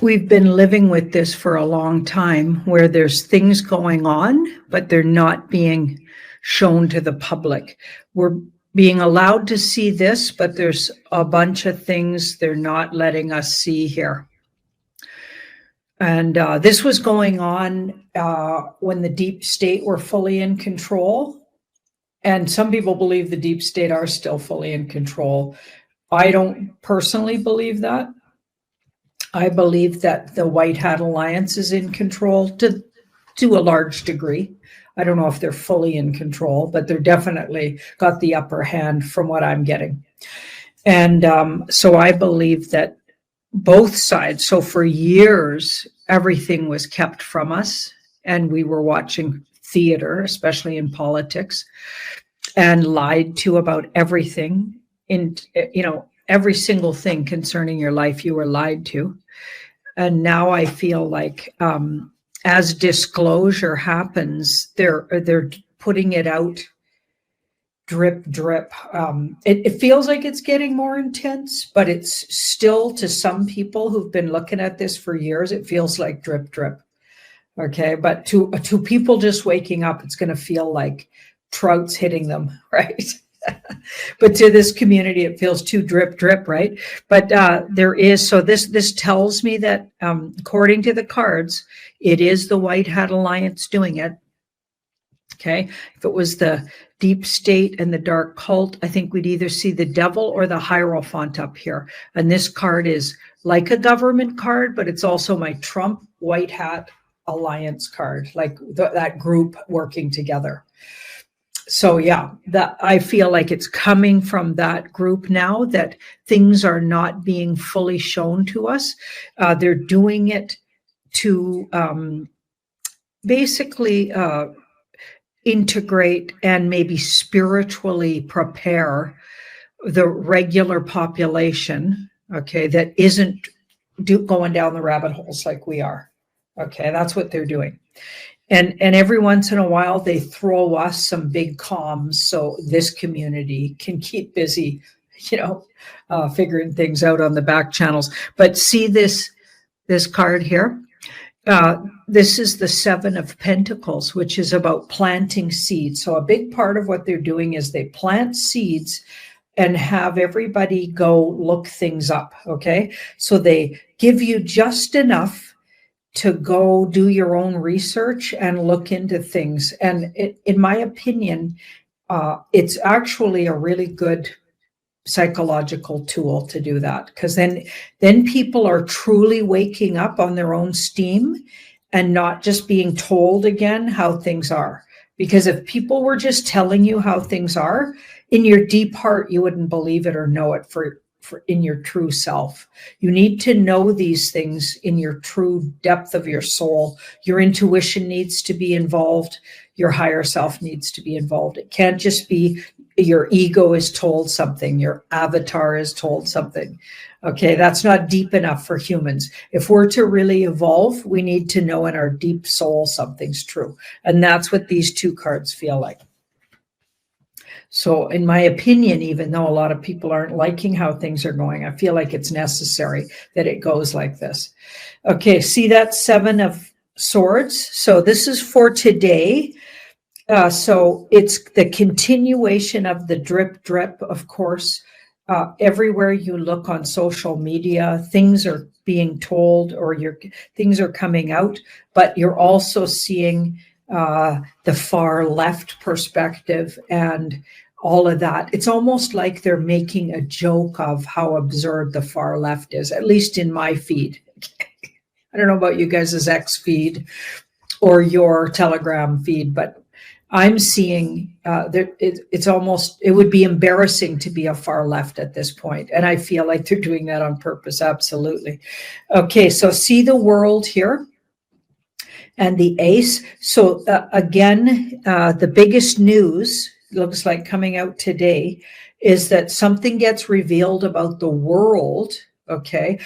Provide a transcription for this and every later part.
We've been living with this for a long time where there's things going on, but they're not being shown to the public. We're being allowed to see this, but there's a bunch of things they're not letting us see here. And this was going on when the deep state were fully in control. And some people believe the deep state are still fully in control. I don't personally believe that. I believe that the White Hat Alliance is in control to a large degree. I don't know if they're fully in control, but they're definitely got the upper hand from what I'm getting. And so I believe that both sides, so for years, everything was kept from us, and we were watching theater, especially in politics, and lied to about everything. Every single thing concerning your life, you were lied to. And now I feel like as disclosure happens, they're putting it out drip, drip. It feels like it's getting more intense, but it's still, to some people who've been looking at this for years, it feels like drip, drip. Okay, but to people just waking up, it's going to feel like trouts hitting them, right? But to this community, it feels too drip, drip, right? But there is, so this tells me that according to the cards, it is the White Hat Alliance doing it. Okay, if it was the deep state and the dark cult, I think we'd either see the devil or the Hierophant up here. And this card is like a government card, but it's also my Trump White Hat Alliance card, like that group working together. So yeah, that I feel like it's coming from that group now, that things are not being fully shown to us. They're doing it to basically integrate and maybe spiritually prepare the regular population, okay, that isn't going down the rabbit holes like we are. Okay, that's what they're doing. And every once in a while, they throw us some big comms so this community can keep busy, figuring things out on the back channels. But see this card here? This is the Seven of Pentacles, which is about planting seeds. So a big part of what they're doing is they plant seeds and have everybody go look things up, okay? So they give you just enough to go do your own research and look into things. And in my opinion, it's actually a really good psychological tool to do that, because then people are truly waking up on their own steam and not just being told again how things are. Because if people were just telling you how things are, in your deep heart, you wouldn't believe it or know it for in your true self. You need to know these things in your true depth of your soul. Your intuition needs to be involved. Your higher self needs to be involved. It can't just be your ego is told something, your avatar is told something. Okay, that's not deep enough for humans. If we're to really evolve, we need to know in our deep soul something's true. And that's what these two cards feel like. So in my opinion, even though a lot of people aren't liking how things are going, I feel like it's necessary that it goes like this. Okay, see that Seven of Swords? So this is for today. So it's the continuation of the drip, drip, of course. Everywhere you look on social media, things are being told or things are coming out, but you're also seeing the far left perspective and all of that. It's almost like they're making a joke of how absurd the far left is, at least in my feed. I don't know about you guys' X feed or your Telegram feed, but I'm seeing it's almost, it would be embarrassing to be a far left at this point. And I feel like they're doing that on purpose. Absolutely. Okay, so see the world here. And the Ace. So again, the biggest news looks like coming out today is that something gets revealed about the world Okay,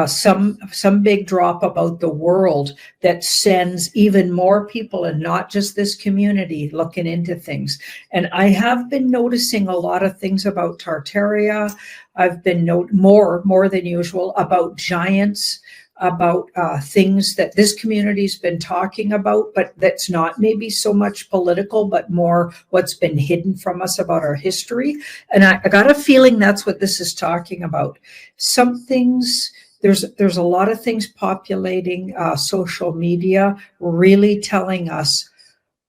some big drop about the world that sends even more people, and not just this community, looking into things. And I have been noticing a lot of things about Tartaria. I've been more than usual about giants, about things that this community's been talking about, but that's not maybe so much political, but more what's been hidden from us about our history. And I got a feeling that's what this is talking about. Some things, there's a lot of things populating social media, really telling us,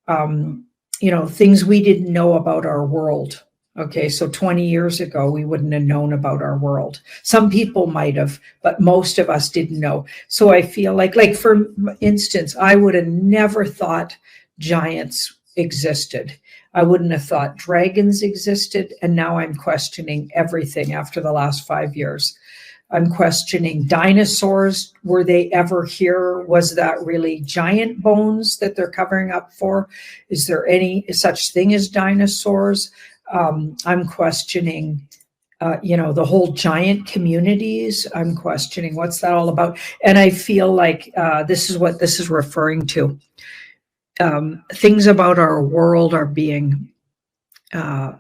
things we didn't know about our world. Okay, so 20 years ago, we wouldn't have known about our world. Some people might have, but most of us didn't know. So I feel like for instance, I would have never thought giants existed. I wouldn't have thought dragons existed. And now I'm questioning everything after the last 5 years. I'm questioning dinosaurs. Were they ever here? Was that really giant bones that they're covering up for? Is there any such thing as dinosaurs? I'm questioning, the whole giant communities. I'm questioning what's that all about. And I feel like this is what this is referring to. Things about our world are being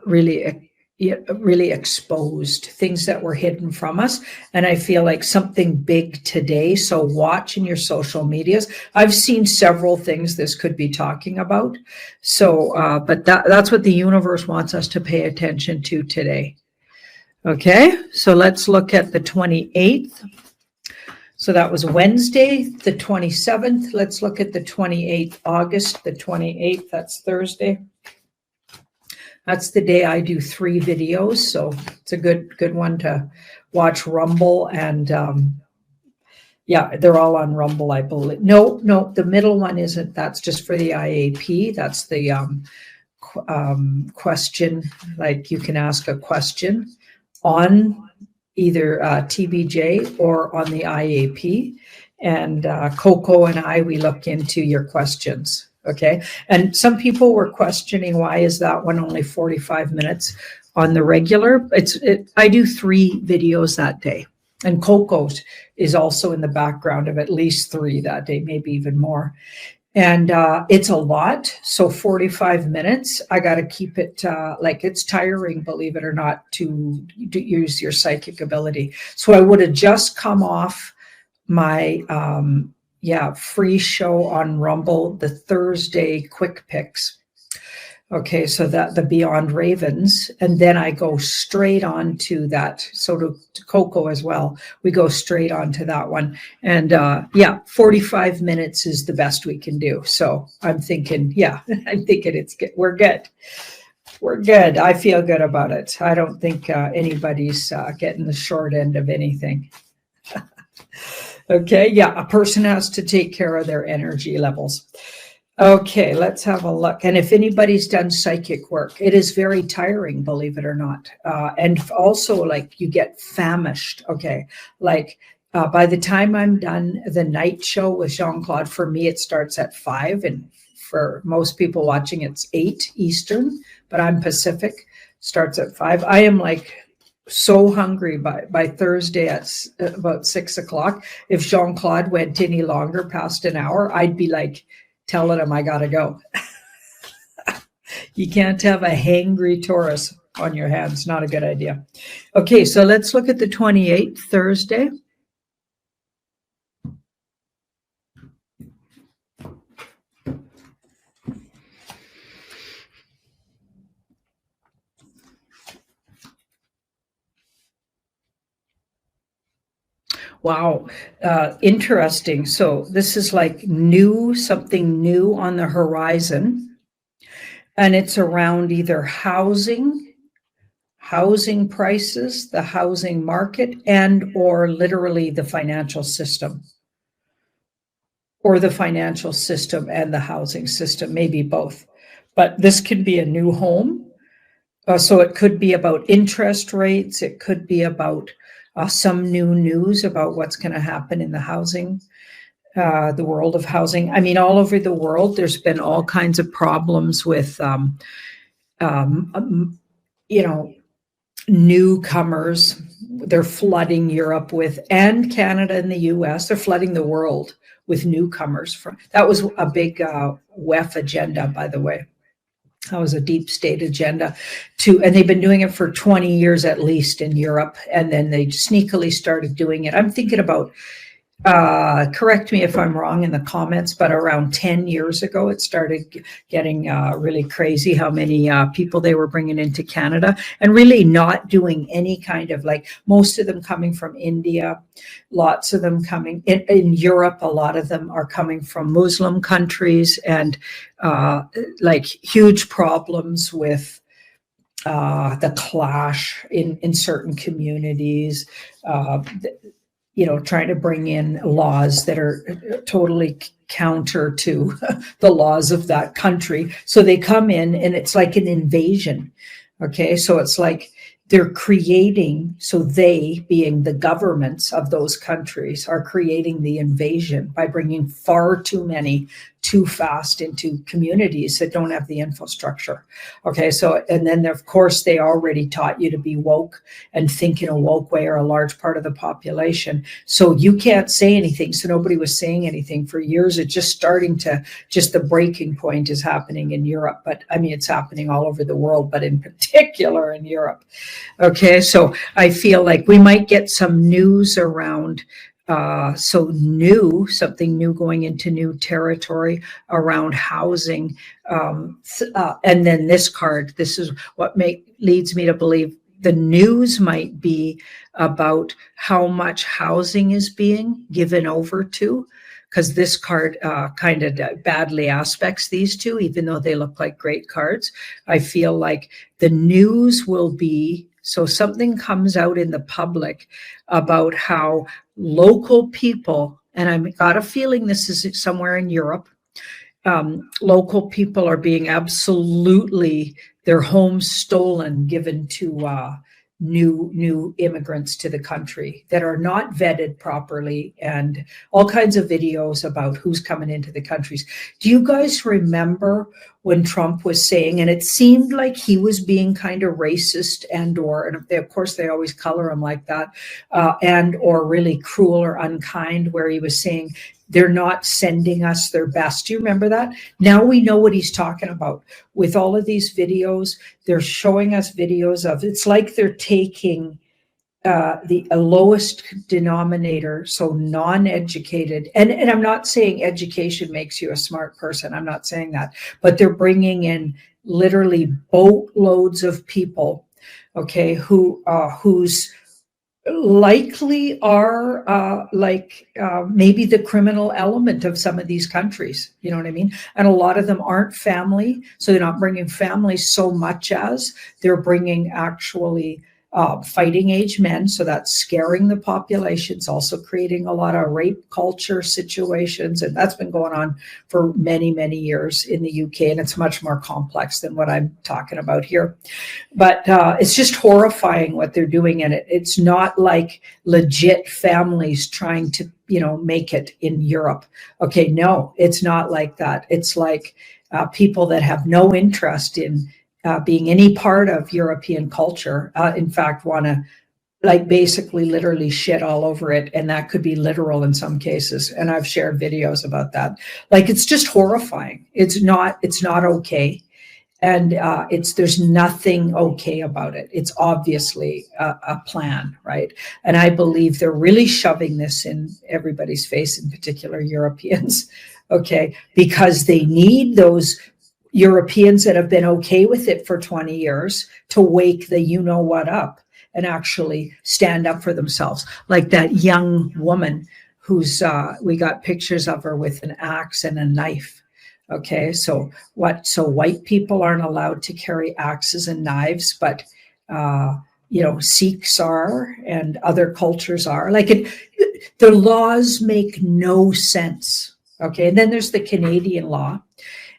really exposed, things that were hidden from us. And I feel like something big today. So watch in your social medias. I've seen several things this could be talking about. So, but that's what the universe wants us to pay attention to today. Okay, so let's look at the 28th. So that was Wednesday, the 27th. Let's look at the 28th, August, the 28th. That's Thursday. That's the day I do 3 videos, so it's a good one to watch. Rumble, and yeah, they're all on Rumble, I believe. No, the middle one isn't. That's just for the IAP. That's the question, like you can ask a question on either TBJ or on the IAP. And Coco and I, we look into your questions. Okay. And some people were questioning, why is that one only 45 minutes on the regular? I do 3 videos that day. And Coco's is also in the background of at least 3 that day, maybe even more. And it's a lot. So 45 minutes, I got to keep it it's tiring, believe it or not, to use your psychic ability. So I would have just come off my free show on Rumble, the Thursday quick picks. Okay, so that the Beyond Ravens, and then I go straight on to that. So to Coco as well, we go straight on to that one. And 45 minutes is the best we can do. So I'm thinking it's good. We're good. We're good. I feel good about it. I don't think anybody's getting the short end of anything. Okay, yeah, a person has to take care of their energy levels. Okay, let's have a look. And if anybody's done psychic work, it is very tiring, believe it or not. And also, like, you get famished. Okay, like by the time I'm done the night show with Jean-Claude, for me, it starts at 5. And for most people watching, it's 8 Eastern, but I'm Pacific, starts at 5. I am like so hungry by Thursday at about 6 o'clock. If Jean-Claude went any longer past an hour, I'd be like telling him I gotta go. You can't have a hangry Taurus on your hands. Not a good idea. Okay, so let's look at the 28th, Thursday. Wow, interesting. So this is like something new on the horizon, and it's around either housing prices, the housing market, and or literally the financial system, or the financial system and the housing system, maybe both. But this could be a new home. So it could be about interest rates. It could be about some new news about what's going to happen in the housing, the world of housing. I mean, all over the world, there's been all kinds of problems with, newcomers. They're flooding Europe with, and Canada and the US, they're flooding the world with newcomers. That was a big WEF agenda, by the way. That was a deep state agenda and they've been doing it for 20 years at least in Europe. And then they sneakily started doing it. I'm thinking about, correct me if I'm wrong in the comments, but around 10 years ago, it started getting really crazy how many people they were bringing into Canada, and really not doing any kind of, like, most of them coming from India, lots of them coming in Europe. A lot of them are coming from Muslim countries, and like huge problems with the clash in certain communities. Trying to bring in laws that are totally counter to the laws of that country. So they come in and it's like an invasion. Okay, so it's like they're creating, so they, being the governments of those countries, are creating the invasion by bringing far too many too fast into communities that don't have the infrastructure. Okay, so, and then of course they already taught you to be woke and think in a woke way, or a large part of the population. So you can't say anything. So nobody was saying anything for years. It's just starting to, just the breaking point is happening in Europe. But I mean, it's happening all over the world, but in particular in Europe. Okay, so I feel like we might get some news around something new going into new territory around housing. And then this card, this is what leads me to believe the news might be about how much housing is being given over to, because this card kind of badly aspects these two, even though they look like great cards. I feel like the news will be, so something comes out in the public about how local people, and I've got a feeling this is somewhere in Europe, local people are being absolutely, their homes stolen, given to new immigrants to the country that are not vetted properly, and all kinds of videos about who's coming into the countries. Do you guys remember when Trump was saying, and it seemed like he was being kind of racist and of course they always color him like that, and or really cruel or unkind, where he was saying they're not sending us their best. Do you remember that? Now we know what he's talking about. With all of these videos, they're showing us videos of, it's like they're taking the lowest denominator, so non-educated, and I'm not saying education makes you a smart person, I'm not saying that, but they're bringing in literally boatloads of people, okay, who's likely are maybe the criminal element of some of these countries, you know what I mean? And a lot of them aren't family, so they're not bringing families so much as they're bringing actually fighting age men, so that's scaring the population. It's also creating a lot of rape culture situations, and that's been going on for many, many years in the UK, and it's much more complex than what I'm talking about here. But it's just horrifying what they're doing, and it's not like legit families trying to, make it in Europe. Okay, no, it's not like that. It's like people that have no interest in being any part of European culture, in fact, want to basically literally shit all over it. And that could be literal in some cases. And I've shared videos about that. It's just horrifying. It's not okay. And there's nothing okay about it. It's obviously a plan, right? And I believe they're really shoving this in everybody's face, in particular Europeans, okay, because they need those Europeans that have been okay with it for 20 years to wake the you-know-what up and actually stand up for themselves. Like that young woman who's, we got pictures of her with an axe and a knife. Okay, so white people aren't allowed to carry axes and knives, but, Sikhs are, and other cultures are. The laws make no sense. Okay, and then there's the Canadian law,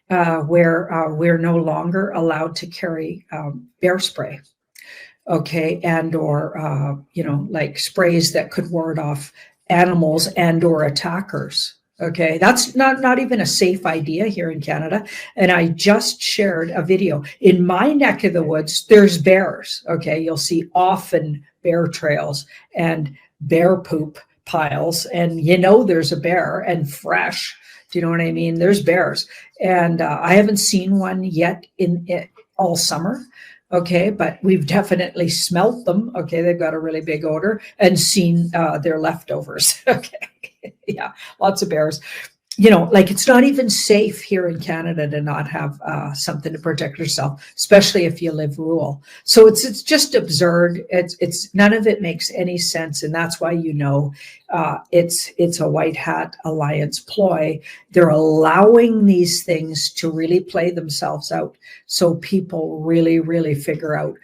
where we're no longer allowed to carry bear spray, okay, and or sprays that could ward off animals and or attackers. Okay, that's not even a safe idea here in Canada. And I just shared a video. In my neck of the woods, there's bears. Okay, you'll see often bear trails and bear poop piles, and there's a bear and fresh. Do you know what I mean? There's bears, and I haven't seen one yet in it all summer. Okay, but we've definitely smelt them. Okay, they've got a really big odor, and seen their leftovers. Okay, yeah, lots of bears. Like it's not even safe here in Canada to not have something to protect yourself, especially if you live rural. So it's just absurd. It's none of it makes any sense, and that's why it's a white hat alliance ploy. They're allowing these things to really play themselves out, so people really, really figure out.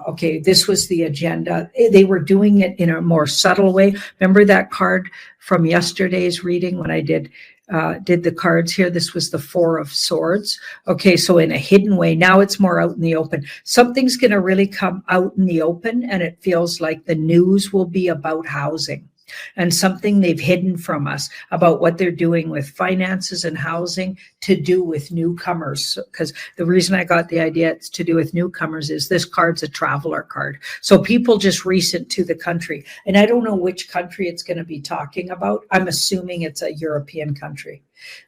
Okay, this was the agenda. They were doing it in a more subtle way. Remember that card from yesterday's reading when I did the cards here? This was the Four of Swords. Okay, so in a hidden way, now it's more out in the open. Something's going to really come out in the open, and it feels like the news will be about housing and something they've hidden from us about what they're doing with finances and housing to do with newcomers. Because the reason I got the idea it's to do with newcomers is this card's a traveler card. So people just recent to the country. And I don't know which country it's going to be talking about. I'm assuming it's a European country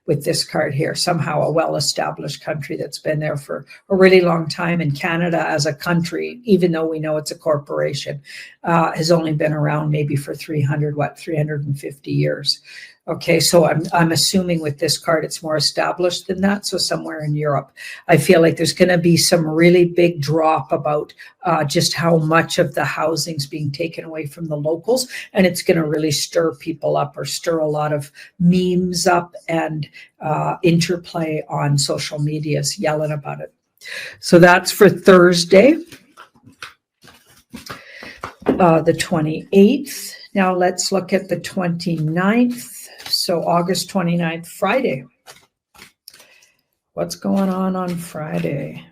with this card here, somehow a well-established country that's been there for a really long time. And Canada as a country, even though we know it's a corporation, has only been around maybe for 350 years. Okay, so I'm assuming with this card it's more established than that, so somewhere in Europe. I feel like there's going to be some really big drop about just how much of the housing's being taken away from the locals, and it's going to really stir people up or stir a lot of memes up and interplay on social medias yelling about it. So that's for Thursday, the 28th. Now let's look at the 29th. So August 29th, Friday. What's going on Friday?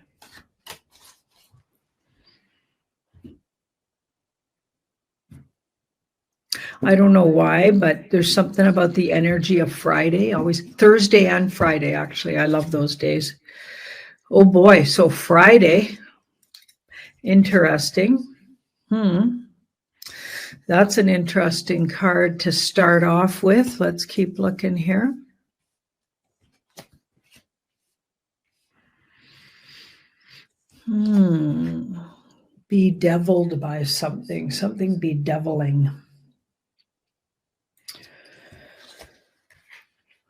I don't know why, but there's something about the energy of Friday. Always Thursday and Friday, actually. I love those days. Oh boy, so Friday. Interesting. That's an interesting card to start off with. Let's keep looking here. Bedeviled by something bedeviling.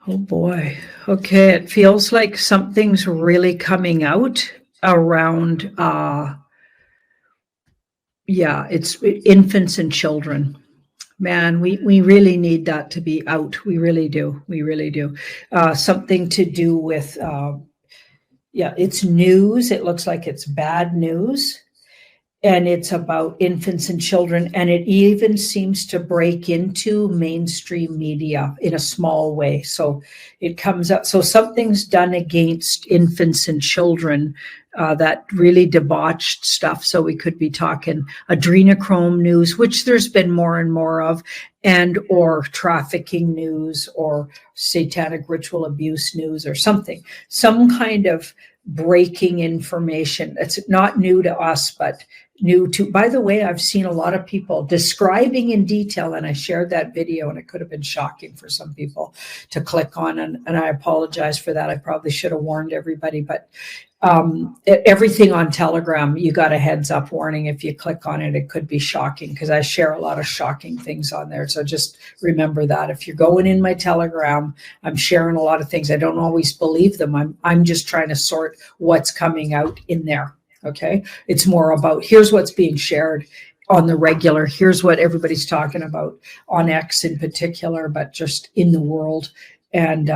Oh boy. Okay, it feels like something's really coming out around it's infants and children. Man, we really need that to be out. We really do. Something to do with, it's news. It looks like it's bad news. And it's about infants and children. And it even seems to break into mainstream media in a small way. So it comes up. So something's done against infants and children, that really debauched stuff. So we could be talking adrenochrome news, which there's been more and more of, and or trafficking news or satanic ritual abuse news or something, some kind of breaking information. It's not new to us, but new to, by the way, I've seen a lot of people describing in detail, and I shared that video, and it could have been shocking for some people to click on, and I apologize for that. I probably should have warned everybody, but everything on Telegram, you got a heads up warning. If you click on it, it could be shocking, because I share a lot of shocking things on there. So just remember that if you're going in my Telegram, I'm sharing a lot of things. I don't always believe them. I'm just trying to sort what's coming out in there. Okay. It's more about here's what's being shared on the regular. Here's what everybody's talking about on X in particular, but just in the world. And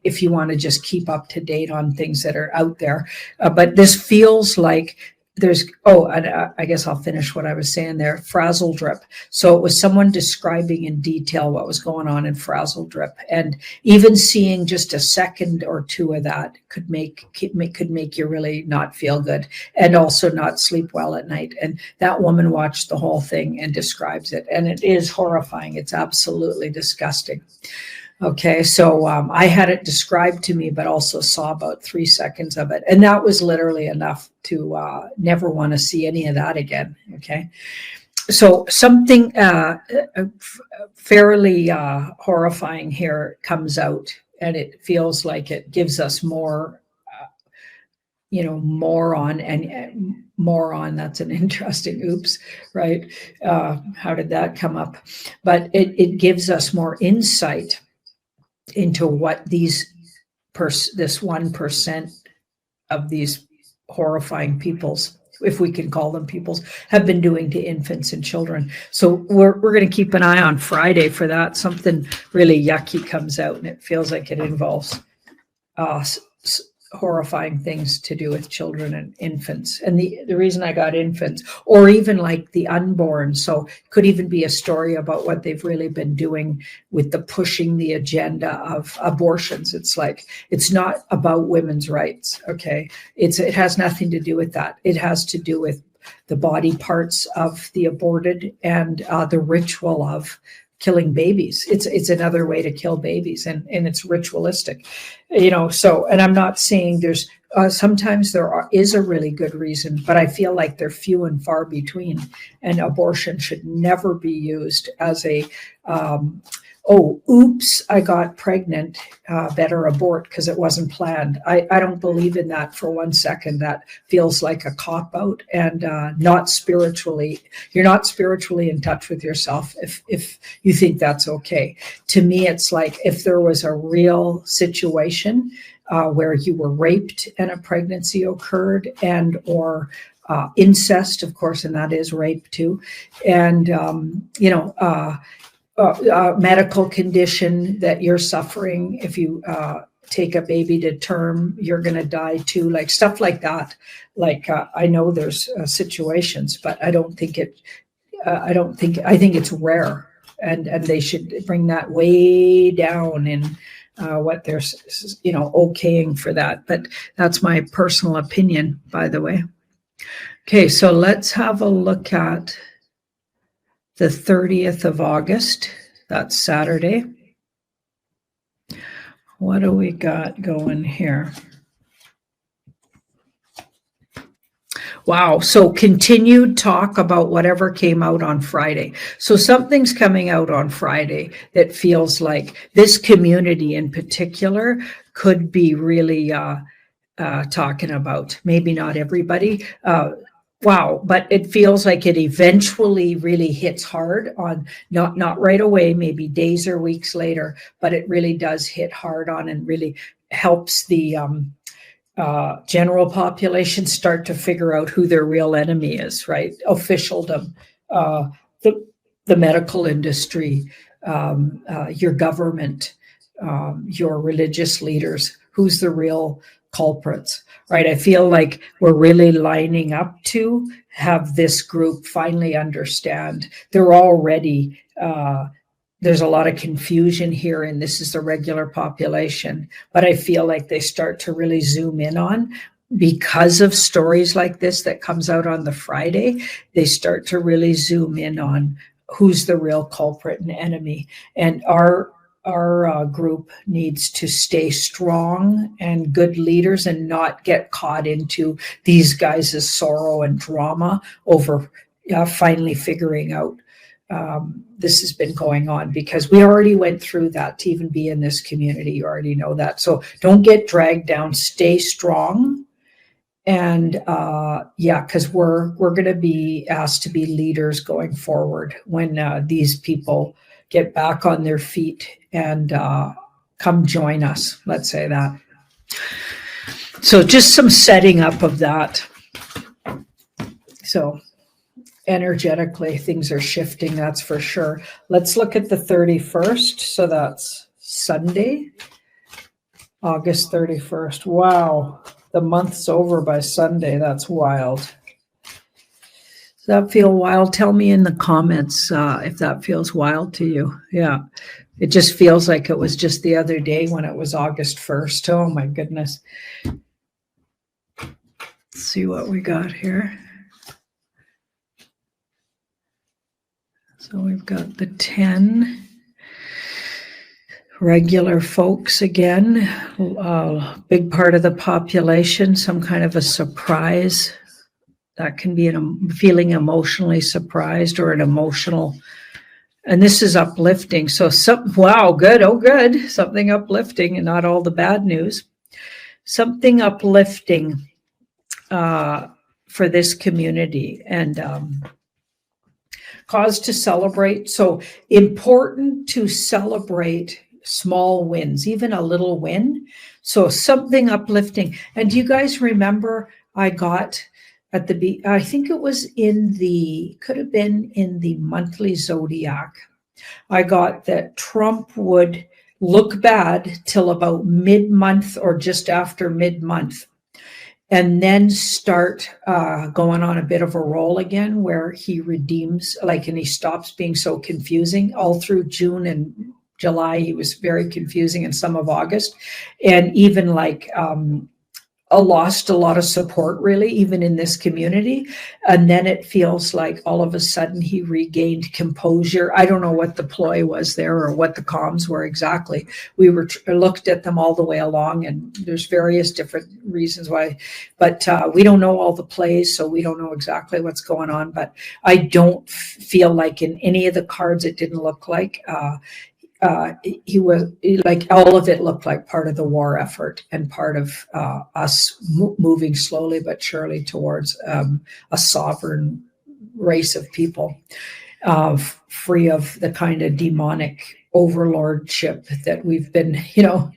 if you want to just keep up to date on things that are out there. But this feels like there's, and I guess I'll finish what I was saying there, frazzle drip. So it was someone describing in detail what was going on in frazzle drip. And even seeing just a second or two of that could make you really not feel good and also not sleep well at night. And that woman watched the whole thing and describes it. And it is horrifying. It's absolutely disgusting. Okay, so I had it described to me, but also saw about 3 seconds of it. And that was literally enough to never want to see any of that again. Okay. So something fairly horrifying here comes out, and it feels like it gives us more, moron and moron. That's an interesting, oops, right? How did that come up? But it gives us more insight into what this 1% of these horrifying peoples, if we can call them peoples, have been doing to infants and children. So we're going to keep an eye on Friday for that. Something really yucky comes out, and it feels like it involves horrifying things to do with children and infants. And the reason I got infants, or even like the unborn, so it could even be a story about what they've really been doing with the pushing the agenda of abortions. It's like, it's not about women's rights, okay? It has nothing to do with that. It has to do with the body parts of the aborted and the ritual of killing babies. It's another way to kill babies, and it's ritualistic, so, and I'm not saying there's sometimes is a really good reason, but I feel like they're few and far between, and abortion should never be used as a oh, oops, I got pregnant, better abort because it wasn't planned. I don't believe in that for 1 second. That feels like a cop-out, and not spiritually. You're not spiritually in touch with yourself if you think that's okay. To me, it's like if there was a real situation where you were raped and a pregnancy occurred, and or incest, of course, and that is rape too, and medical condition that you're suffering. If you take a baby to term, you're going to die too, like stuff like that. Like I know there's situations, but I think it's rare, and they should bring that way down in what they're okaying for that. But that's my personal opinion, by the way. Okay, so let's have a look at the 30th of August. That's Saturday. What do we got going here? Wow. So continued talk about whatever came out on Friday. So something's coming out on Friday that feels like this community in particular could be really talking about. Maybe not everybody. Wow, but it feels like it eventually really hits hard on, not right away, maybe days or weeks later, but it really does hit hard on and really helps the general population start to figure out who their real enemy is, right? Officialdom, the medical industry, your government, your religious leaders, who's the real culprits, right? I feel like we're really lining up to have this group finally understand. They're already, there's a lot of confusion here, and this is the regular population, but I feel like they start to really zoom in on, because of stories like this that comes out on the Friday, they start to really zoom in on who's the real culprit and enemy. And our group needs to stay strong and good leaders and not get caught into these guys' sorrow and drama over finally figuring out this has been going on, because we already went through that to even be in this community. You already know that. So don't get dragged down, stay strong. And because we're going to be asked to be leaders going forward when these people get back on their feet and come join us. Let's say that. So just some setting up of that. So energetically, things are shifting, that's for sure. Let's look at the 31st. So that's Sunday, August 31st. Wow. The month's over by Sunday. That's wild. Does that feel wild? Tell me in the comments if that feels wild to you. Yeah. It just feels like it was just the other day when it was August 1st. Oh my goodness. Let's see what we got here. So we've got the 10. Regular folks again, big part of the population, some kind of a surprise. That can be feeling emotionally surprised or an emotional, and this is uplifting. So wow, good, oh good, something uplifting and not all the bad news. Something uplifting for this community, and cause to celebrate. So important to celebrate small wins, even a little win. So something uplifting. And do you guys remember I got at I think it was could have been in the monthly Zodiac. I got that Trump would look bad till about mid-month or just after mid-month, and then start going on a bit of a roll again where he redeems, and he stops being so confusing. All through June and July, he was very confusing, and some of August. And even lost a lot of support, really, even in this community. And then it feels like all of a sudden he regained composure. I don't know what the ploy was there or what the comms were exactly. We looked at them all the way along, and there's various different reasons why, but we don't know all the plays, so we don't know exactly what's going on. But I don't feel like in any of the cards it didn't look like he was like, all of it looked like part of the war effort and part of us moving slowly but surely towards a sovereign race of people, free of the kind of demonic overlordship that we've been, you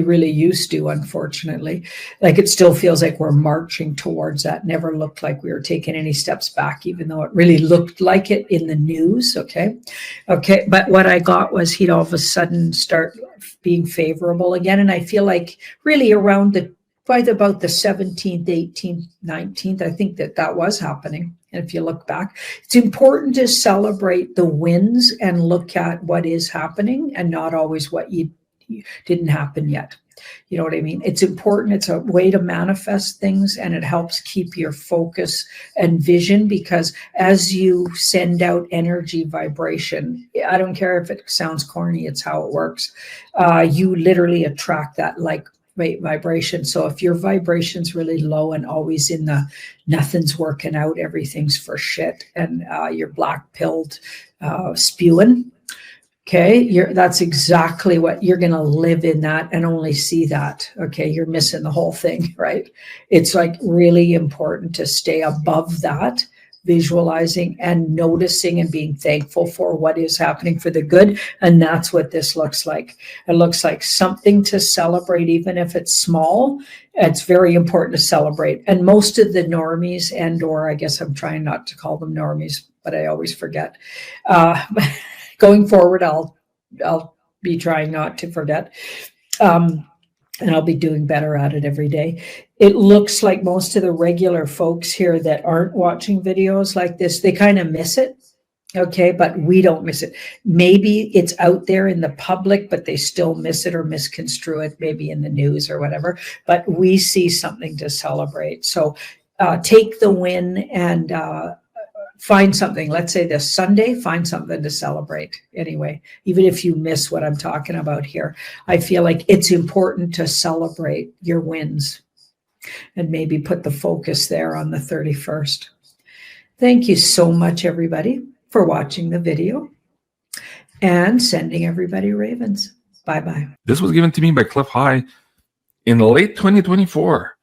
really used to, unfortunately. Like, it still feels like we're marching towards that. Never looked like we were taking any steps back, even though it really looked like it in the news. Okay. But what I got was he'd all of a sudden start being favorable again. And I feel like really around by about the 17th, 18th, 19th, I think that was happening. And if you look back, it's important to celebrate the wins and look at what is happening and not always what didn't happen yet. You know what I mean? It's important. It's a way to manifest things, and it helps keep your focus and vision, because as you send out energy vibration, I don't care if it sounds corny, it's how it works. You literally attract that vibration. So if your vibration's really low and always in the nothing's working out, everything's for shit, and you're black-pilled spewing, okay, that's exactly what you're going to live in, that and only see that. Okay, you're missing the whole thing, right? It's like really important to stay above that, visualizing and noticing and being thankful for what is happening for the good. And that's what this looks like. It looks like something to celebrate, even if it's small. It's very important to celebrate. And most of the normies, or I guess I'm trying not to call them normies, but I always forget. Going forward, I'll be trying not to forget, and I'll be doing better at it every day. It looks like most of the regular folks here that aren't watching videos like this, they kind of miss it, okay? But we don't miss it. Maybe it's out there in the public, but they still miss it or misconstrue it, maybe in the news or whatever. But we see something to celebrate. So take the win and find something. Let's say this Sunday, find something to celebrate anyway, even if you miss what I'm talking about here. I feel like it's important to celebrate your wins and maybe put the focus there on the 31st. Thank you so much, everybody, for watching the video and sending everybody ravens. Bye-bye. This was given to me by Cliff High in late 2024.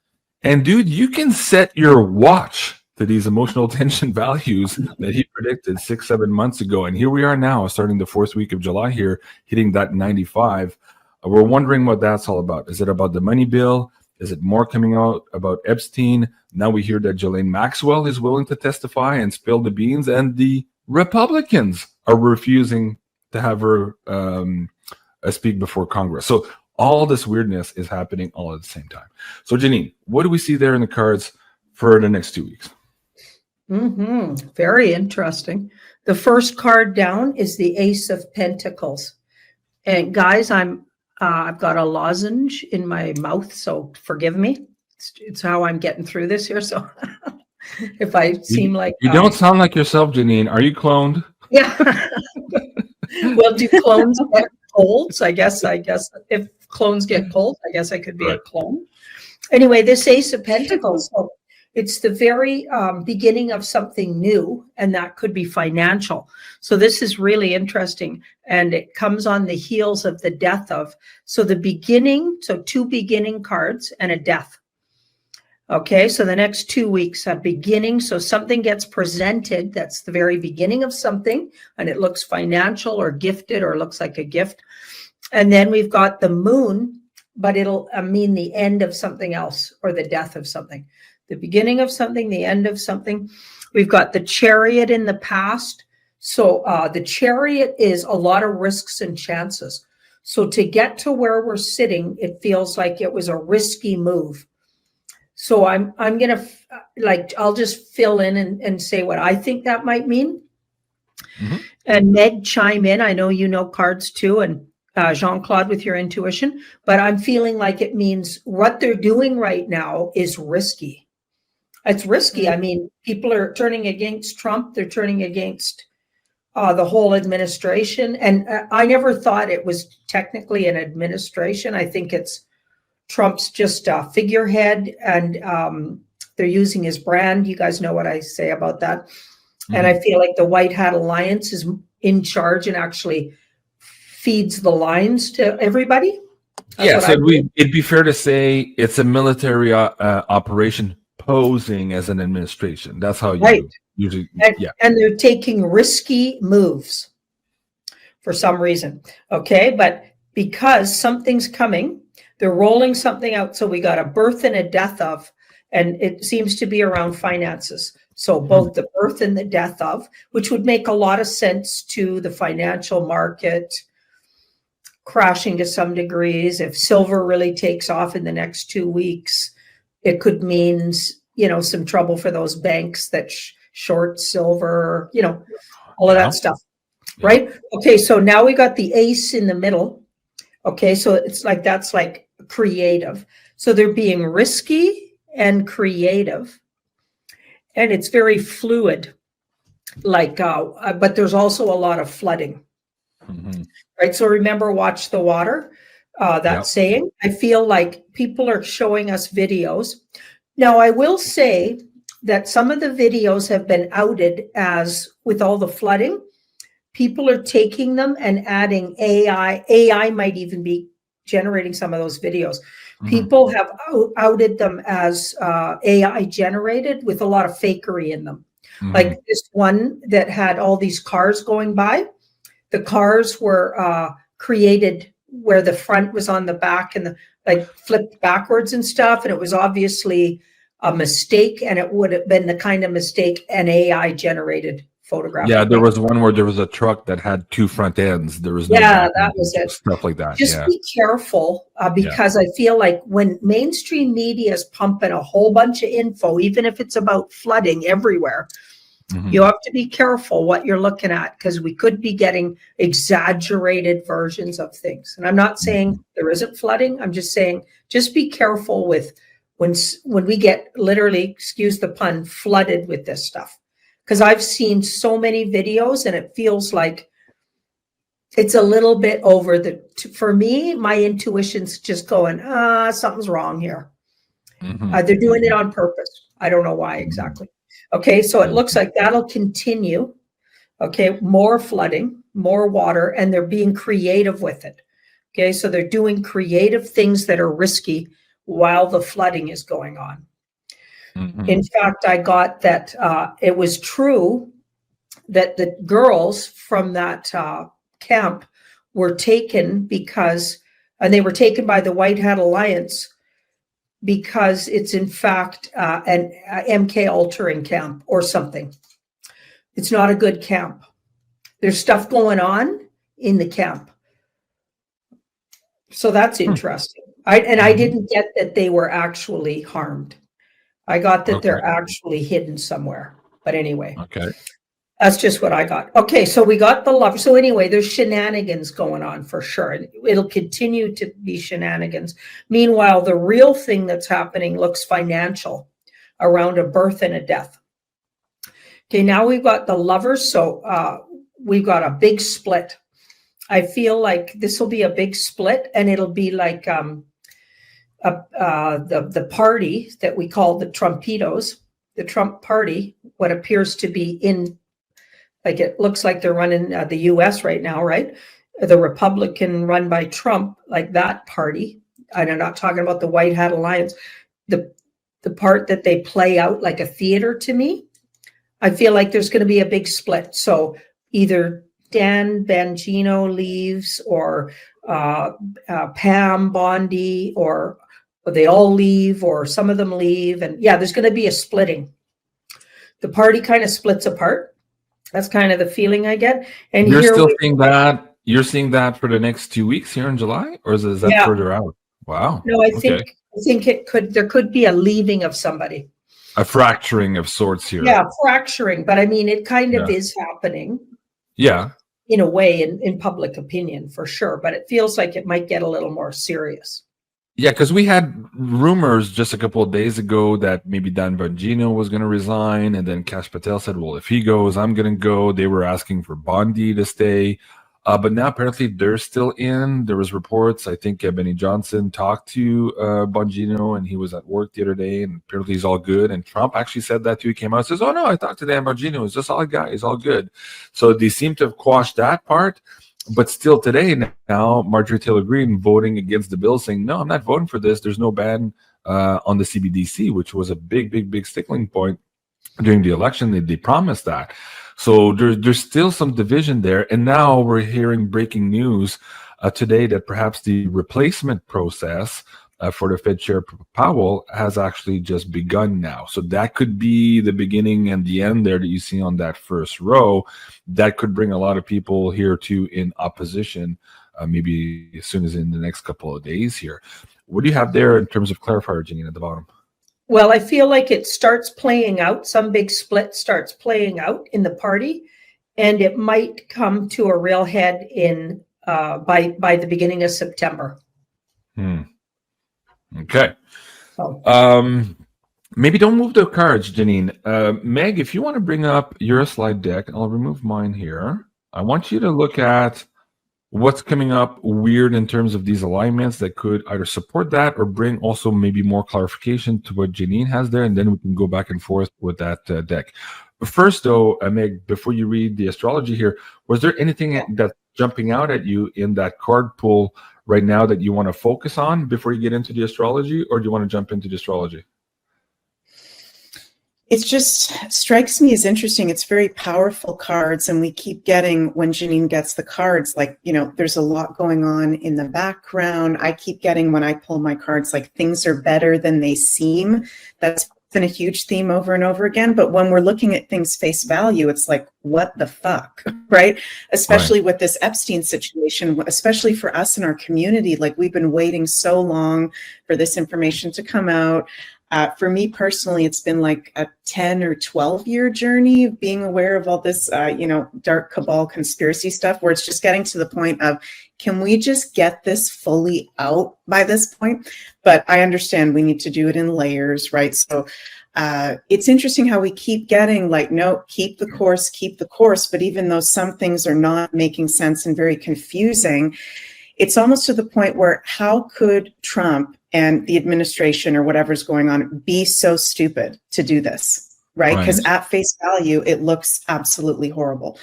And dude, you can set your watch to these emotional tension values that he predicted 6-7 months ago. And here we are now, starting the 4th week of July here, hitting that 95. We're wondering what that's all about. Is it about the money bill? Is it more coming out about Epstein? Now we hear that Ghislaine Maxwell is willing to testify and spill the beans, and the Republicans are refusing to have her speak before Congress. So all this weirdness is happening all at the same time. So Janine, what do we see there in the cards for the next 2 weeks? Very interesting. The first card down is the Ace of Pentacles. And guys, I've got a lozenge in my mouth, so forgive me. It's how I'm getting through this here. So if I seem like... You don't sound like yourself, Janine. Are you cloned? Yeah. Well, do colds. I guess if clones get colds, I guess I could be a Right. clone. Anyway, this Ace of Pentacles, so it's the very beginning of something new, and that could be financial. So this is really interesting, and it comes on the heels of the death of. So the beginning, so 2 beginning cards and a death. Okay, so the next 2 weeks, a beginning. So something gets presented. That's the very beginning of something, and it looks financial or gifted or looks like a gift. And then we've got the moon, but it'll mean the end of something else or the death of something. The beginning of something, the end of something. We've got the Chariot in the past. So the Chariot is a lot of risks and chances. So to get to where we're sitting, it feels like it was a risky move. So I'm going to, I'll just fill in and say what I think that might mean. Mm-hmm. And Meg, chime in. I know you know cards too, and Jean-Claude with your intuition, but I'm feeling like it means what they're doing right now is risky. It's risky. I mean, people are turning against Trump. They're turning against the whole administration. And I never thought it was technically an administration. I think it's Trump's just a figurehead, and they're using his brand. You guys know what I say about that. Mm-hmm. And I feel like the White Hat Alliance is in charge and actually feeds the lines to everybody. Yeah, so it'd be fair to say it's a military operation posing as an administration. That's how you usually, And they're taking risky moves for some reason. Okay, but because something's coming, they're rolling something out. So we got a birth and a death of, and it seems to be around finances. So both the birth and the death of, which would make a lot of sense to the financial market crashing to some degrees. If silver really takes off in the next 2 weeks, it could mean, some trouble for those banks that short silver, all of that stuff. Yeah. Right? Okay, so now we got the ace in the middle. Okay, so it's like that's like creative. So they're being risky and creative, and it's very fluid. But there's also a lot of flooding. Mm-hmm. Right. So remember, watch the water. That saying. I feel like people are showing us videos. Now, I will say that some of the videos have been outed as with all the flooding. People are taking them and adding AI. AI might even be generating some of those videos. Mm-hmm. People have outed them as AI generated with a lot of fakery in them. Mm-hmm. Like this one that had all these cars going by. The cars were created where the front was on the back and flipped backwards and stuff. And it was obviously a mistake, and it would have been the kind of mistake an AI generated photograph. Yeah, there was one where there was a truck that had 2 front ends. There was that was it. Stuff like that. Just be careful because I feel like when mainstream media is pumping a whole bunch of info, even if it's about flooding everywhere, mm-hmm. you have to be careful what you're looking at, because we could be getting exaggerated versions of things. And I'm not saying there isn't flooding. I'm just saying just be careful with when we get literally, excuse the pun, flooded with this stuff. Because I've seen so many videos and it feels like it's a little bit over for me, my intuition's just going, something's wrong here. Mm-hmm. They're doing it on purpose. I don't know why exactly. Okay, so it looks like that'll continue. Okay, more flooding, more water, and they're being creative with it. Okay, so they're doing creative things that are risky while the flooding is going on. Mm-hmm. In fact, I got that it was true that the girls from that camp were taken and they were taken by the White Hat Alliance because it's in fact an MK altering camp or something. It's not a good camp. There's stuff going on in the camp. So that's interesting. I didn't get that they were actually harmed. I got that they're actually hidden somewhere. But anyway, that's just what I got. Okay, so we got the love. So anyway, there's shenanigans going on for sure. And it'll continue to be shenanigans. Meanwhile, the real thing that's happening looks financial around a birth and a death. Okay, now we've got the Lovers. So we've got a big split. I feel like this will be a big split, and it'll be like the party that we call the Trumpitos, the Trump party, what appears to be in, like it looks like they're running the U.S. right now, right? The Republican run by Trump, like that party. And I'm not talking about the White Hat Alliance. The part that they play out like a theater to me, I feel like there's going to be a big split. So either Dan Bongino leaves, or Pam Bondi, or they all leave, or some of them leave. And yeah, there's going to be a splitting. The party kind of splits apart. That's kind of the feeling I get. And you're still seeing that. You're seeing that for the next 2 weeks here in July, or is that further out? Wow. No, I think it could. There could be a leaving of somebody. A fracturing of sorts here. Yeah, fracturing. But I mean, it kind of is happening. Yeah. In a way, in public opinion, for sure. But it feels like it might get a little more serious. Yeah, because we had rumors just a couple of days ago that maybe Dan Bongino was going to resign, and then Kash Patel said, well, if he goes, I'm going to go. They were asking for Bondi to stay. But now apparently they're still in. There was reports. I think Benny Johnson talked to Bongino, and he was at work the other day, and apparently he's all good. And Trump actually said that too. He came out and says, oh, no, I talked to Dan Bongino. He's just all a guy. He's all good. So they seem to have quashed that part. But still today now, Marjorie Taylor Greene voting against the bill, saying, no, I'm not voting for this. There's no ban on the CBDC, which was a big stickling point during the election. They promised that. So there's still some division there. And now we're hearing breaking news today that perhaps the replacement process for the Fed Chair Powell has actually just begun now. So that could be the beginning and the end there that you see on that first row. That could bring a lot of people here too in opposition, maybe as soon as in the next couple of days here. What do you have there in terms of clarifier, Janine, at the bottom? Well, I feel like it starts playing out. Some big split starts playing out in the party, and it might come to a real head in by the beginning of September. Okay. Maybe don't move the cards, Janine. Meg, if you want to bring up your slide deck, I'll remove mine here. I want you to look at what's coming up weird in terms of these alignments that could either support that or bring also maybe more clarification to what Janine has there, and then we can go back and forth with that deck. First, though, Meg, before you read the astrology here, was there anything that's jumping out at you in that card pool right now that you want to focus on before you get into the astrology, or do you want to jump into the astrology? It just strikes me as interesting. It's very powerful cards, and we keep getting, when Janine gets the cards, like, there's a lot going on in the background. I keep getting, when I pull my cards, like things are better than they seem. That's been a huge theme over and over again. But when we're looking at things face value, it's like, what the fuck, right? Especially with this Epstein situation, especially for us in our community. Like, we've been waiting so long for this information to come out. For me personally, it's been like a 10 or 12 year journey of being aware of all this, dark cabal conspiracy stuff, where it's just getting to the point of, can we just get this fully out by this point? But I understand we need to do it in layers, right? So it's interesting how we keep getting like, no, keep the course. But even though some things are not making sense and very confusing, it's almost to the point where how could Trump and the administration or whatever's going on be so stupid to do this, right? Because at face value, it looks absolutely horrible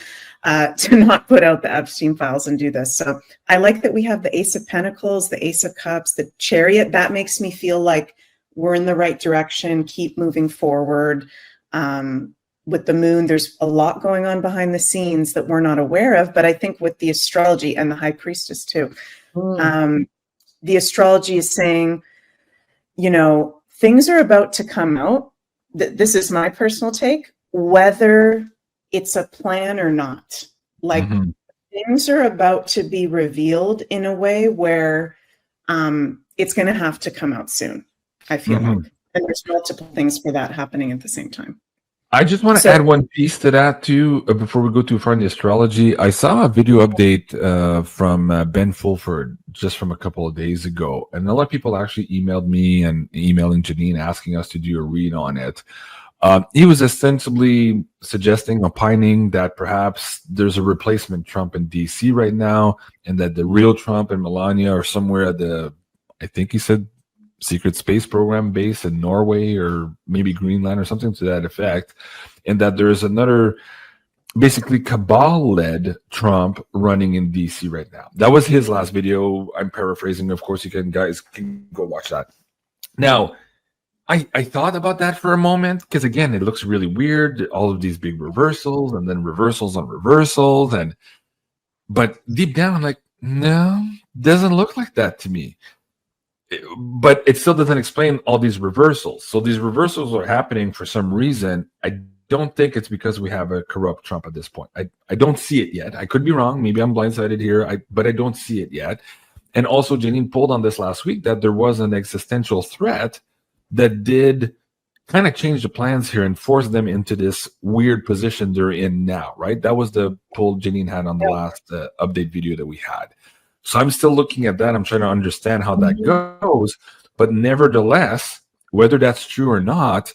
to not put out the Epstein files and do this. So I like that we have the Ace of Pentacles, the Ace of Cups, the Chariot. That makes me feel like we're in the right direction, keep moving forward. With the moon, there's a lot going on behind the scenes that we're not aware of. But I think with the astrology and the High Priestess too, the astrology is saying, things are about to come out. This is my personal take, whether it's a plan or not. Like things are about to be revealed in a way where it's going to have to come out soon, I feel like. And there's multiple things for that happening at the same time. I just want to add one piece to that too, before we go too far in the astrology. I saw a video update from Ben Fulford just from a couple of days ago, and a lot of people actually emailed me and emailing Janine asking us to do a read on it. He was ostensibly suggesting, opining that perhaps there's a replacement Trump in DC right now, and that the real Trump and Melania are somewhere at the, I think he said, secret space program base in Norway or maybe Greenland or something to that effect, and that there's another basically cabal-led Trump running in DC right now. That was his last video. I'm paraphrasing. Of course, guys can go watch that. Now, I thought about that for a moment because, again, it looks really weird. All of these big reversals and then reversals on reversals. But deep down, I'm like, no, doesn't look like that to me. But it still doesn't explain all these reversals. So these reversals are happening for some reason. I don't think it's because we have a corrupt Trump at this point. I don't see it yet. I could be wrong. Maybe I'm blindsided here, but I don't see it yet. And also, Janine pulled on this last week that there was an existential threat that did kind of change the plans here and force them into this weird position they're in now, right? That was the pull Janine had on the last update video that we had. So I'm still looking at that. I'm trying to understand how that goes. But nevertheless, whether that's true or not,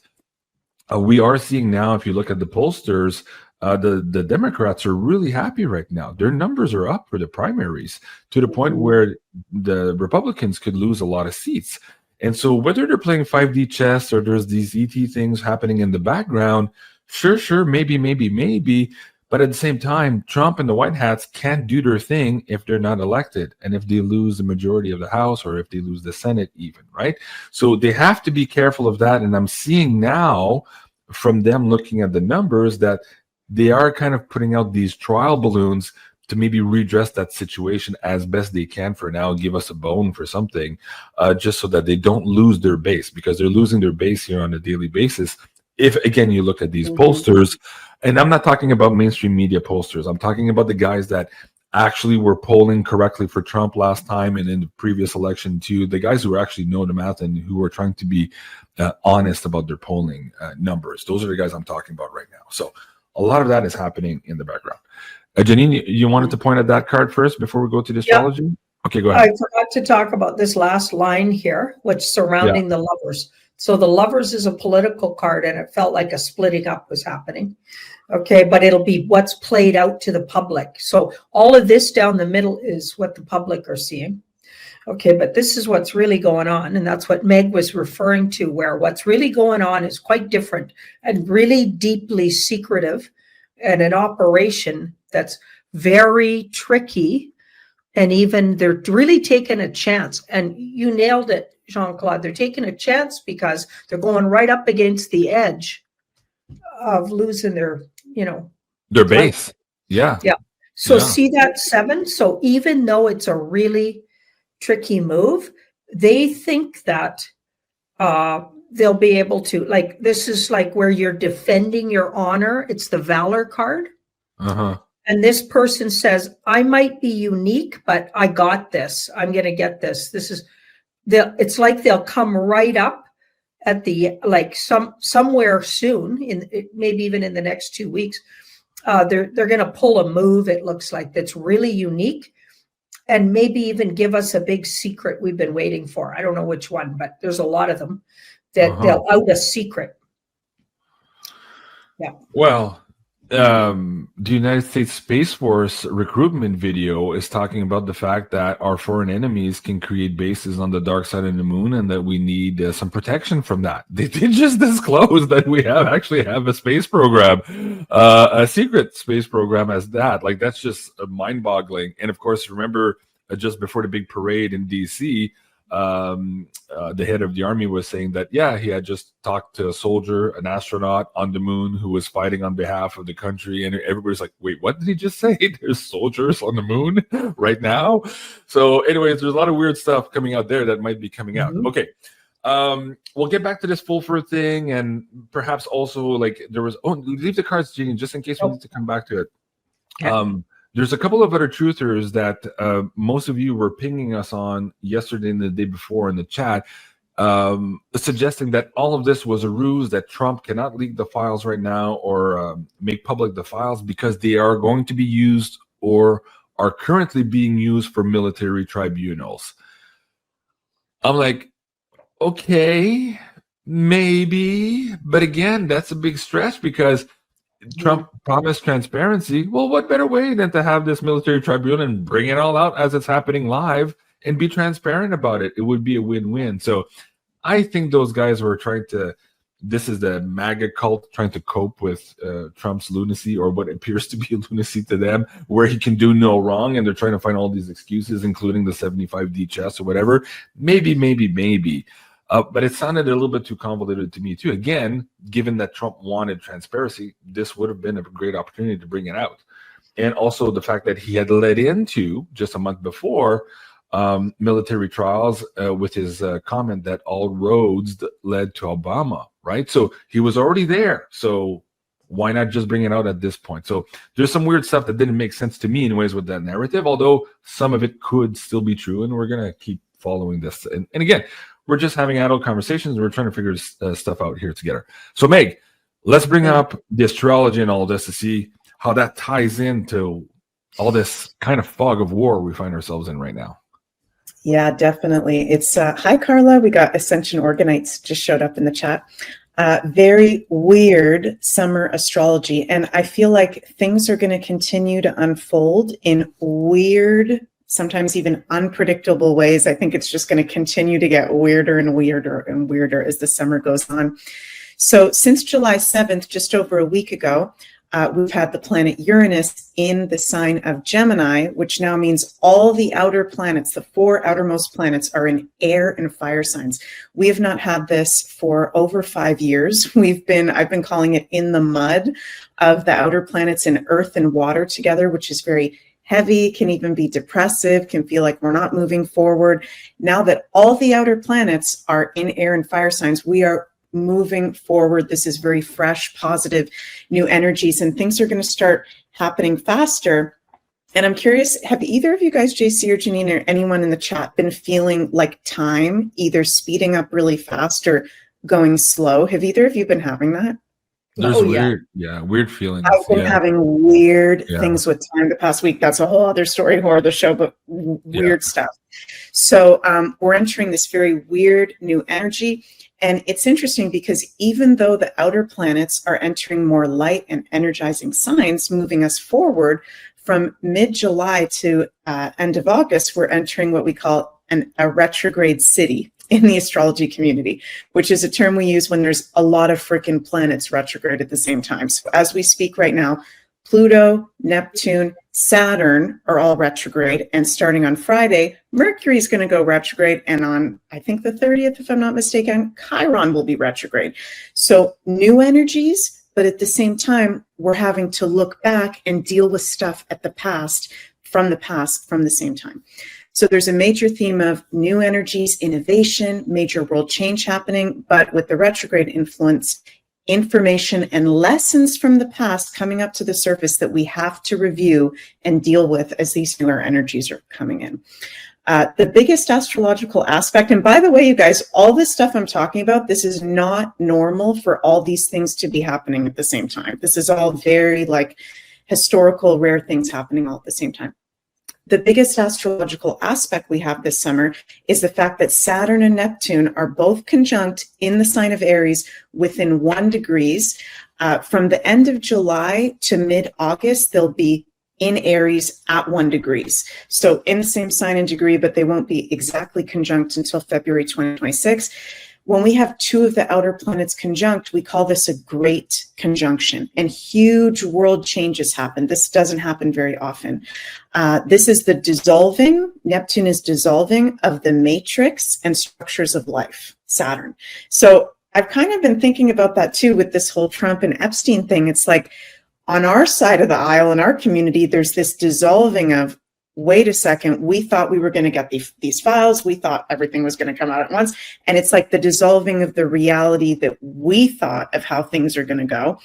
we are seeing now, if you look at the pollsters, the Democrats are really happy right now. Their numbers are up for the primaries to the point where the Republicans could lose a lot of seats. And so whether they're playing 5D chess or there's these ET things happening in the background, sure, maybe. But at the same time, Trump and the White Hats can't do their thing if they're not elected and if they lose the majority of the House or if they lose the Senate even, right? So they have to be careful of that. And I'm seeing now from them looking at the numbers that they are kind of putting out these trial balloons to maybe redress that situation as best they can for now, give us a bone for something, just so that they don't lose their base, because they're losing their base here on a daily basis. If, again, you look at these pollsters, and I'm not talking about mainstream media pollsters, I'm talking about the guys that actually were polling correctly for Trump last time and in the previous election too, the guys who actually know the math and who are trying to be honest about their polling numbers. Those are the guys I'm talking about right now. So a lot of that is happening in the background. Janine, you wanted to point at that card first before we go to the astrology? Yep. Okay, go ahead. I forgot to talk about this last line here, which surrounding the Lovers. So the Lovers is a political card, and it felt like a splitting up was happening. Okay, but it'll be what's played out to the public. So all of this down the middle is what the public are seeing. Okay, but this is what's really going on, and that's what Meg was referring to, where what's really going on is quite different and really deeply secretive, and an operation that's very tricky. And even they're really taking a chance. And you nailed it, Jean-Claude. They're taking a chance because they're going right up against the edge of losing their, their base. Yeah. So see that 7? So even though it's a really tricky move, they think that they'll be able to, like, this is like where you're defending your honor. It's the Valor card. And this person says, I might be unique, but I got this. I'm going to get this. It's like they'll come right up at the, like somewhere soon, maybe even in the next 2 weeks. They're going to pull a move, it looks like, that's really unique, and maybe even give us a big secret we've been waiting for. I don't know which one, but there's a lot of them that they'll out a secret. Yeah. Well, the United States Space Force recruitment video is talking about the fact that our foreign enemies can create bases on the dark side of the moon, and that we need some protection from that. They did just disclose that we actually have a space program, a secret space program as that. Like, that's just mind-boggling. And of course, remember, just before the big parade in DC, the head of the army was saying that, he had just talked to a soldier, an astronaut on the moon who was fighting on behalf of the country. And everybody's like, wait, what did he just say? There's soldiers on the moon right now? So anyways, there's a lot of weird stuff coming out there that might be coming out. Okay. We'll get back to this Fulford thing, and perhaps also, like, there was, leave the cards, Jeannie, just in case we need to come back to it. Okay. There's a couple of other truthers that most of you were pinging us on yesterday and the day before in the chat, suggesting that all of this was a ruse, that Trump cannot leak the files right now or make public the files because they are going to be used or are currently being used for military tribunals. I'm like, okay, Maybe, but again, that's a big stretch because Trump promised transparency. Well, what better way than to have this military tribunal and bring it all out as it's happening live and be transparent about it? It would be a win-win. So I think those guys were trying to, this is the MAGA cult trying to cope with Trump's lunacy, or what appears to be lunacy to them, where he can do no wrong. And they're trying to find all these excuses, including the 75D chess or whatever. Maybe. But it sounded a little bit too convoluted to me too. Again, given that Trump wanted transparency, this would have been a great opportunity to bring it out. And also the fact that he had led into, just a month before, military trials with his comment that all roads led to Obama, right? So he was already there. So why not just bring it out at this point? So there's some weird stuff that didn't make sense to me anyways with that narrative, although some of it could still be true. And we're going to keep following this. And again, we're just having adult conversations, and we're trying to figure stuff out here together. So, Meg, let's bring up the astrology and all this to see how that ties into all this kind of fog of war we find ourselves in right now. Yeah, definitely. It's hi, Carla. We got Ascension Organites just showed up in the chat. Very weird summer astrology. And I feel like things are going to continue to unfold in weird, sometimes even unpredictable ways. I think it's just going to continue to get weirder and weirder and weirder as the summer goes on. So since July 7th, just over a week ago, we've had the planet Uranus in the sign of Gemini, which now means all the outer planets, the 4 outermost planets, are in air and fire signs. We have not had this for over 5 years. I've been calling it in the mud of the outer planets in earth and water together, which is very heavy, can even be depressive, can feel like we're not moving forward. Now that all the outer planets are in air and fire signs, we are moving forward. This is very fresh, positive, new energies, and things are going to start happening faster. And I'm curious, have either of you guys, JC or Janine or anyone in the chat, been feeling like time either speeding up really fast or going slow? Have either of you been having that? There's weird feelings. I've been having weird things with time the past week. That's a whole other story, horror of the show, but weird stuff. So we're entering this very weird new energy. And it's interesting because even though the outer planets are entering more light and energizing signs, moving us forward from mid-July to end of August, we're entering what we call a retrograde city in the astrology community, which is a term we use when there's a lot of freaking planets retrograde at the same time. So as we speak right now, Pluto, Neptune, Saturn are all retrograde. And starting on Friday, Mercury is going to go retrograde. And on, I think the 30th, if I'm not mistaken, Chiron will be retrograde. So new energies, but at the same time, we're having to look back and deal with stuff at the past from the same time. So there's a major theme of new energies, innovation, major world change happening, but with the retrograde influence, information and lessons from the past coming up to the surface that we have to review and deal with as these newer energies are coming in. The biggest astrological aspect, and by the way, you guys, all this stuff I'm talking about, this is not normal for all these things to be happening at the same time. This is all very like historical, rare things happening all at the same time. The biggest astrological aspect we have this summer is the fact that Saturn and Neptune are both conjunct in the sign of Aries within 1 degree. From the end of July to mid-August, they'll be in Aries at 1 degree. So in the same sign and degree, but they won't be exactly conjunct until February 2026. When we have 2 of the outer planets conjunct, we call this a great conjunction, and huge world changes happen. This doesn't happen very often. This is the dissolving, Neptune is dissolving of the matrix and structures of life, Saturn. So I've kind of been thinking about that too with this whole Trump and Epstein thing. It's like on our side of the aisle, in our community, there's this dissolving of, wait a second, we thought we were going to get these files. We thought everything was going to come out at once. And it's like the dissolving of the reality that we thought of how things are going to go.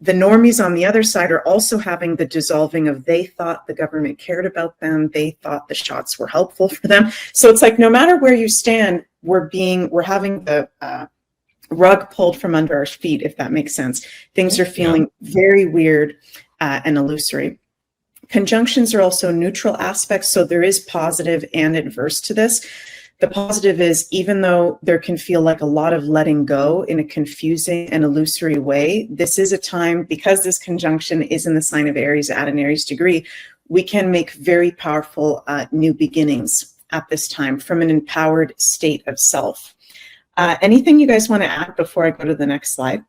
The normies on the other side are also having the dissolving of they thought the government cared about them. They thought the shots were helpful for them. So it's like no matter where you stand, we're having the rug pulled from under our feet, if that makes sense. Things are feeling very weird and illusory. Conjunctions are also neutral aspects, so there is positive and adverse to this. The positive is, even though there can feel like a lot of letting go in a confusing and illusory way, this is a time, because this conjunction is in the sign of Aries at an Aries degree, we can make very powerful new beginnings at this time from an empowered state of self. Anything you guys want to add before I go to the next slide?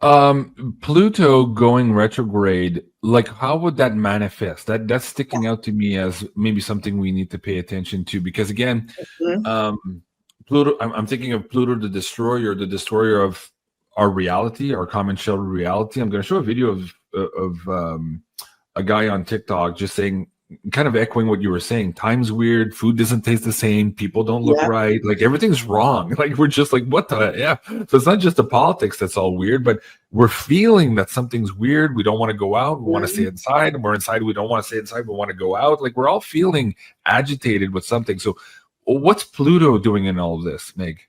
Pluto going retrograde, like how would that manifest? That's sticking out to me as maybe something we need to pay attention to, because again, Pluto, I'm thinking of Pluto, the destroyer of our reality, our common shell reality. I'm going to show a video of a guy on TikTok just saying, kind of echoing what you were saying. Time's weird. Food doesn't taste the same. People don't look right. Like everything's wrong. Like we're just like, what the? Yeah. So it's not just the politics that's all weird, but we're feeling that something's weird. We don't want to go out. We want to stay inside. And we're inside. We don't want to stay inside. We want to go out. Like we're all feeling agitated with something. So what's Pluto doing in all of this, Meg?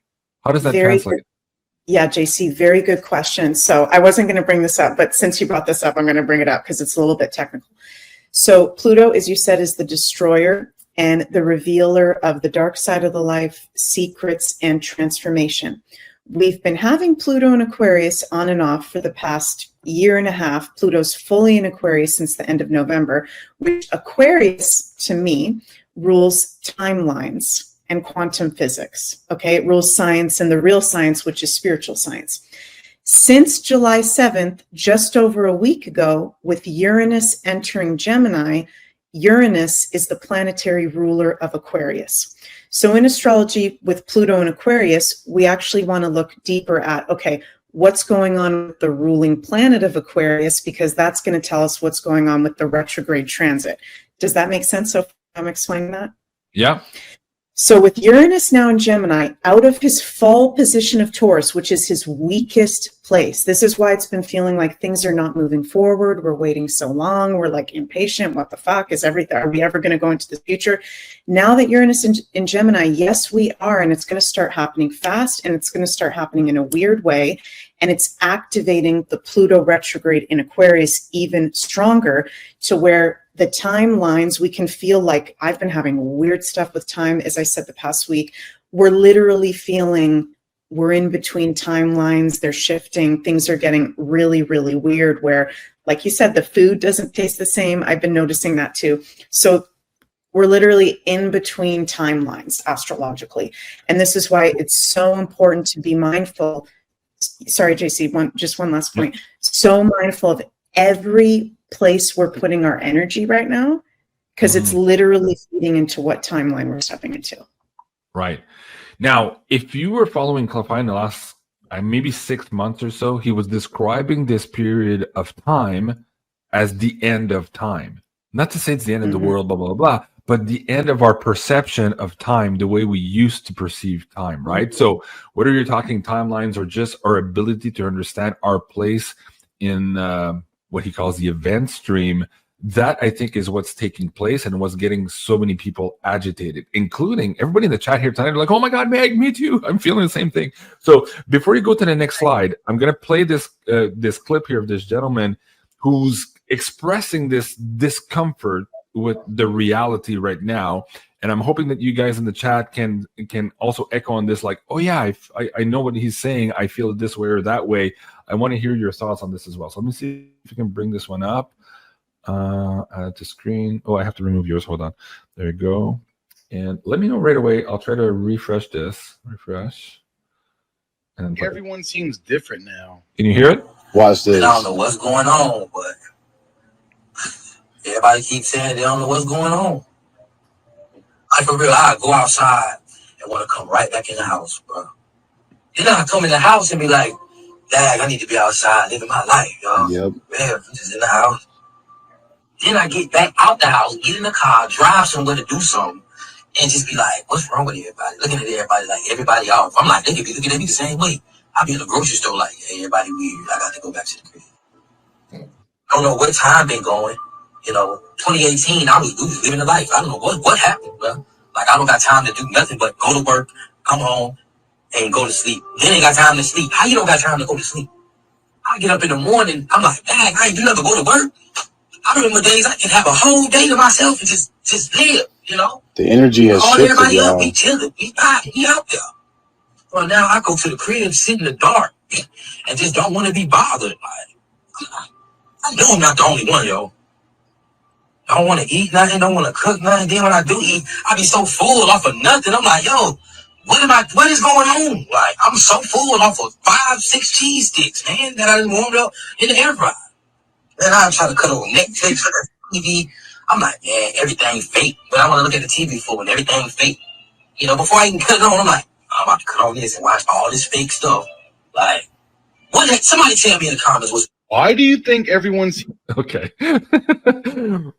How does that translate? Yeah, JC, very good question. So I wasn't going to bring this up, but since you brought this up, I'm going to bring it up because it's a little bit technical. So Pluto, as you said, is the destroyer and the revealer of the dark side of the life, secrets, and transformation. We've been having Pluto in Aquarius on and off for the past year and a half. Pluto's fully in Aquarius since the end of November, which Aquarius, to me, rules timelines and quantum physics. Okay, it rules science and the real science, which is spiritual science. Since July 7th, just over a week ago, with Uranus entering Gemini, Uranus is the planetary ruler of Aquarius. So in astrology, with Pluto in Aquarius, we actually want to look deeper at, okay, what's going on with the ruling planet of Aquarius, because that's going to tell us what's going on with the retrograde transit. Does that make sense? So I'm explaining that? Yeah. So with Uranus now in Gemini, out of his fall position of Taurus, which is his weakest place, this is why it's been feeling like things are not moving forward. We're waiting so long. We're like impatient. What the fuck is everything? Are we ever going to go into the future? Now that Uranus in Gemini, yes, we are. And it's going to start happening fast. And it's going to start happening in a weird way. And it's activating the Pluto retrograde in Aquarius even stronger, to where the timelines, we can feel like, I've been having weird stuff with time, as I said the past week. We're literally feeling we're in between timelines. They're shifting. Things are getting really, really weird, where, like you said, the food doesn't taste the same. I've been noticing that too. So we're literally in between timelines astrologically. And this is why it's so important to be mindful. Sorry, JC, just one last point. So mindful of every place we're putting our energy right now, because it's literally feeding into what timeline we're stepping into. Right. Now, if you were following Cliff High in the last maybe 6 months or so, he was describing this period of time as the end of time. Not to say it's the end of the world, blah, blah, blah, but the end of our perception of time, the way we used to perceive time, right? So whether you're talking timelines or just our ability to understand our place in what he calls the event stream, that I think is what's taking place and what's getting so many people agitated, including everybody in the chat here tonight. They're like, oh my God, Meg, me too. I'm feeling the same thing. So before you go to the next slide, I'm going to play this clip here of this gentleman who's expressing this discomfort with the reality right now. And I'm hoping that you guys in the chat can also echo on this, like, oh yeah, I know what he's saying. I feel it this way or that way. I want to hear your thoughts on this as well. So let me see if we can bring this one up. Add to screen. Oh, I have to remove yours. Hold on. There you go. And let me know right away. I'll try to refresh this. Refresh. And everyone seems different now. Can you hear it? Watch this. I don't know what's going on, but everybody keeps saying they don't know what's going on. Like, for real, I go outside and want to come right back in the house, bro. Then I come in the house and be like, Dad, I need to be outside living my life, y'all. Yep. Man, I'm just in the house. Then I get back out the house, get in the car, drive somewhere to do something, and just be like, what's wrong with everybody? Looking at everybody like everybody off. I'm like, they could be looking at me the same way. I be in the grocery store like, hey, everybody weird. I got to go back to the crib. I don't know what time been going. 2018, I was living a life. I don't know what happened, bro. Like, I don't got time to do nothing but go to work, come home, and go to sleep. Then ain't got time to sleep. How you don't got time to go to sleep? I get up in the morning, I'm like, dang, I ain't do nothing but go to work. I remember days I can have a whole day to myself and just live, you know. The energy has Call shifted, everybody up, y'all. we chilling, we vibing, we out there. Well, now I go to the crib, sit in the dark, and just don't want to be bothered. Like, I know I'm not the only one, yo. Don't want to eat nothing, don't want to cook nothing. Then when I do eat, I be so full off of nothing. I'm like, yo, what is going on? Like, I'm so full off of 5-6 cheese sticks, man, that I done warmed up in the air fryer. Then I try to cut on Netflix or TV. I'm like, man, everything's fake. But I want to look at the TV full and everything's fake. You know, before I even cut it on, I'm like, I'm about to cut on this and watch all this fake stuff. Like, somebody tell me in the comments what's. Why do you think everyone's Okay.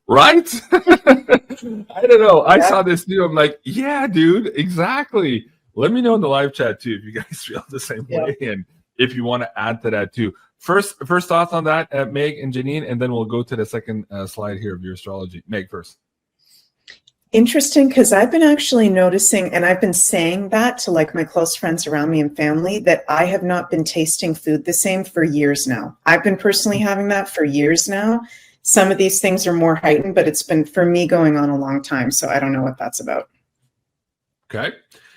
Right? I don't know. I saw this too. I'm like, yeah, dude, exactly. Let me know in the live chat too if you guys feel the same way and if you want to add to that too. First thoughts on that, Meg and Janine, and then we'll go to the second slide here of your astrology. Meg first. Interesting, because I've been actually noticing, and I've been saying that to like my close friends around me and family, that I have not been tasting food the same for years now. I've been personally having that for years now. Some of these things are more heightened, but it's been for me going on a long time. So I don't know what that's about. Okay.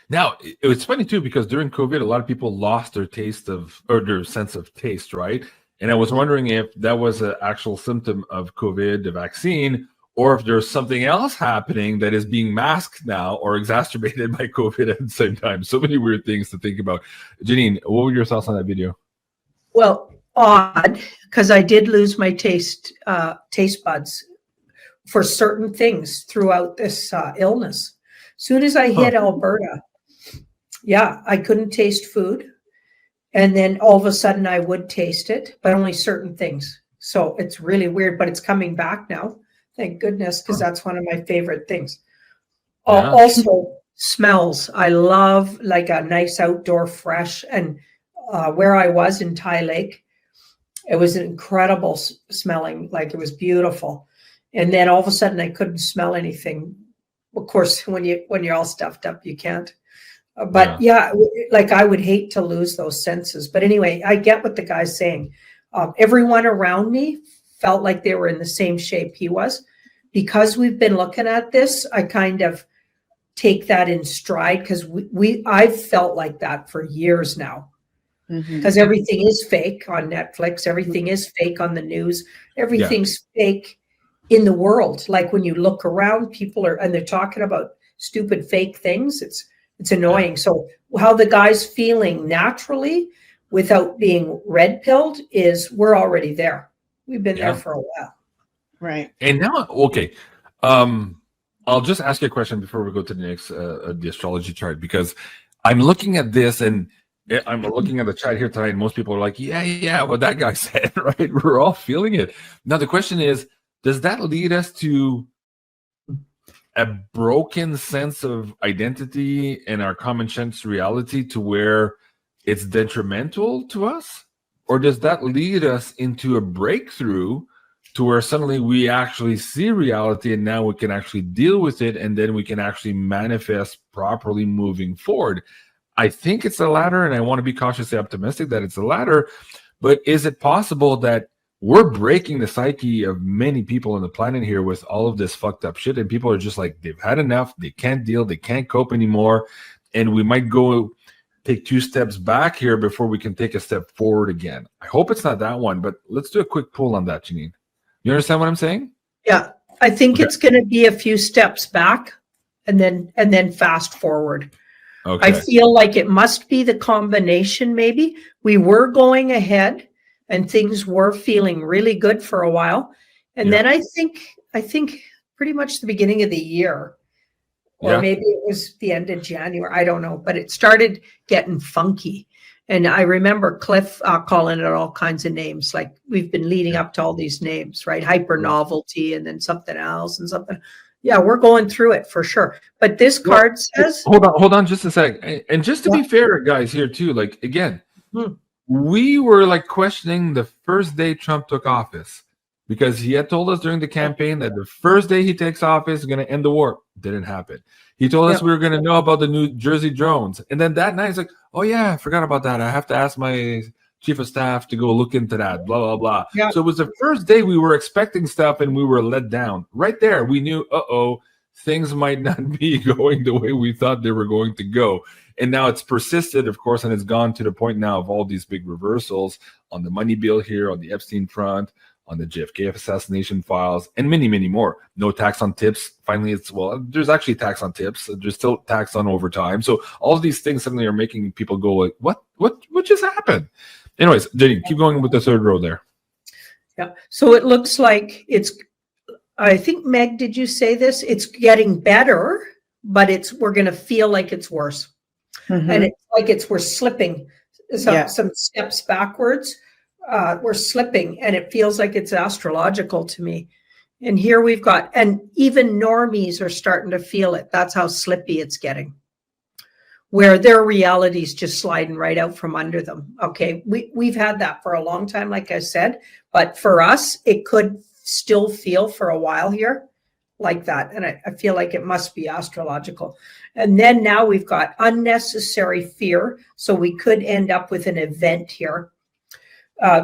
Now, it's funny too, because during COVID, a lot of people lost their taste of, or their sense of taste, right? And I was wondering if that was an actual symptom of COVID, the vaccine, or if there's something else happening that is being masked now or exacerbated by COVID at the same time. So many weird things to think about. Janine, what were your thoughts on that video? Well, odd, because I did lose my taste buds for certain things throughout this illness. Soon as I hit Alberta, I couldn't taste food. And then all of a sudden I would taste it, but only certain things. So it's really weird, but it's coming back now. Thank goodness, because that's one of my favorite things. Yeah. Also, smells. I love like a nice outdoor fresh. And where I was in Thai Lake, it was incredible smelling, like it was beautiful. And then all of a sudden I couldn't smell anything. Of course, when you're all stuffed up, you can't. But like I would hate to lose those senses. But anyway, I get what the guy's saying. Everyone around me felt like they were in the same shape he was. Because we've been looking at this, I kind of take that in stride, because I've felt like that for years now. Because everything is fake on Netflix, everything is fake on the news, everything's fake in the world. Like when you look around, people and they're talking about stupid fake things. It's annoying. So how the guy's feeling naturally without being red pilled is we're already there. We've been there for a while. Right. And now, okay. I'll just ask you a question before we go to the next, the astrology chart, because I'm looking at this and I'm looking at the chat here tonight, and most people are like, yeah, what that guy said, right? We're all feeling it. Now, the question is, does that lead us to a broken sense of identity and our common sense reality to where it's detrimental to us? Or does that lead us into a breakthrough to where suddenly we actually see reality and now we can actually deal with it, and then we can actually manifest properly moving forward? I think it's the latter, and I want to be cautiously optimistic that it's the latter. But is it possible that we're breaking the psyche of many people on the planet here with all of this fucked up shit, and people are just like, they've had enough, they can't deal, they can't cope anymore, and we might go take 2 steps back here before we can take a step forward again? I hope it's not that one, but let's do a quick pull on that, Janine. You understand what I'm saying? Yeah, I think it's going to be a few steps back and then fast forward. Okay. I feel like it must be the combination. Maybe we were going ahead and things were feeling really good for a while. And then I think pretty much the beginning of the year, or maybe it was the end of January, I don't know, but it started getting funky. And I remember Cliff calling it all kinds of names. Like we've been leading up to all these names, right? Hyper novelty, and then something else and something. Yeah, we're going through it for sure. But this card says, hold on just a sec. And just to be fair, guys, here too, like again, we were like questioning the first day Trump took office, because he had told us during the campaign that the first day he takes office is going to end the war. Didn't happen. He told us we were going to know about the New Jersey drones. And then that night, he's like, oh, yeah, I forgot about that. I have to ask my chief of staff to go look into that, blah, blah, blah. Yeah. So it was the first day we were expecting stuff and we were let down. Right there, we knew, things might not be going the way we thought they were going to go. And now it's persisted, of course, and it's gone to the point now of all these big reversals on the money bill here, on the Epstein front, on the JFK assassination files, and many, many more. No tax on tips. Finally, there's actually tax on tips. There's still tax on overtime. So all of these things suddenly are making people go like, what just happened? Anyways, Janine, keep going with the third row there. Yeah. So it looks like I think, Meg, did you say this? It's getting better, but we're going to feel like it's worse. Mhm. And it's like we're slipping some steps backwards. We're slipping, and it feels like it's astrological to me. And here we've got, and even normies are starting to feel it. That's how slippy it's getting, where their reality's just sliding right out from under them. Okay, we've had that for a long time, like I said, but for us, it could still feel for a while here like that. And I feel like it must be astrological. And then now we've got unnecessary fear. So we could end up with an event here.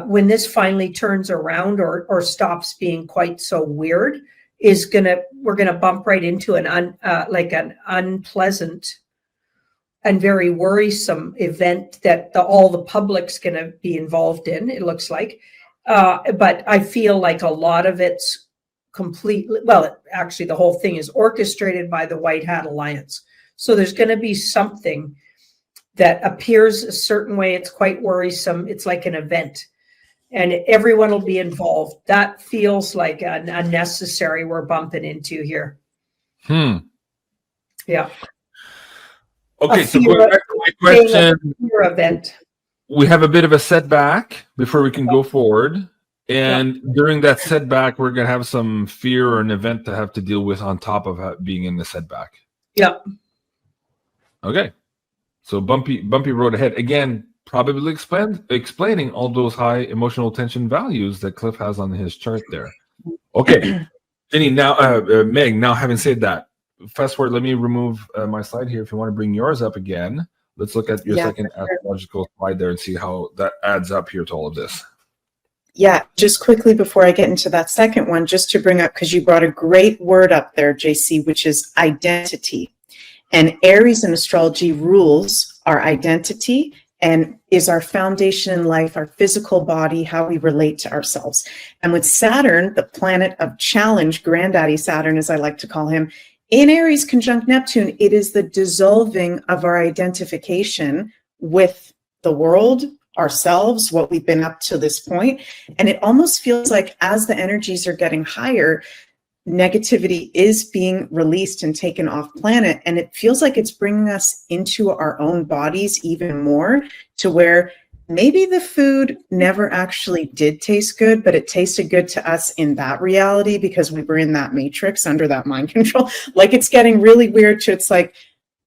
When this finally turns around or stops being quite so weird, we're gonna bump right into an unpleasant and very worrisome event that all the public's gonna be involved in, it looks like. But I feel like a lot of it's completely, actually the whole thing is orchestrated by the White Hat Alliance. So there's going to be something that appears a certain way. It's quite worrisome. It's like an event, and everyone will be involved. That feels like an unnecessary we're bumping into here. Yeah. Okay, so going back to my question, event. We have a bit of a setback before we can go forward. And during that setback, we're going to have some fear or an event to have to deal with on top of being in the setback. Yeah. Okay. So bumpy road ahead. Again, probably explaining all those high emotional tension values that Cliff has on his chart there. Okay. Jenny, now, Meg, now having said that, fast forward, let me remove my slide here. If you want to bring yours up again. Let's look at your second astrological slide there and see how that adds up here to all of this. Yeah, just quickly before I get into that second one, just to bring up, because you brought a great word up there, JC, which is identity. And Aries in astrology rules our identity and is our foundation in life, our physical body, how we relate to ourselves. And with Saturn, the planet of challenge, Granddaddy Saturn, as I like to call him, in Aries conjunct Neptune, it is the dissolving of our identification with the world, ourselves, what we've been up to this point. And it almost feels like as the energies are getting higher, negativity is being released and taken off planet. And it feels like it's bringing us into our own bodies even more, to where maybe the food never actually did taste good, but it tasted good to us in that reality because we were in that matrix under that mind control. Like, it's getting really weird to, it's like,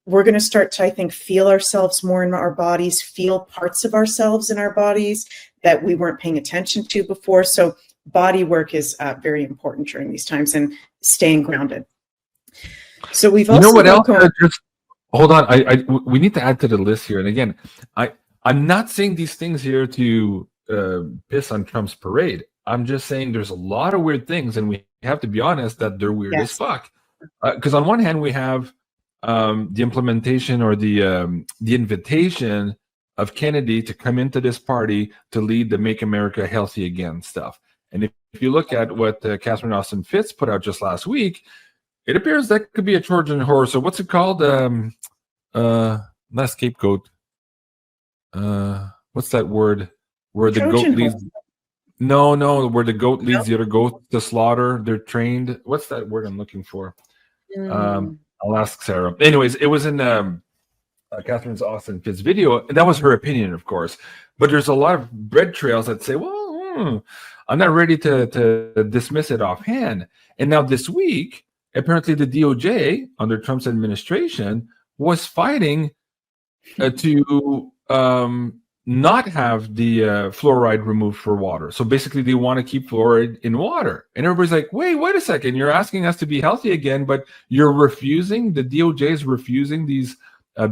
we're going to start to, I think, feel ourselves more in our bodies, feel parts of ourselves in our bodies that we weren't paying attention to before. So body work is very important during these times, and staying grounded. So we've also, you know what else? Just hold on. We need to add to the list here. And again, I'm not saying these things here to piss on Trump's parade. I'm just saying there's a lot of weird things, and we have to be honest that they're weird as fuck. Because on one hand, we have the implementation or the invitation of Kennedy to come into this party to lead the Make America Healthy Again stuff. And if you look at what Catherine Austin Fitz put out just last week, it appears that could be a Trojan horse. So what's it called? Not scapegoat. What's that word? Where the Trojan goat leads? horse. No, where the goat leads the other goat to slaughter. They're trained. What's that word I'm looking for? I'll ask Sarah. Anyways, it was in Catherine Austin Fitz video, and that was her opinion, of course. But there's a lot of bread trails that say, well, I'm not ready to dismiss it offhand. And now this week, apparently the DOJ under Trump's administration was fighting to not have the fluoride removed for water. So basically they want to keep fluoride in water. And everybody's like, wait a second. You're asking us to be healthy again, but you're refusing, the DOJ is refusing these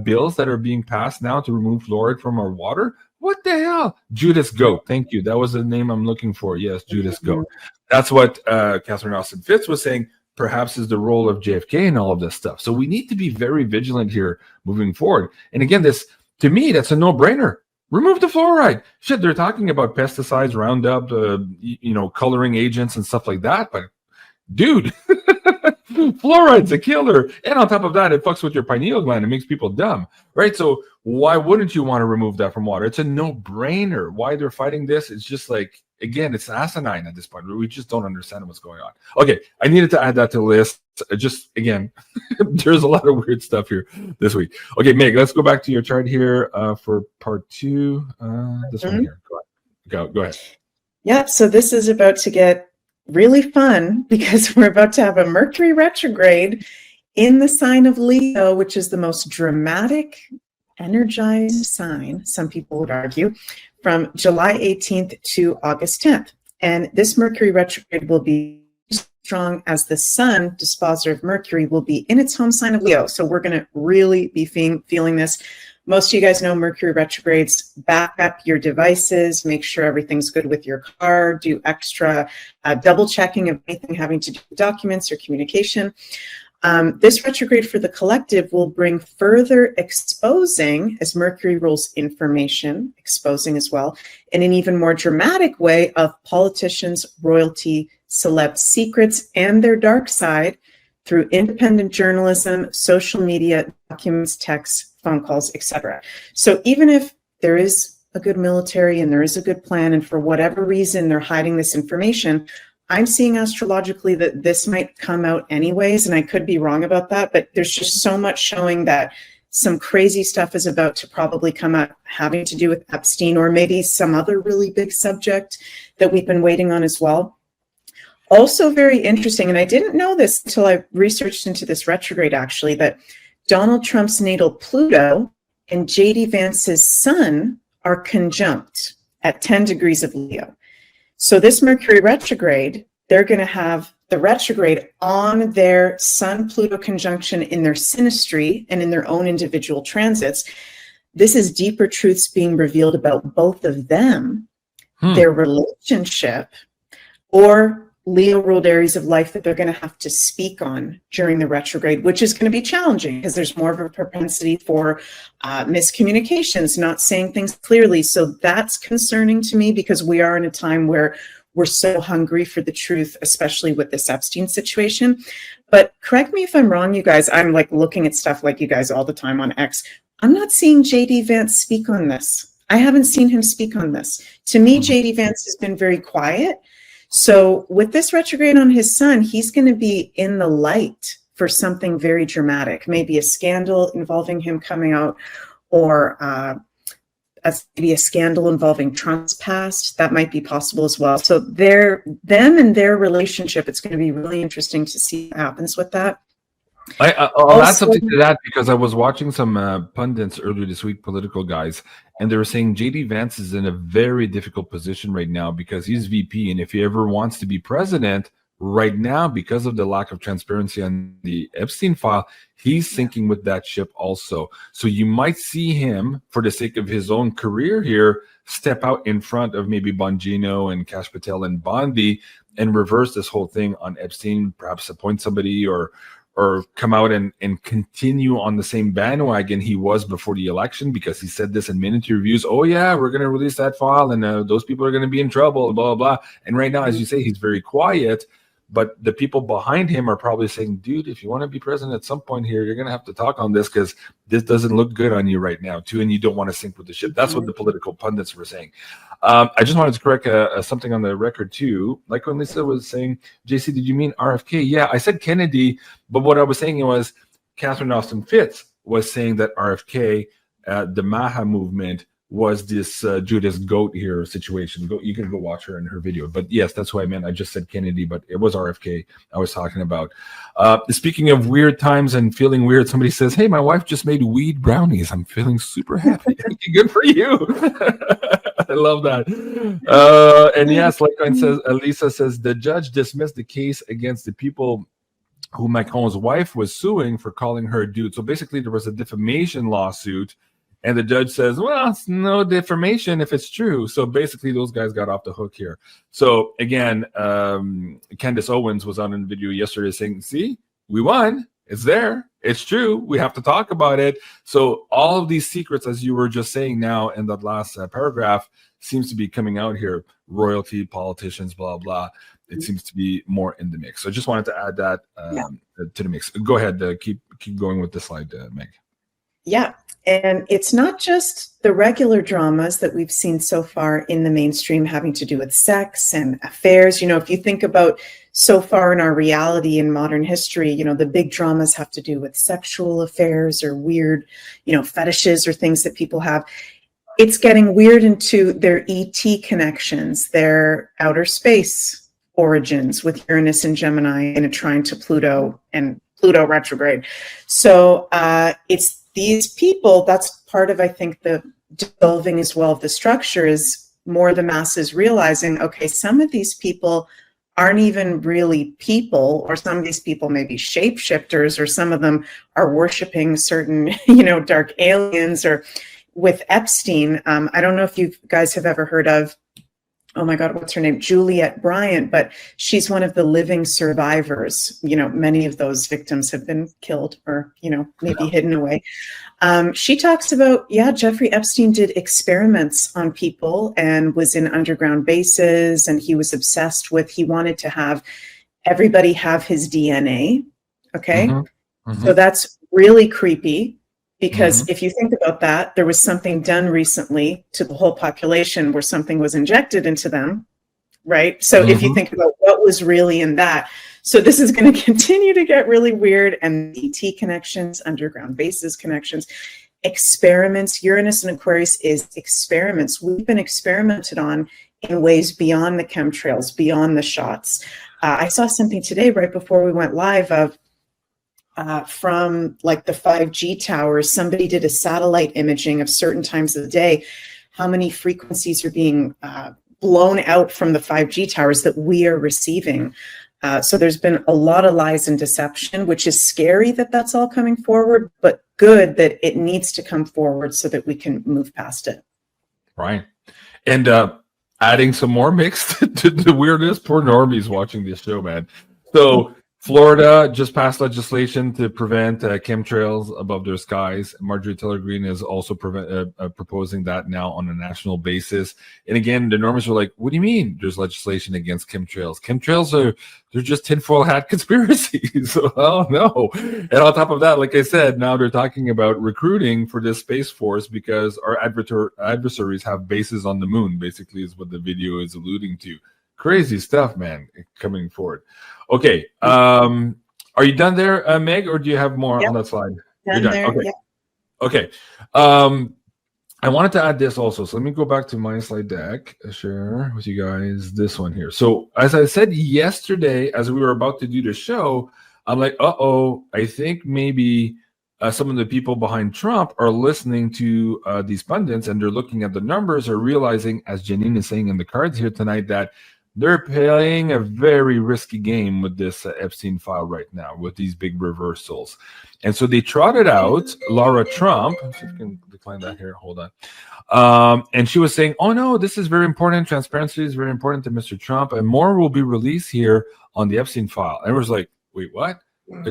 bills that are being passed now to remove fluoride from our water. What the hell? Judas Goat. Thank you. That was the name I'm looking for. Yes, Judas Mm-hmm. Goat. That's what Catherine Austin Fitz was saying, perhaps is the role of JFK and all of this stuff. So we need to be very vigilant here moving forward. And again, this, to me, that's a no-brainer. Remove the fluoride. Shit, they're talking about pesticides, Roundup, coloring agents and stuff like that. But dude, fluoride's a killer. And on top of that, it fucks with your pineal gland. It makes people dumb, right? So why wouldn't you want to remove that from water? It's a no-brainer. Why they're fighting this, it's just like, again, it's asinine at this point. We just don't understand what's going on. Okay, I needed to add that to the list. Just, again, there's a lot of weird stuff here this week. Okay, Meg, let's go back to your chart here for part 2. This one here. Go ahead. Yeah, so this is about to get really fun because we're about to have a Mercury retrograde in the sign of Leo, which is the most dramatic, energized sign, some people would argue, from July 18th to August 10th. And this Mercury retrograde will be strong as the sun, disposer of Mercury, will be in its home sign of Leo. So we're going to really be feeling this. Most of you guys know Mercury retrogrades. Back up your devices, make sure everything's good with your car, do extra double checking of anything having to do with documents or communication. This retrograde for the collective will bring further exposing, as Mercury rules information, exposing as well, in an even more dramatic way of politicians, royalty, celeb secrets, and their dark side through independent journalism, social media, documents, texts, phone calls, etc. So even if there is a good military and there is a good plan, and for whatever reason they're hiding this information, I'm seeing astrologically that this might come out anyways, and I could be wrong about that, but there's just so much showing that some crazy stuff is about to probably come out having to do with Epstein or maybe some other really big subject that we've been waiting on as well. Also very interesting, and I didn't know this until I researched into this retrograde actually, that Donald Trump's natal Pluto and J.D. Vance's sun are conjunct at 10 degrees of Leo. So this Mercury retrograde, they're going to have the retrograde on their Sun-Pluto conjunction in their synastry and in their own individual transits. This is deeper truths being revealed about both of them, their relationship, or Leo ruled areas of life that they're going to have to speak on during the retrograde, which is going to be challenging because there's more of a propensity for miscommunications, not saying things clearly. So that's concerning to me because we are in a time where we're so hungry for the truth, especially with this Epstein situation. But correct me if I'm wrong, you guys. I'm like looking at stuff like you guys all the time on X. I'm not seeing J.D. Vance speak on this. I haven't seen him speak on this. To me, J.D. Vance has been very quiet. So with this retrograde on his sun, he's going to be in the light for something very dramatic, maybe a scandal involving him coming out, or maybe a scandal involving Trump's past. That might be possible as well. So them and their relationship, it's going to be really interesting to see what happens with that. I'll add something to that because I was watching some pundits earlier this week, political guys, and they were saying J.D. Vance is in a very difficult position right now because he's VP, and if he ever wants to be president right now, because of the lack of transparency on the Epstein file, he's sinking with that ship also. So you might see him, for the sake of his own career here, step out in front of maybe Bongino and Kash Patel and Bondi and reverse this whole thing on Epstein, perhaps appoint somebody or come out and continue on the same bandwagon he was before the election, because he said this in many interviews. Oh yeah, we're going to release that file and those people are going to be in trouble, blah, blah, blah. And right now, as you say, he's very quiet, but the people behind him are probably saying, dude, if you want to be president at some point here, you're going to have to talk on this because this doesn't look good on you right now too, and you don't want to sink with the ship. That's what the political pundits were saying. I just wanted to correct something on the record too. Like when Lisa was saying, JC, did you mean RFK? Yeah, I said Kennedy, but what I was saying was Catherine Austin Fitz was saying that RFK, the Maha movement, was this Judas Goat here situation. You can go watch her in her video. But yes, that's what I meant. I just said Kennedy, but it was RFK I was talking about. Speaking of weird times and feeling weird, somebody says, hey, my wife just made weed brownies. I'm feeling super happy. Good for you. I love that. And yes, like Lisa says, the judge dismissed the case against the people who Macron's wife was suing for calling her a dude. So basically there was a defamation lawsuit, And the judge says, well, it's no defamation if it's true. So basically, those guys got off the hook here. So again, Candace Owens was on in the video yesterday saying, see, we won. It's there. It's true. We have to talk about it. So all of these secrets, as you were just saying now in that last paragraph, seems to be coming out here. Royalty, politicians, blah, blah. It seems to be more in the mix. So I just wanted to add that to the mix. Go ahead. Keep going with the slide, Meg. Yeah. And it's not just the regular dramas that we've seen so far in the mainstream having to do with sex and affairs. You know, if you think about so far in our reality in modern history, you know, the big dramas have to do with sexual affairs or weird, you know, fetishes or things that people have. It's getting weird into their ET connections, their outer space origins with Uranus and Gemini in a trine to Pluto and Pluto retrograde. So it's these people, that's part of, I think, the dissolving as well of the structure is more the masses realizing, okay, some of these people aren't even really people, or some of these people may be shapeshifters, or some of them are worshiping certain, you know, dark aliens. Or with Epstein, I don't know if you guys have ever heard of, oh my God, what's her name? Juliet Bryant, but she's one of the living survivors. You know, many of those victims have been killed or, you know, maybe hidden away. She talks about, Jeffrey Epstein did experiments on people and was in underground bases, and he was obsessed with, he wanted to have everybody have his DNA. Okay. So that's really creepy. Because if you think about that, there was something done recently to the whole population where something was injected into them, right? So if you think about what was really in that, so this is going to continue to get really weird. And ET connections, underground bases connections, experiments. Uranus and Aquarius is experiments. We've been experimented on in ways beyond the chemtrails, beyond the shots. I saw something today right before we went live of from like the 5G towers. Somebody did a satellite imaging of certain times of the day, how many frequencies are being blown out from the 5G towers that we are receiving. So there's been a lot of lies and deception, which is scary that that's all coming forward, but good that it needs to come forward so that we can move past it. Right. And adding some more mix to the weirdness, poor normies watching this show, man. So Florida just passed legislation to prevent chemtrails above their skies. Marjorie Taylor Greene is also proposing that now on a national basis. And again, the normies are like, what do you mean there's legislation against chemtrails? Chemtrails they're just tinfoil hat conspiracies. So, oh no. And on top of that, like I said, now they're talking about recruiting for this Space Force because our adversaries have bases on the moon, basically is what the video is alluding to. Crazy stuff, man, coming forward. Okay. Are you done there, Meg, or do you have more on that slide? You're done. There, okay. Okay. I wanted to add this also. So let me go back to my slide deck, share with you guys this one here. So as I said yesterday, as we were about to do the show, I'm like, I think maybe some of the people behind Trump are listening to these pundits, and they're looking at the numbers, are realizing, as Janine is saying in the cards here tonight, that they're playing a very risky game with this Epstein file right now, with these big reversals. And so they trotted out Laura Trump. If you can decline that here, hold on. And she was saying, oh no, this is very important. Transparency is very important to Mr. Trump, and more will be released here on the Epstein file. And it was like, wait, what?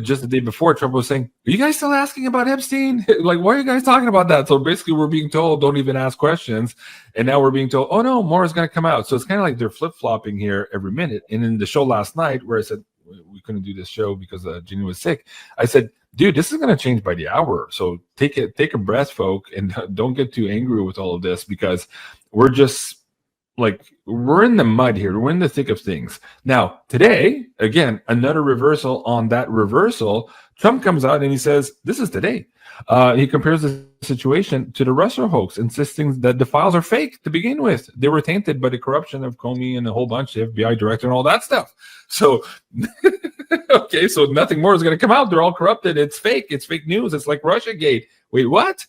Just the day before, Trump was saying, are you guys still asking about Epstein? Like, why are you guys talking about that? So basically, we're being told, don't even ask questions. And now we're being told, oh no, more is going to come out. So it's kind of like they're flip-flopping here every minute. And in the show last night, where I said we couldn't do this show because Janine was sick, I said, dude, this is going to change by the hour. So take a breath, folk, and don't get too angry with all of this, because we're just like, we're in the mud here. We're in the thick of things. Now, today, again, another reversal on that reversal. Trump comes out and he says, this is today. He compares the situation to the Russia hoax, insisting that the files are fake to begin with. They were tainted by the corruption of Comey and a whole bunch of FBI director and all that stuff. So, okay, so nothing more is going to come out. They're all corrupted. It's fake. It's fake news. It's like Russiagate. Wait, what?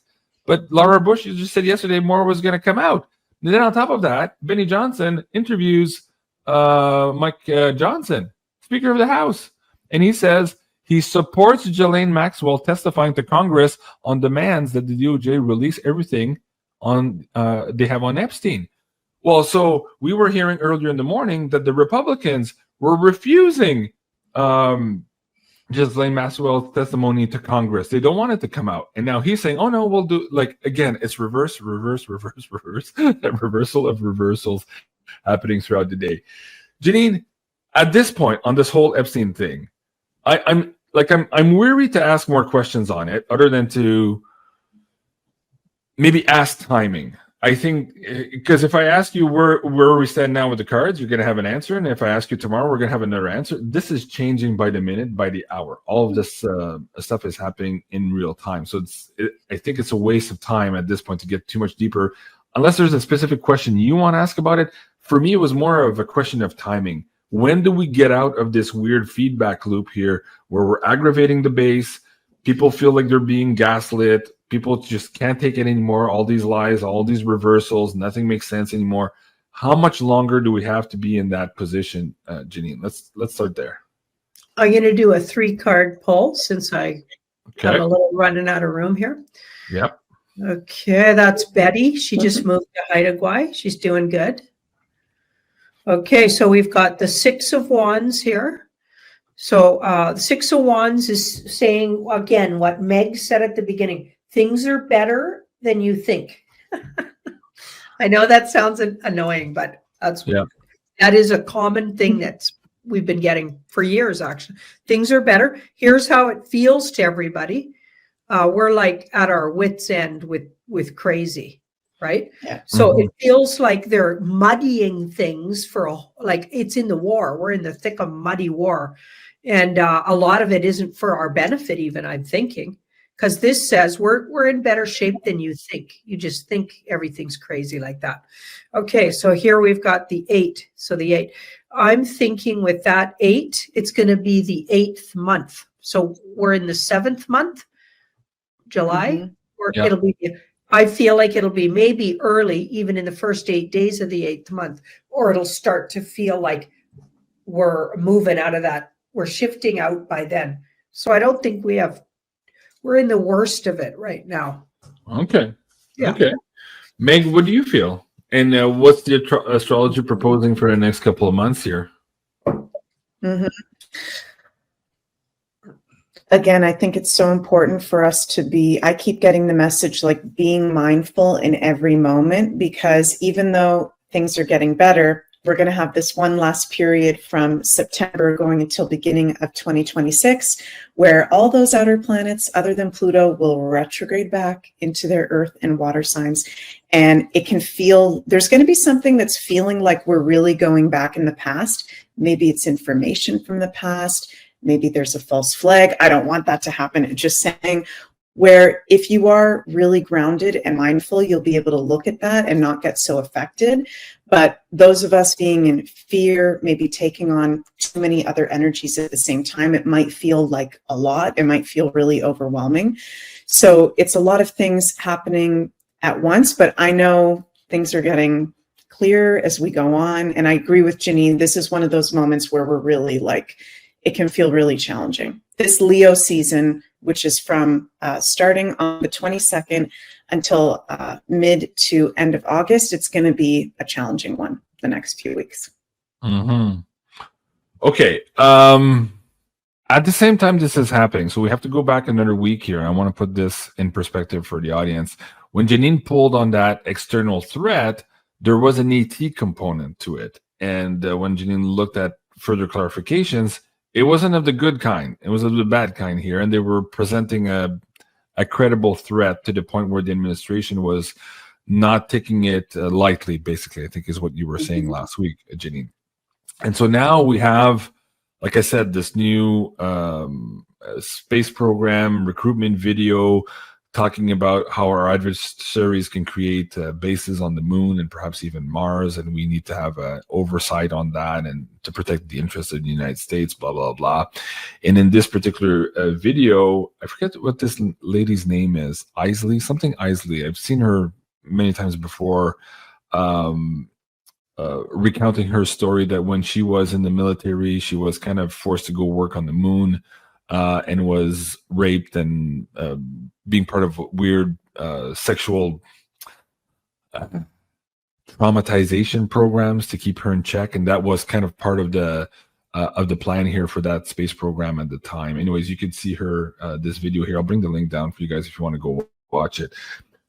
But Laura Bush, you just said yesterday more was going to come out. And then on top of that, Benny Johnson interviews Mike Johnson, Speaker of the House. And he says He supports Ghislaine Maxwell testifying to Congress on demands that the DOJ release everything on they have on Epstein. Well, so we were hearing earlier in the morning that the Republicans were refusing Ghislaine Maxwell's testimony to Congress. They don't want it to come out. And now he's saying, oh, no, we'll do, like, again, it's reverse, reversal of reversals happening throughout the day. Janine, at this point, on this whole Epstein thing, I'm weary to ask more questions on it other than to maybe ask timing. I think, because if I ask you where we stand now with the cards, you're going to have an answer. And if I ask you tomorrow, we're going to have another answer. This is changing by the minute, by the hour. All of this stuff is happening in real time. So I think it's a waste of time at this point to get too much deeper. Unless there's a specific question you want to ask about it. For me, it was more of a question of timing. When do we get out of this weird feedback loop here where we're aggravating the base? People feel like they're being gaslit. People just can't take it anymore. All these lies, all these reversals, nothing makes sense anymore. How much longer do we have to be in that position, Janine? Let's start there. I'm going to do a 3-card pull since I'm a little running out of room here. Yep. Okay, that's Betty. She just moved to Haida Gwaii. She's doing good. Okay, so we've got the 6 of Wands here. So the 6 of Wands is saying, again, what Meg said at the beginning. Things are better than you think. I know that sounds annoying, but that is a common thing that we've been getting for years, actually. Things are better. Here's how it feels to everybody. We're like at our wits' end with crazy, right? Yeah. So it feels like they're muddying things like it's in the war. We're in the thick of muddy war. And a lot of it isn't for our benefit even, I'm thinking. Because this says we're in better shape than you think. You just think everything's crazy like that. Okay, so here we've got the 8. So the 8. I'm thinking with that 8, it's going to be the 8th month. So we're in the 7th month, July. Or it'll be. I feel like it'll be maybe early, even in the first 8 days of the 8th month, or it'll start to feel like we're moving out of that. We're shifting out by then. So I don't think we're in the worst of it right now. Okay. Yeah. Okay. Meg, what do you feel? And what's the astrology proposing for the next couple of months here? Again, I think it's so important for us to I keep getting the message like being mindful in every moment, because even though things are getting better, we're going to have this one last period from September going until beginning of 2026, where all those outer planets other than Pluto will retrograde back into their earth and water signs. And it can feel, there's going to be something that's feeling like we're really going back in the past. Maybe it's information from the past. Maybe there's a false flag. I don't want that to happen. Just saying, where if you are really grounded and mindful, you'll be able to look at that and not get so affected. But those of us being in fear, maybe taking on too many other energies at the same time, it might feel like a lot. It might feel really overwhelming. So it's a lot of things happening at once, but I know things are getting clearer as we go on. And I agree with Janine. This is one of those moments where we're really like, it can feel really challenging. This Leo season, which is from starting on the 22nd until mid to end of August, it's going to be a challenging one the next few weeks. Okay. At the same time this is happening, so we have to go back another week here. I want to put this in perspective for the audience. When Janine pulled on that external threat, there was an ET component to it. And when Janine looked at further clarifications, it wasn't of the good kind. It was of the bad kind here. And they were presenting a credible threat to the point where the administration was not taking it lightly, basically, I think is what you were saying last week, Janine. And so now we have, like I said, this new space program, recruitment video, talking about how our adversaries can create bases on the moon and perhaps even Mars, and we need to have oversight on that and to protect the interests of the United States, blah, blah, blah. And in this particular video, I forget what this lady's name is, something Isley. I've seen her many times before, recounting her story that when she was in the military, she was kind of forced to go work on the moon. and was raped and being part of weird sexual traumatization programs to keep her in check, and that was kind of part of the plan here for that space program at the time. Anyways, you can see her this video here. I'll bring the link down for you guys if you want to go watch it.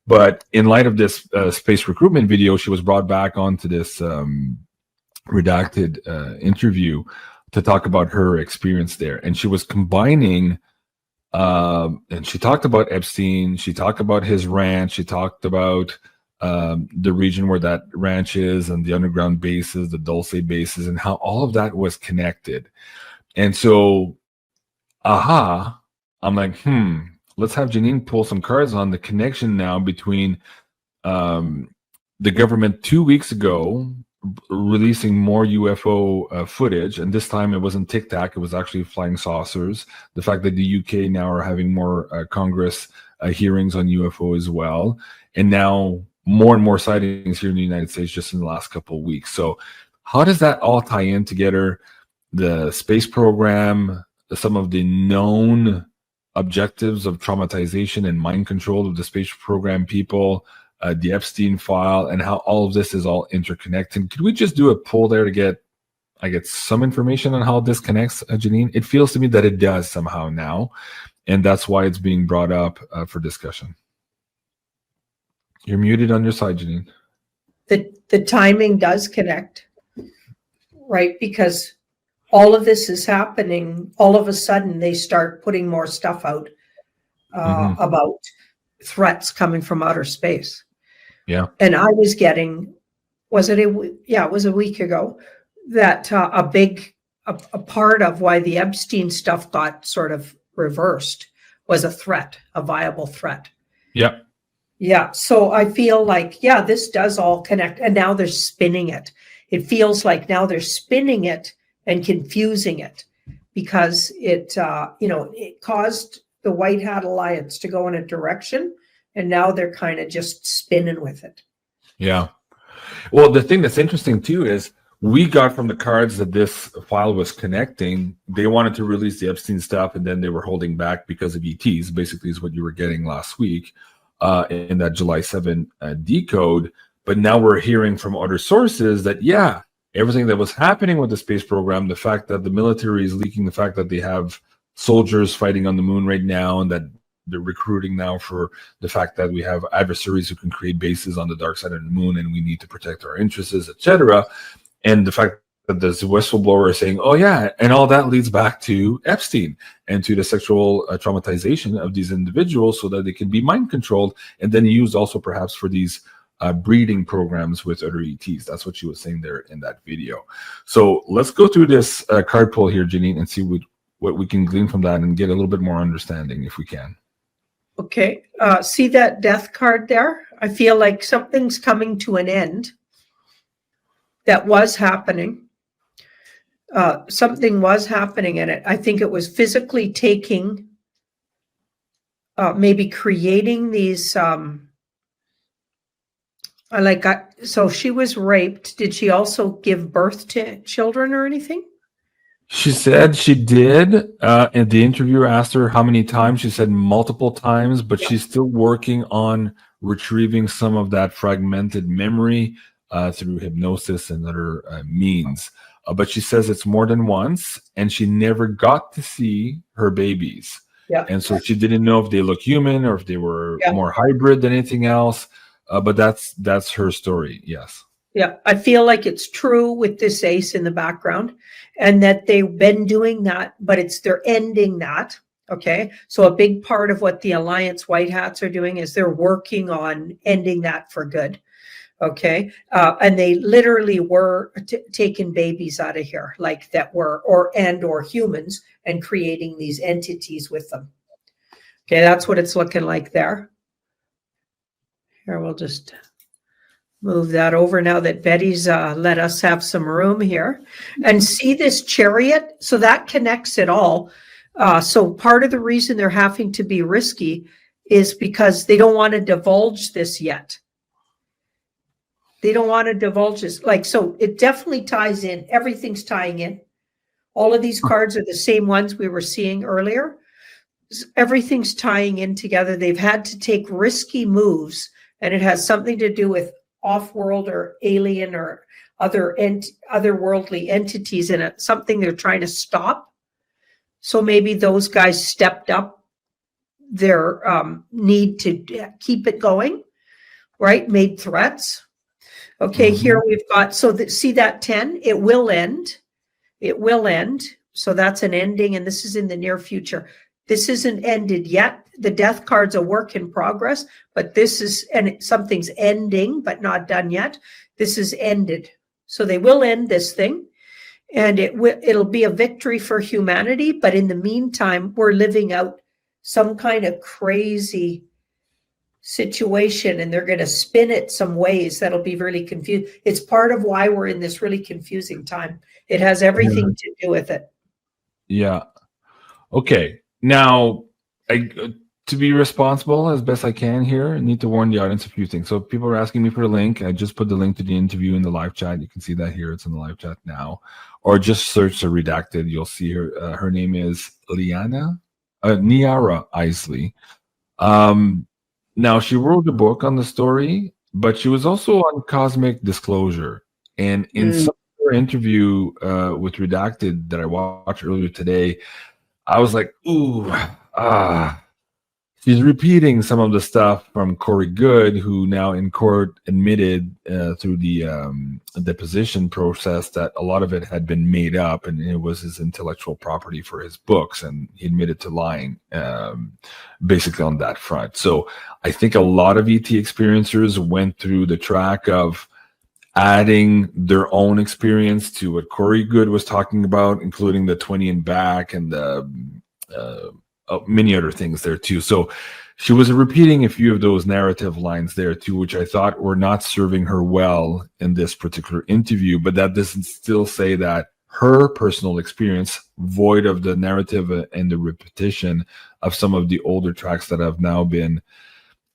But in light of this space recruitment video, she was brought back onto this redacted interview to talk about her experience there, and she was combining. And she talked about Epstein. She talked about his ranch. She talked about the region where that ranch is and the underground bases, the Dulce bases, and how all of that was connected. And so, I'm like, let's have Janine pull some cards on the connection now between the government 2 weeks ago releasing more UFO footage, and this time it wasn't Tic Tac, it was actually flying saucers. The fact that the UK now are having more Congress hearings on UFO as well, and now more and more sightings here in the United States just in the last couple of weeks. So how does that all tie in together? The space program, some of the known objectives of traumatization and mind control of the space program people, the Epstein file, and how all of this is all interconnected. Could we just do a poll there to get some information on how this connects, Janine? It feels to me that it does somehow now, and that's why it's being brought up for discussion. You're muted on your side, Janine. The timing does connect, right? Because all of this is happening. All of a sudden, they start putting more stuff out about threats coming from outer space. Yeah. And I was getting, it was a week ago, that a part of why the Epstein stuff got sort of reversed was a threat, a viable threat. Yeah. Yeah. So I feel like, this does all connect. And now they're spinning it. It feels like now they're spinning it and confusing it because it caused the White Hat Alliance to go in a direction. And now they're kind of just spinning with it. Yeah. Well, the thing that's interesting too is we got from the cards that this file was connecting. They wanted to release the Epstein stuff, and then they were holding back because of ETs, basically is what you were getting last week in that July 7 decode. But now we're hearing from other sources that, everything that was happening with the space program, the fact that the military is leaking, the fact that they have soldiers fighting on the moon right now, and that they're recruiting now for the fact that we have adversaries who can create bases on the dark side of the moon, and we need to protect our interests, etc. And the fact that this whistleblower is saying, and all that leads back to Epstein and to the sexual traumatization of these individuals so that they can be mind controlled and then used also perhaps for these breeding programs with other ETs. That's what she was saying there in that video. So let's go through this card pull here, Janine, and see what we can glean from that and get a little bit more understanding if we can. Okay. See that death card there? I feel like something's coming to an end that was happening. Something was happening in it. I think it was physically taking, maybe creating these. So she was raped. Did she also give birth to children or anything? She said she did. And the interviewer asked her how many times. She said multiple times, but she's still working on retrieving some of that fragmented memory through hypnosis and other means. But she says it's more than once, and she never got to see her babies. Yeah. And so she didn't know if they look human or if they were more hybrid than anything else. But that's her story. Yes. Yeah, I feel like it's true with this ace in the background, and that they've been doing that, but they're ending that. Okay, so a big part of what the Alliance White Hats are doing is they're working on ending that for good. Okay, and they literally were taking babies out of here, like that were or humans, and creating these entities with them. Okay, that's what it's looking like there. Here, we'll just move that over now that Betty's let us have some room here. And see this chariot? So that connects it all. So part of the reason they're having to be risky is because they don't want to divulge this yet. They don't want to divulge this. So it definitely ties in. Everything's tying in. All of these cards are the same ones we were seeing earlier. Everything's tying in together. They've had to take risky moves, and it has something to do with off-world or alien or otherworldly entities in it, something they're trying to stop. So maybe those guys stepped up their need to keep it going, right? Made threats. Okay, here we've got, see that 10? It will end. It will end. So that's an ending, and this is in the near future. This isn't ended yet. The death card's a work in progress, but this is, and something's ending, but not done yet. This is ended. So they will end this thing, and it'll be a victory for humanity. But in the meantime, we're living out some kind of crazy situation, and they're going to spin it some ways that'll be really confused. It's part of why we're in this really confusing time. It has everything to do with it. Yeah. Okay. Now, to be responsible as best I can here, I need to warn the audience a few things. So people are asking me for a link. I just put the link to the interview in the live chat. You can see that here. It's in the live chat now. Or just search the redacted. You'll see her. Her name is Niara Isley. Now, she wrote a book on the story, but she was also on Cosmic Disclosure. And in some of her interview with Redacted that I watched earlier today, I was like, ooh, she's repeating some of the stuff from Corey Good, who now in court admitted through the deposition process that a lot of it had been made up and it was his intellectual property for his books. And he admitted to lying basically on that front. So I think a lot of ET experiencers went through the track of adding their own experience to what Corey Good was talking about, including the 20 and back and the many other things there too. So she was repeating a few of those narrative lines there too, which I thought were not serving her well in this particular interview. But that doesn't still say that her personal experience, void of the narrative and the repetition of some of the older tracks that have now been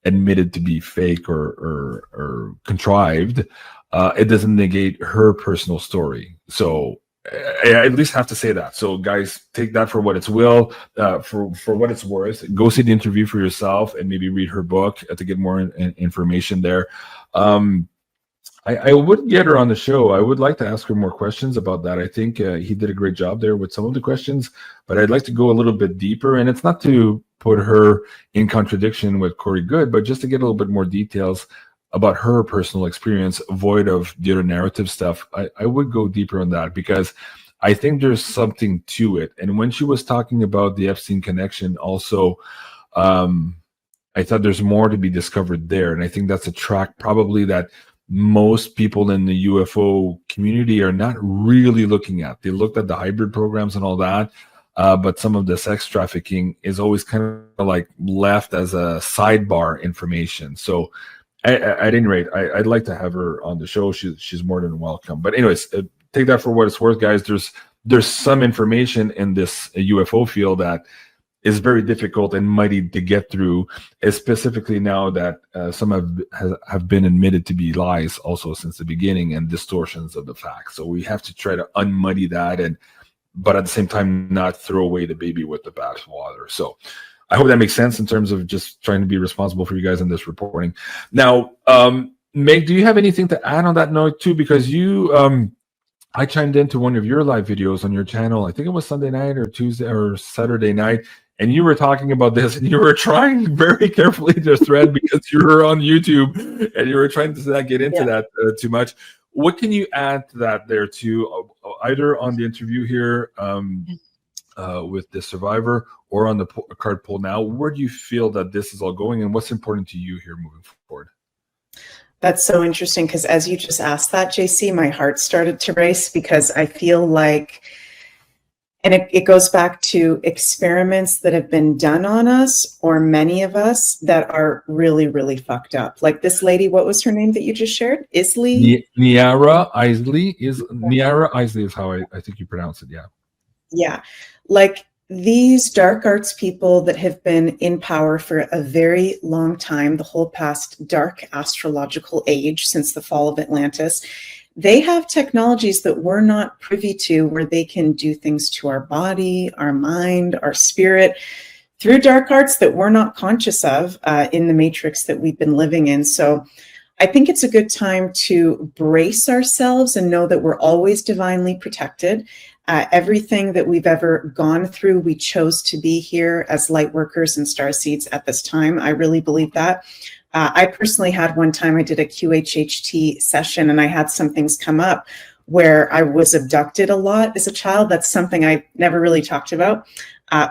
admitted to be fake or contrived, it doesn't negate her personal story. So I at least have to say that. So guys, take that for what it's will, for what it's worth. Go see the interview for yourself and maybe read her book to get more information there. I would get her on the show. I would like to ask her more questions about that. I think he did a great job there with some of the questions, but I'd like to go a little bit deeper. And it's not to put her in contradiction with Corey Good, but just to get a little bit more details about her personal experience, void of the other narrative stuff. I would go deeper on that because I think there's something to it. And when she was talking about the Epstein connection also, I thought there's more to be discovered there. And I think that's a track probably that most people in the UFO community are not really looking at. They looked at the hybrid programs and all that, but some of the sex trafficking is always kind of like left as a sidebar information. So at any rate, I'd like to have her on the show. She's more than welcome. But anyways, take that for what it's worth, guys. There's some information in this UFO field that is very difficult and muddy to get through, specifically now that some have been admitted to be lies also since the beginning and distortions of the facts. So we have to try to unmuddy that, but at the same time not throw away the baby with the bathwater. So I hope that makes sense in terms of just trying to be responsible for you guys in this reporting. Now, Meg, do you have anything to add on that note too? Because I chimed into one of your live videos on your channel. I think it was Sunday night or Tuesday or Saturday night. And you were talking about this and you were trying very carefully to thread because you were on YouTube and you were trying to not get into that too much. What can you add to that there too, either on the interview here with the survivor or on the card pull now? Where do you feel that this is all going and what's important to you here moving forward? That's so interesting because as you just asked that, JC, my heart started to race because I feel like, and it goes back to experiments that have been done on us or many of us that are really, really fucked up. Like this lady, what was her name that you just shared? Isley? Niara Isley is how I think you pronounce it. Yeah. Yeah. Like these dark arts people that have been in power for a very long time, the whole past dark astrological age since the fall of Atlantis, they have technologies that we're not privy to, where they can do things to our body, our mind, our spirit, through dark arts that we're not conscious of in the matrix that we've been living in. So I think it's a good time to brace ourselves and know that we're always divinely protected. Everything that we've ever gone through, we chose to be here as light workers and starseeds at this time. I really believe that. I personally had one time I did a QHHT session, and I had some things come up where I was abducted a lot as a child. That's something I never really talked about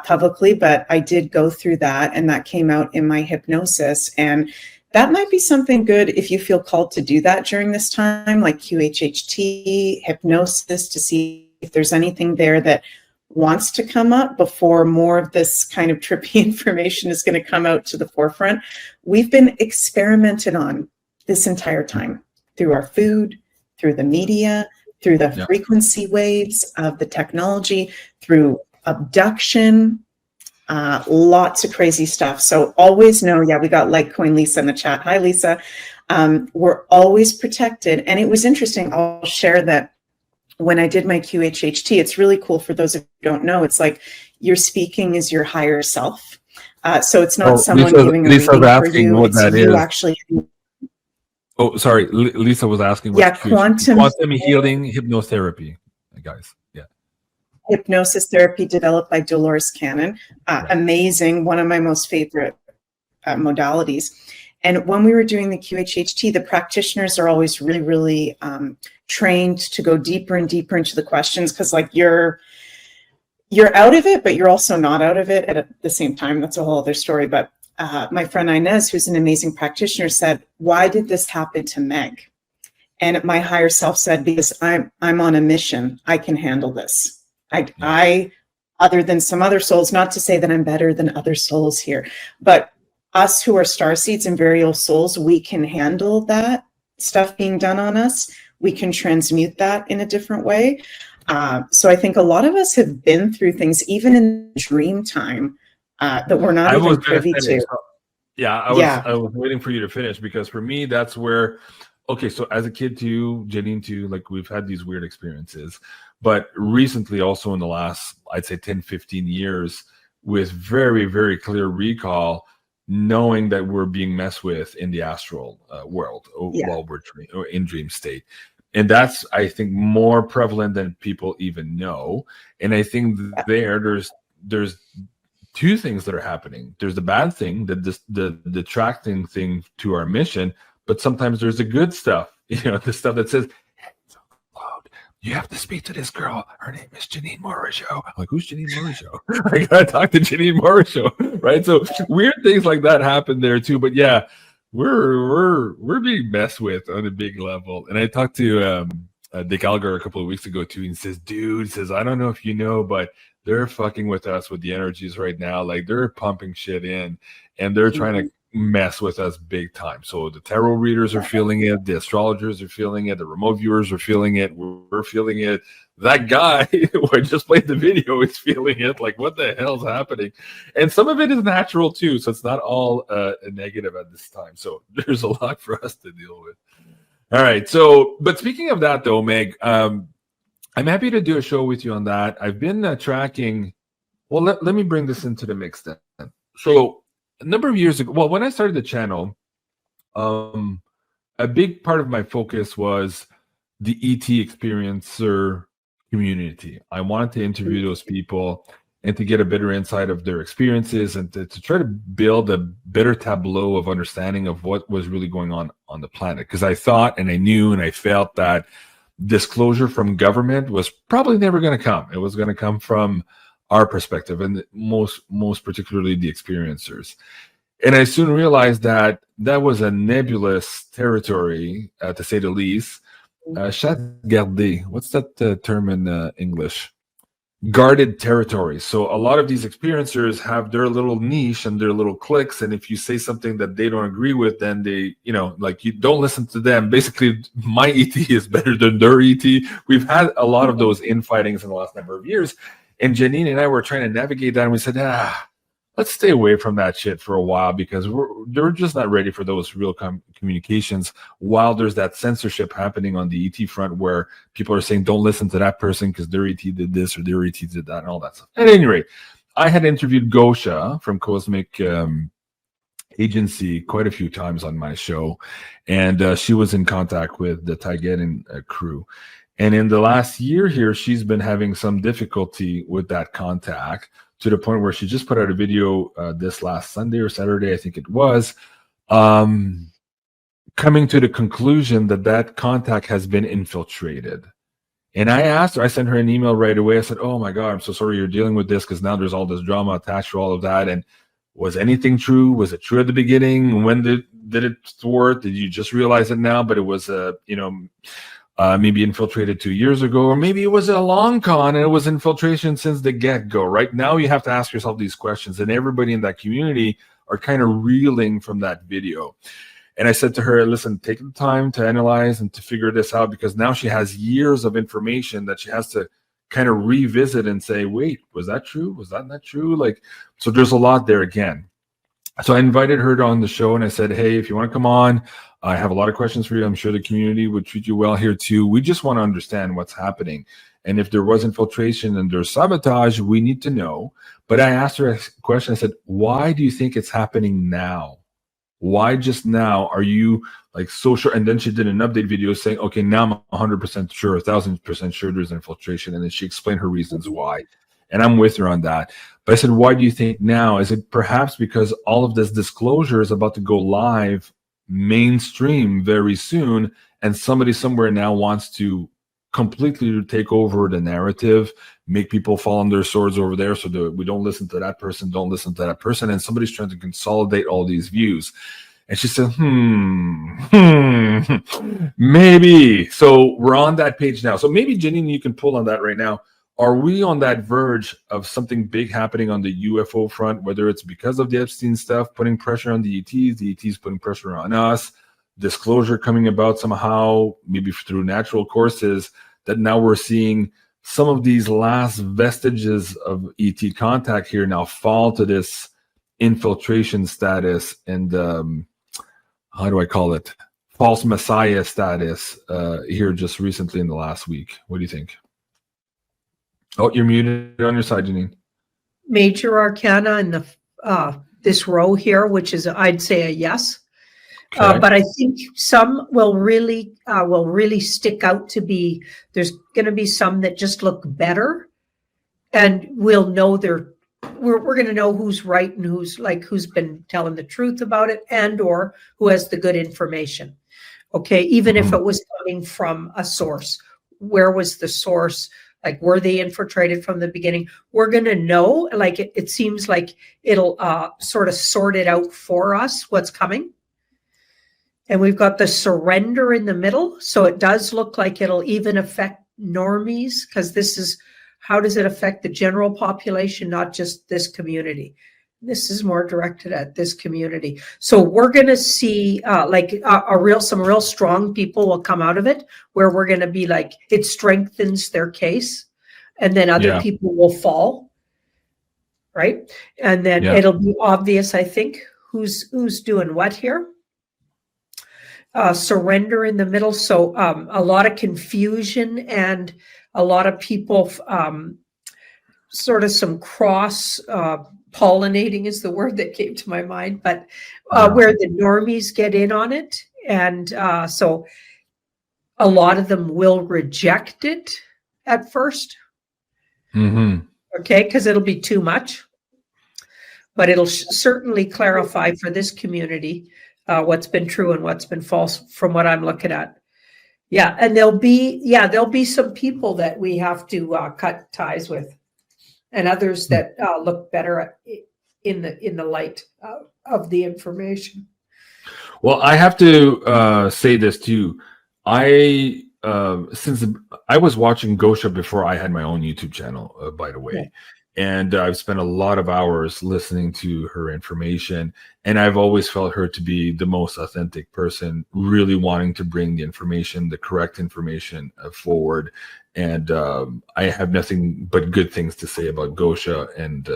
publicly, but I did go through that, and that came out in my hypnosis. And that might be something good if you feel called to do that during this time, like QHHT, hypnosis, to see if there's anything there that wants to come up before more of this kind of trippy information is going to come out to the forefront. We've been experimented on this entire time through our food, through the media, through the frequency waves of the technology, through abduction, lots of crazy stuff. So always know, we got Litecoin Lisa in the chat. Hi, Lisa. We're always protected. And it was interesting. I'll share that when I did my QHHT, it's really cool for those who don't know. It's like your speaking is your higher self. So it's not someone giving a reading for you. What it's that you is. Actually. Oh, sorry. Lisa was asking what quantum healing hypnotherapy, guys. Yeah. Hypnosis therapy developed by Dolores Cannon. Amazing. One of my most favorite modalities. And when we were doing the QHHT, the practitioners are always really, really trained to go deeper and deeper into the questions, because like you're out of it, but you're also not out of it at the same time. That's a whole other story. But my friend Inez, who's an amazing practitioner, said, "Why did this happen to Meg?" And my higher self said, "Because I'm on a mission. I can handle this. I other than some other souls, not to say that I'm better than other souls here, but us who are starseeds and very old souls, we can handle that stuff being done on us. We can transmute that in a different way." So I think a lot of us have been through things, even in dream time, that we're not even privy to. I was waiting for you to finish, because for me, that's where, so as a kid too, Janine too, like we've had these weird experiences, but recently also in the last, I'd say 10, 15 years, with very, very clear recall, knowing that we're being messed with in the astral world while we're in dream state. And that's, I think, more prevalent than people even know. And I think there's two things that are happening. There's the bad thing, the detracting thing to our mission, but sometimes there's the good stuff, the stuff that says, "You have to speak to this girl. Her name is Janine Morisho." I'm like, "Who's Janine Morisho?" I gotta talk to Janine Morisho, right? So weird things like that happen there too. But yeah, we're being messed with on a big level. And I talked to Dick Algar a couple of weeks ago too, and he says, "Dude, I don't know if you know, but they're fucking with us with the energies right now. Like they're pumping shit in, and they're trying to mess with us big time." So the tarot readers are feeling it, the astrologers are feeling it, the remote viewers are feeling it, we're feeling it. That guy who I just played the video is feeling it. Like, what the hell's happening? And some of it is natural too, so it's not all negative at this time. So there's a lot for us to deal with. All right. So, but speaking of that though, Meg, I'm happy to do a show with you on that. I've been tracking. Well, let me bring this into the mix then. So a number of years ago, when I started the channel, a big part of my focus was the ET experiencer community. I wanted to interview those people and to get a better insight of their experiences, and to try to build a better tableau of understanding of what was really going on the planet. Because I thought, and I knew, and I felt that disclosure from government was probably never going to come. It was going to come from our perspective, and most particularly the experiencers. And I soon realized that was a nebulous territory, to say the least. Chasse gardée. What's that term in English? Guarded territory. So a lot of these experiencers have their little niche and their little cliques, and if you say something that they don't agree with, then they, like, you don't listen to them. Basically, my ET is better than their ET. We've had a lot of those infightings in the last number of years, and Janine and I were trying to navigate that, and we said, let's stay away from that shit for a while, because they're just not ready for those real communications, while there's that censorship happening on the ET front where people are saying, don't listen to that person because their ET did this or their ET did that and all that stuff. At any rate, I had interviewed Gosha from Cosmic Agency quite a few times on my show, and she was in contact with the Taigetan crew. And in the last year here, she's been having some difficulty with that contact, to the point where she just put out a video this last Sunday or Saturday, I think it was, coming to the conclusion that that contact has been infiltrated. And I asked her, I sent her an email right away. I said, oh my God, I'm so sorry you're dealing with this, because now there's all this drama attached to all of that. And was anything true? Was it true at the beginning? When did it thwart? Did you just realize it now? But it was maybe infiltrated 2 years ago, or maybe it was a long con and it was infiltration since the get-go. Right now, you have to ask yourself these questions, and everybody in that community are kind of reeling from that video. And I said to her, listen, take the time to analyze and to figure this out, because now she has years of information that she has to kind of revisit and say, wait, was that true? Was that not true? Like, so there's a lot there again. So I invited her on the show, and I said, hey, if you want to come on, I have a lot of questions for you. I'm sure the community would treat you well here too. We just want to understand what's happening. And if there was infiltration and there's sabotage, we need to know. But I asked her a question. I said, why do you think it's happening now? Why just now are you like so sure? And then she did an update video saying, okay, now I'm 100% sure, 1,000% sure there's infiltration. And then she explained her reasons why. And I'm with her on that. But I said, why do you think now? Is it perhaps because all of this disclosure is about to go live mainstream very soon, and somebody somewhere now wants to completely take over the narrative, make people fall on their swords over there, so that we don't listen to that person, don't listen to that person, and somebody's trying to consolidate all these views? And she said, maybe. So we're on that page now. So maybe, Janine, you can pull on that right now. Are we on that verge of something big happening on the UFO front, whether it's because of the Epstein stuff, putting pressure on the ETs putting pressure on us, disclosure coming about somehow, maybe through natural courses, that now we're seeing some of these last vestiges of ET contact here now fall to this infiltration status and, how do I call it, false messiah status here just recently in the last week? What do you think? Oh, you're muted on your side, Janine. Major arcana in the this row here, which is, I'd say, a yes. Okay. But I think some will really stick out to be. There's going to be some that just look better, and we'll know we're going to know who's right and who's been telling the truth about it, and or who has the good information. Okay, even if it was coming from a source, where was the source? Like, were they infiltrated from the beginning? We're going to know, like, it seems like it'll sort of sort it out for us, what's coming. And we've got the surrender in the middle. So it does look like it'll even affect normies, because this is, how does it affect the general population, not just this community? This is more directed at this community. So we're going to see some real strong people will come out of it, where we're going to be like, it strengthens their case, and then other people will fall. Right. And then it'll be obvious, I think, who's doing what here. Surrender in the middle. So a lot of confusion, and a lot of people sort of some cross pollinating is the word that came to my mind, but where the normies get in on it. And so a lot of them will reject it at first. Okay, because it'll be too much. But it'll certainly clarify for this community what's been true and what's been false from what I'm looking at. Yeah, and there'll be some people that we have to cut ties with, and others that look better in the light of the information. Well, I have to say this too. Since I was watching Gosha before I had my own YouTube channel, by the way, and I've spent a lot of hours listening to her information, and I've always felt her to be the most authentic person, really wanting to bring the information, the correct information forward. And I have nothing but good things to say about Gosha, and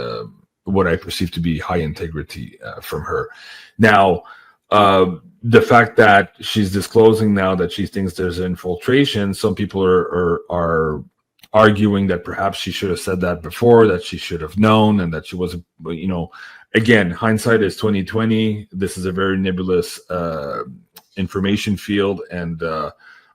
what I perceive to be high integrity from her. Now, the fact that she's disclosing now that she thinks there's infiltration, some people are arguing that perhaps she should have said that before, that she should have known, and that she wasn't, again, hindsight is 2020. This is a very nebulous information field, and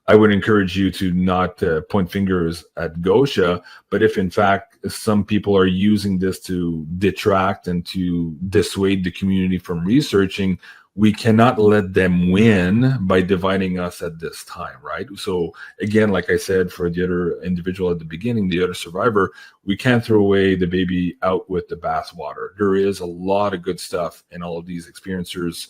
I would encourage you to not point fingers at Gosha, but if in fact some people are using this to detract and to dissuade the community from researching, we cannot let them win by dividing us at this time, right? So again, like I said, for the other individual at the beginning, the other survivor, we can't throw away the baby out with the bathwater. There is a lot of good stuff in all of these experiencers'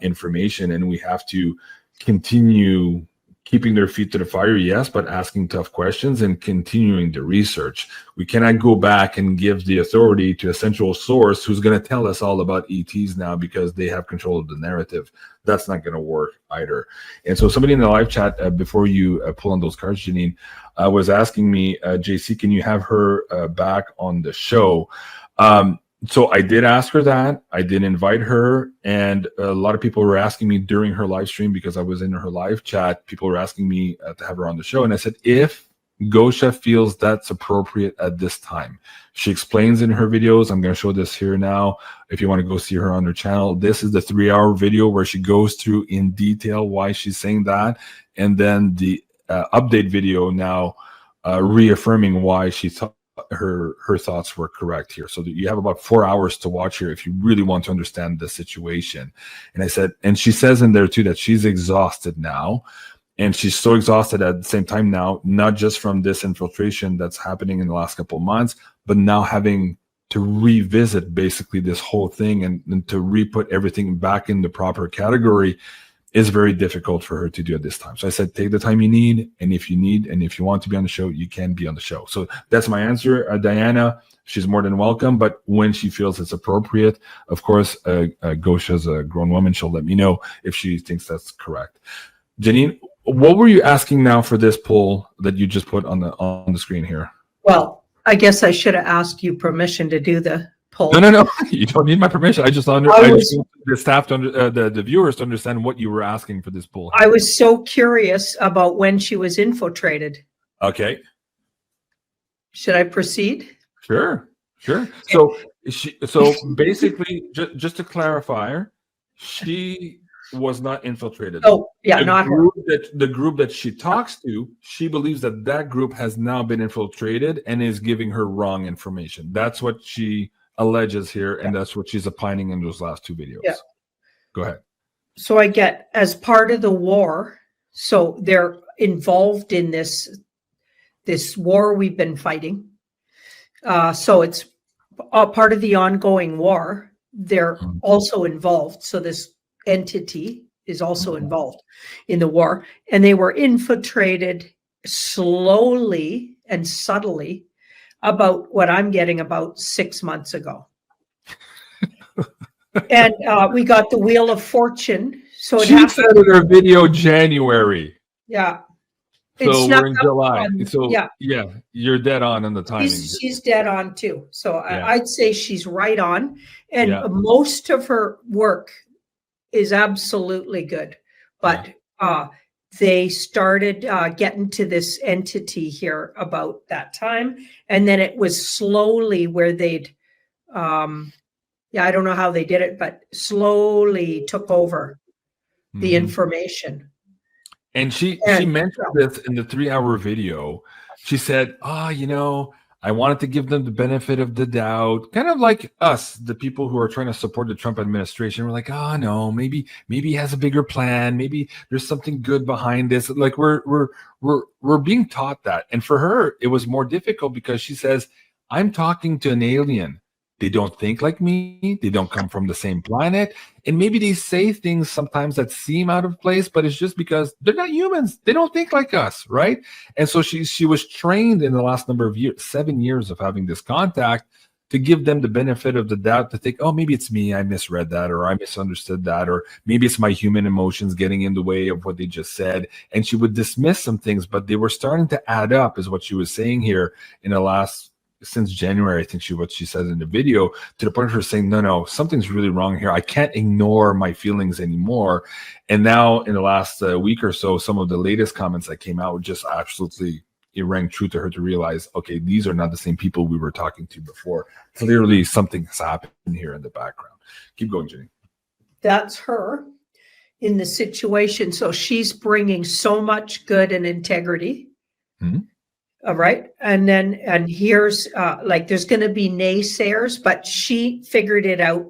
information, and we have to continue keeping their feet to the fire, yes, but asking tough questions and continuing the research. We cannot go back and give the authority to a central source who's going to tell us all about ETs now because they have control of the narrative. That's not going to work either. And so somebody in the live chat, before you pull on those cards, Janine, was asking me, JC, can you have her back on the show? So I did ask her that. I did invite her, and a lot of people were asking me during her live stream, because I was in her live chat, people were asking me to have her on the show. And I said, if Gosha feels that's appropriate at this time. She explains in her videos. I'm going to show this here now. If you want to go see her on her channel, this is the 3-hour video where she goes through in detail why she's saying that. And then the update video now reaffirming why she thought her thoughts were correct here. So that you have about 4 hours to watch here if you really want to understand the situation. And I said, and she says in there too that she's exhausted now, and she's so exhausted at the same time now, not just from this infiltration that's happening in the last couple of months, but now having to revisit basically this whole thing and to re-put everything back in the proper category is very difficult for her to do at this time. So I said, take the time you need, and if you want to be on the show, you can be on the show. So that's my answer. Diana, she's more than welcome, but when she feels it's appropriate, of course, Gosha's a grown woman. She'll let me know if she thinks that's correct. Janine, what were you asking now for this poll that you just put on the screen here? Well, I guess I should have asked you permission to do the poll. No. You don't need my permission. I just want the staff to the viewers to understand what you were asking for this poll. I was so curious about when she was infiltrated. Okay. Should I proceed? Sure. So basically, just to clarify, she was not infiltrated. Oh, yeah, not her. The group that she talks to, she believes that group has now been infiltrated and is giving her wrong information. That's what she alleges here, and that's what she's opining in those last two videos. Yeah. Go ahead. So I get, as part of the war, so they're involved in this war we've been fighting. So it's a part of the ongoing war. They're also involved. So this entity is also involved in the war, and they were infiltrated slowly and subtly about what I'm getting about 6 months ago. And we got the Wheel of Fortune. So she said in her video January. Yeah. So we're in July. So yeah, you're dead on the timing. She's dead on too. So yeah. I'd say she's right on. And most of her work is absolutely good. But they started getting to this entity here about that time. And then it was slowly where they'd, I don't know how they did it, but slowly took over the information. And she mentioned this in the 3-hour video. She said, I wanted to give them the benefit of the doubt, kind of like us, the people who are trying to support the Trump administration. We're like, oh no, maybe he has a bigger plan. Maybe there's something good behind this. Like we're being taught that. And for her, it was more difficult because she says, I'm talking to an alien. They don't think like me. They don't come from the same planet. And maybe they say things sometimes that seem out of place, but it's just because they're not humans. They don't think like us, right? And so she was trained in the last number of years, 7 years of having this contact, to give them the benefit of the doubt, to think, oh, maybe it's me. I misread that, or I misunderstood that, or maybe it's my human emotions getting in the way of what they just said. And she would dismiss some things, but they were starting to add up, is what she was saying here in the last since January, I think what she said in the video, to the point of her saying, no, something's really wrong here. I can't ignore my feelings anymore. And now in the last week or so, some of the latest comments that came out just absolutely, it rang true to her to realize, okay, these are not the same people we were talking to before. Clearly something has happened here in the background. Keep going, Janine. That's her in the situation. So she's bringing so much good and integrity. Mm-hmm. All right. And here's like, there's going to be naysayers, but she figured it out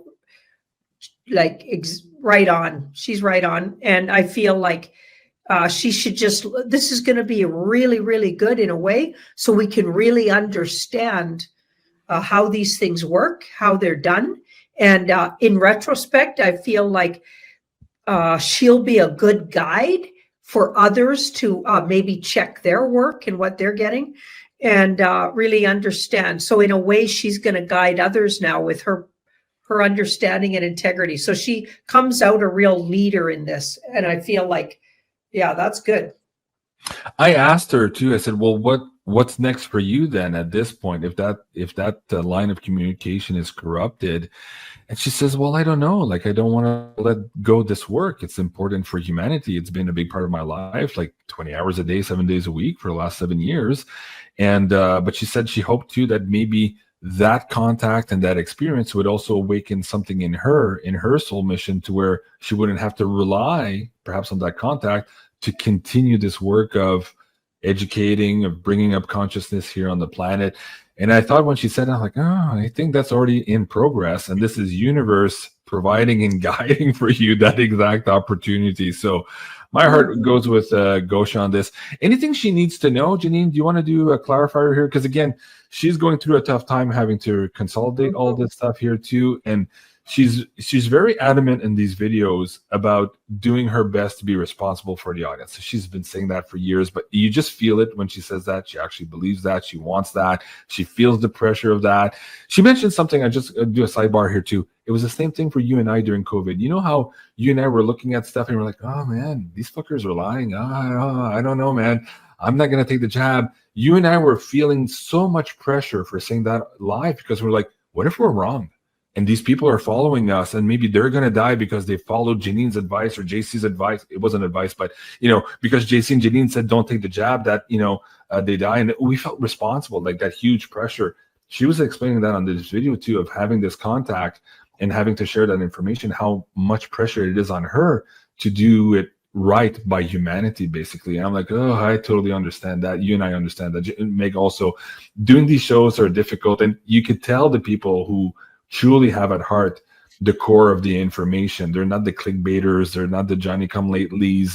like right on. She's right on. And I feel like she should this is going to be really, really good in a way. So we can really understand how these things work, how they're done. And in retrospect, I feel like she'll be a good guide for others to maybe check their work and what they're getting and really understand. So in a way, she's going to guide others now with her understanding and integrity. So she comes out a real leader in this. And I feel like, yeah, that's good. I asked her too. I said, well, what's next for you then at this point, if that line of communication is corrupted? And she says, well, I don't know. Like, I don't want to let go of this work. It's important for humanity. It's been a big part of my life, like 20 hours a day, 7 days a week for the last 7 years. And, but she said she hoped too that maybe that contact and that experience would also awaken something in her soul mission to where she wouldn't have to rely perhaps on that contact to continue this work of educating, of bringing up consciousness here on the planet. And I thought when she said that, I'm like, oh, I think that's already in progress. And this is universe providing and guiding for you that exact opportunity. So my heart goes with Gosha on this. Anything she needs to know, Janine, do you want to do a clarifier here? Because again, she's going through a tough time having to consolidate all this stuff here too. And she's very adamant in these videos about doing her best to be responsible for the audience. So she's been saying that for years, but you just feel it when she says that. She actually believes that. She wants that. She feels the pressure of that. She mentioned something, I just do a sidebar here too. It was the same thing for you and I during COVID. You know how you and I were looking at stuff and we're like, oh man, these fuckers are lying. I don't know, man. I'm not going to take the jab. You and I were feeling so much pressure for saying that live because we're like, what if we're wrong? And these people are following us and maybe they're going to die because they followed Janine's advice or JC's advice. It wasn't advice, but, because JC and Janine said, don't take the jab, that, they die. And we felt responsible, like that huge pressure. She was explaining that on this video too, of having this contact and having to share that information, how much pressure it is on her to do it right by humanity, basically. And I'm like, oh, I totally understand that. You and I understand that. Meg also, doing these shows are difficult. And you could tell the people who truly have at heart the core of the information. They're not the clickbaiters. They're not the Johnny come latelys.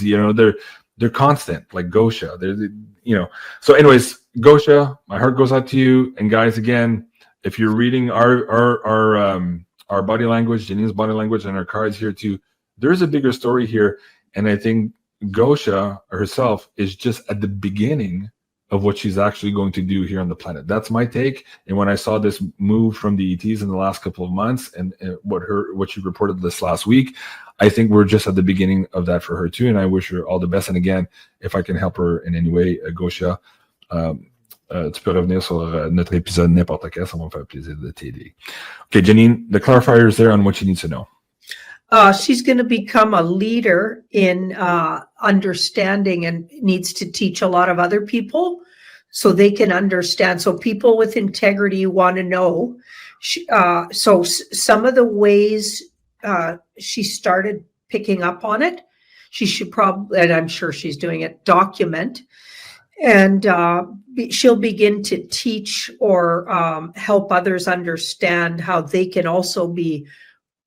They're constant, like Gosha. So anyways, Gosha, my heart goes out to you. And guys, again, if you're reading our body language, Janine's body language, and our cards here too, there's a bigger story here. And I think Gosha herself is just at the beginning of what she's actually going to do here on the planet. That's my take. And when I saw this move from the ETs in the last couple of months and what she reported this last week, I think we're just at the beginning of that for her too. And I wish her all the best. And again, if I can help her in any way, Gosha, tu peux revenir sur notre épisode n'importe quand, ça va me faire plaisir de t'aider. Okay, Janine, the clarifier is there on what she needs to know. She's going to become a leader in understanding and needs to teach a lot of other people so they can understand. So people with integrity want to know. So some of the ways she started picking up on it, she should probably, and I'm sure she's doing it, document. And she'll begin to teach or help others understand how they can also be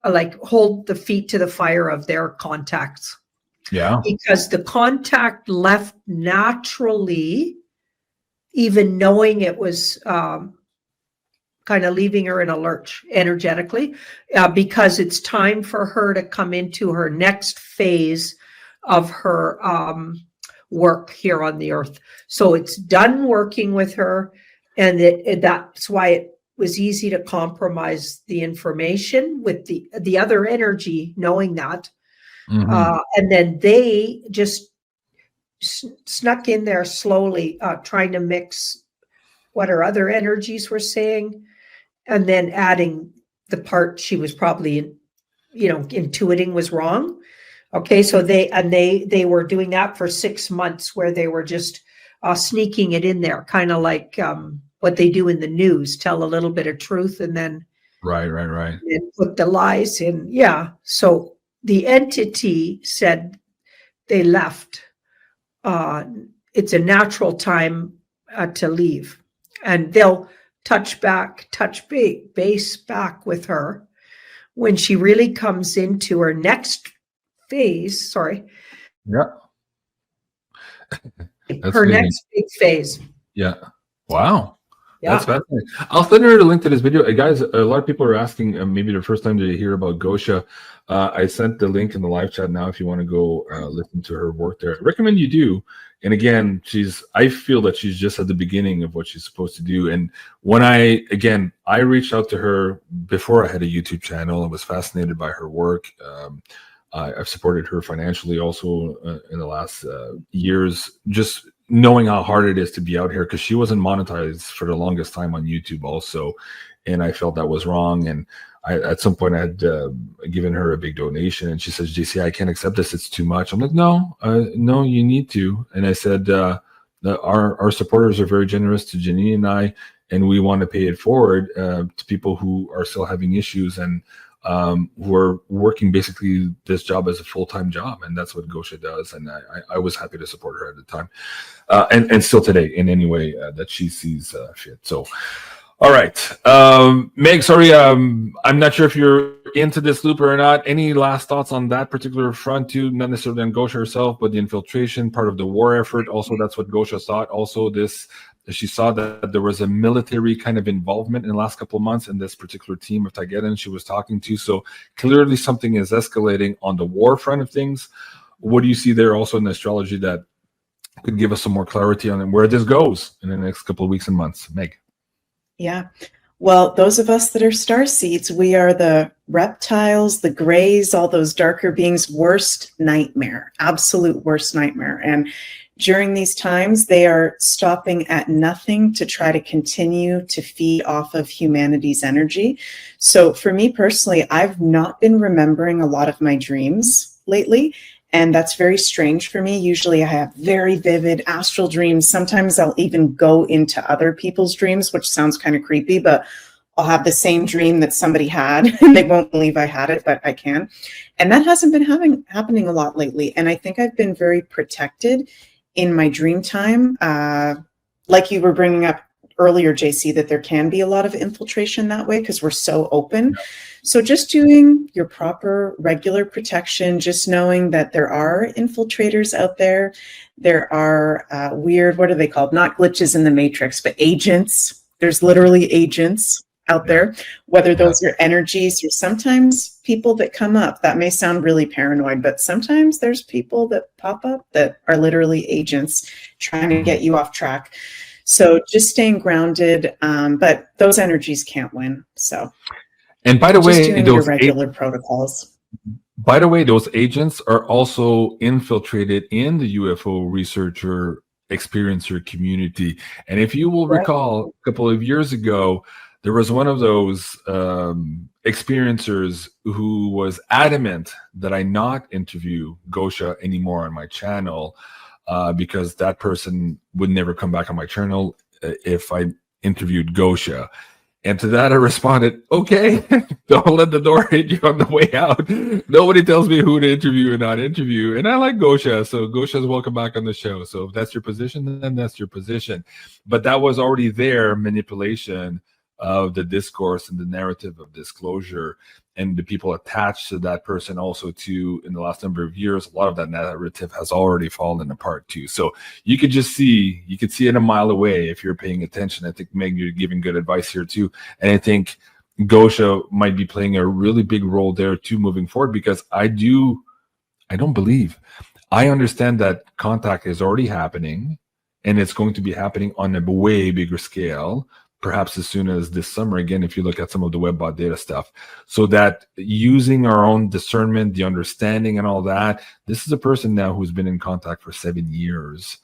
like hold the feet to the fire of their contacts. Yeah. Because the contact left naturally, even knowing it was kind of leaving her in a lurch energetically, because it's time for her to come into her next phase of her work here on the earth. So it's done working with her, and that's why it was easy to compromise the information with the other energy, knowing that. Mm-hmm. And then they just snuck in there slowly, trying to mix what her other energies were saying, and then adding the part she was probably, intuiting was wrong. Okay, so they were doing that for 6 months, where they were just sneaking it in there, kind of like what they do in the news, tell a little bit of truth and then Right. and put the lies in. Yeah. So the entity said they left. It's a natural time to leave, and they'll touch base back with her when she really comes into her next phase. Sorry. Yeah. That's Her amazing. next big phase. Yeah. Wow. Yeah. That's fascinating. I'll send her a link to this video. Guys, a lot of people are asking, maybe the first time to hear about Gosha. I sent the link in the live chat now if you want to go listen to her work there. I recommend you do. And again, I feel that she's just at the beginning of what she's supposed to do. And when I reached out to her before I had a YouTube channel. I was fascinated by her work. I've supported her financially also in the last years, just knowing how hard it is to be out here, because she wasn't monetized for the longest time on YouTube also. And I felt that was wrong. And at some point I had given her a big donation, and she says, JC, I can't accept this. It's too much. I'm like, no, you need to. And I said, our supporters are very generous to Janine and I, and we want to pay it forward to people who are still having issues and who are working basically this job as a full-time job. And that's what Gosha does. And I was happy to support her at the time, and still today in any way that she sees fit. So, all right. Meg, sorry, I'm not sure if you're into this loop or not. Any last thoughts on that particular front too? Not necessarily on Gosha herself, but the infiltration part of the war effort. Also, that's what Gosha thought. Also, she saw that there was a military kind of involvement in the last couple of months in this particular team of Tageddon she was talking to. So clearly something is escalating on the war front of things. What do you see there also in the astrology that could give us some more clarity on where this goes in the next couple of weeks and months? Meg? Yeah. Well, those of us that are starseeds, we are the reptiles, the grays, all those darker beings' worst nightmare, absolute worst nightmare. And during these times, they are stopping at nothing to try to continue to feed off of humanity's energy. So for me personally, I've not been remembering a lot of my dreams lately. And that's very strange for me. Usually I have very vivid astral dreams. Sometimes I'll even go into other people's dreams, which sounds kind of creepy, but I'll have the same dream that somebody had and they won't believe I had it, but I can. And that hasn't been happening a lot lately. And I think I've been very protected in my dream time. Like you were bringing up earlier, JC, that there can be a lot of infiltration that way because we're so open. Yeah. So just doing your proper regular protection, just knowing that there are infiltrators out there. There are weird, what are they called? Not glitches in the matrix, but agents. There's literally agents out there, whether those are energies or sometimes people that come up. That may sound really paranoid, but sometimes there's people that pop up that are literally agents trying to get you off track. So just staying grounded, but those energies can't win. So, and by the way, doing those regular protocols. By the way, those agents are also infiltrated in the UFO researcher experiencer community. And if you will recall, a couple of years ago, there was one of those experiencers who was adamant that I not interview Gosha anymore on my channel because that person would never come back on my channel if I interviewed Gosha. And to that I responded, okay, don't let the door hit you on the way out. Nobody tells me who to interview and not interview. And I like Gosha, so Gosha's welcome back on the show. So if that's your position, then that's your position. But that was already their manipulation of the discourse and the narrative of disclosure, and the people attached to that person also too. In the last number of years, a lot of that narrative has already fallen apart too. So you could see it a mile away if you're paying attention. I think, Meg, you're giving good advice here too. And I think Gosha might be playing a really big role there too moving forward, because I understand that contact is already happening, and it's going to be happening on a way bigger scale, perhaps as soon as this summer, again, if you look at some of the WebBot data stuff. So that using our own discernment, the understanding and all that, this is a person now who's been in contact for 7 years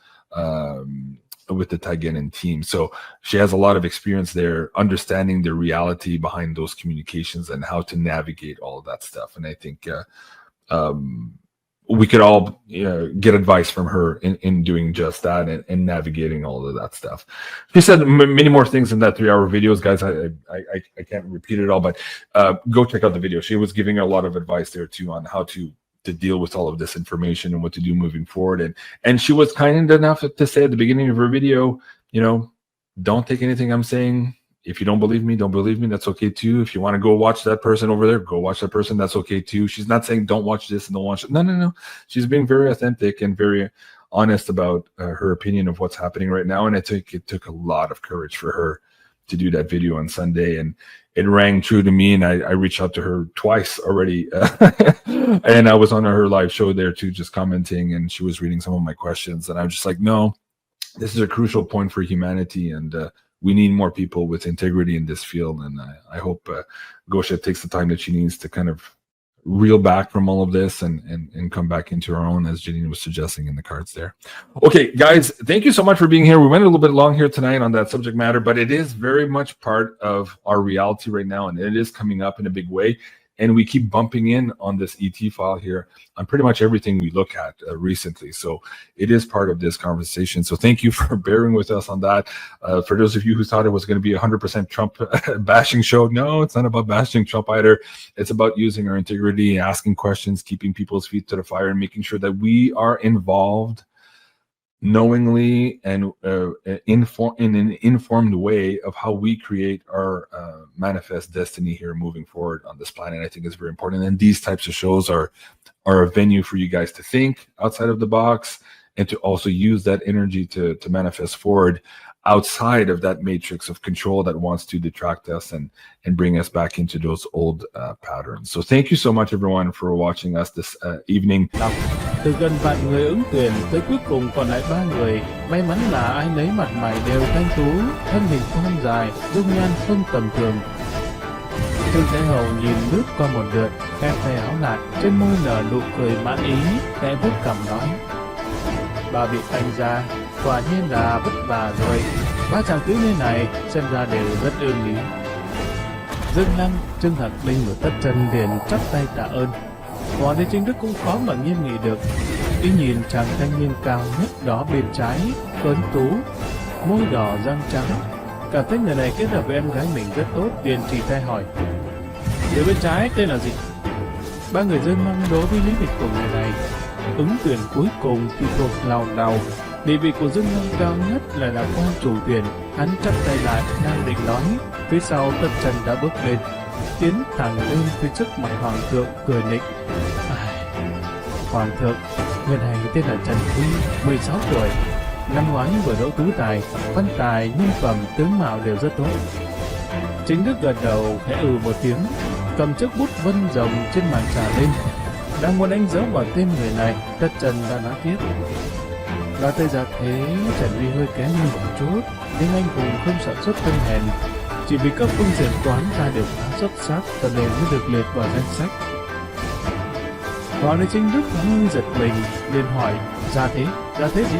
with the Taigenin team. So she has a lot of experience there, understanding the reality behind those communications and how to navigate all of that stuff. And I think we could all get advice from her in doing just that and navigating all of that stuff. She said many more things in that 3-hour videos, guys. I can't repeat it all, but go check out the video. She was giving a lot of advice there too on how to deal with all of this information and what to do moving forward. And she was kind enough to say at the beginning of her video, don't take anything I'm saying. If you don't believe me, that's okay too. If you want to go watch that person over there, go watch that person, that's okay too. She's not saying don't watch this and don't watch it. No. She's being very authentic and very honest about her opinion of what's happening right now. And I think it took a lot of courage for her to do that video on Sunday. And it rang true to me. And I reached out to her twice already. And I was on her live show there too, just commenting. And she was reading some of my questions. And I was just like, no, this is a crucial point for humanity. And we need more people with integrity in this field. And I hope Gosha takes the time that she needs to kind of reel back from all of this and come back into her own, as Janine was suggesting in the cards there. Okay, guys, thank you so much for being here. We went a little bit long here tonight on that subject matter, but it is very much part of our reality right now, and it is coming up in a big way. And we keep bumping in on this ET file here on pretty much everything we look at recently. So it is part of this conversation. So thank you for bearing with us on that. For those of you who thought it was going to be a 100% Trump bashing show, no, it's not about bashing Trump either. It's about using our integrity, asking questions, keeping people's feet to the fire, and making sure that we are involved knowingly and in an informed way of how we create our manifest destiny here moving forward on this planet. I think is very important. And these types of shows are a venue for you guys to think outside of the box and to also use that energy to manifest forward outside of that matrix of control that wants to detract us and bring us back into those old patterns. So thank you so much, everyone, for watching us this evening. Từ gần vạn người ứng tuyển tới cuối cùng còn lại 3 người. May mắn là ai nấy mặt mày đều thanh tú, thân hình thon dài, dung nhan không tầm thường. Trương Thái Hậu nhìn lướt qua một lượt, khép tay áo lại, trên môi nở nụ cười mãn ý, khẽ vuốt cằm nói: "Bà bị anh ra, quả nhiên là vất vả rồi. 3 chàng thiếu niên này xem ra đều rất ương lý." Dương Lăng, Trương Hạc Linh và Tất Trân liền chắp tay tạ ơn. Hoàng đế Chính Đức cũng khó mà nghiêm nghị được. Y nhìn chàng thanh niên cao nhất đó bên trái, tuấn tú, môi đỏ răng trắng, cảm thấy người này kết hợp với em gái mình rất tốt, liền chỉ tay hỏi: "Người bên trái tên là gì?" 3 người dân mong đối với lý lịch của người này. Ứng tuyển cuối cùng thì thuộc lào đào. Địa vị của Dương Lăng cao nhất lại là quan chủ tuyển. Hắn chắp tay lại đang định nói, phía sau Tất Trần đã bước lên, tiến thẳng lên phía trước mặt hoàng thượng, cười nịnh: "Hoàng thượng, người này tên là Trần Huy, 16 tuổi, năm ngoái vừa đỗ tú tài, văn tài, nhân phẩm, tướng mạo đều rất tốt." Chính Đức gật đầu khẽ một tiếng, cầm chiếc bút vân rồng trên màn trà lên, đang muốn đánh dấu vào tên người này. Tất Trần đã nói tiếp: "Là Tây Gia thế, Trần Huy hơi kém hơn một chút, nhưng anh cũng không sản xuất thân hèn, chỉ vì các phương diện toán ra đều khá xuất sắc, cho nên mới được liệt vào danh sách." Hoàng đế Chính Đức hơi giật mình, liền hỏi: Gia thế gì?"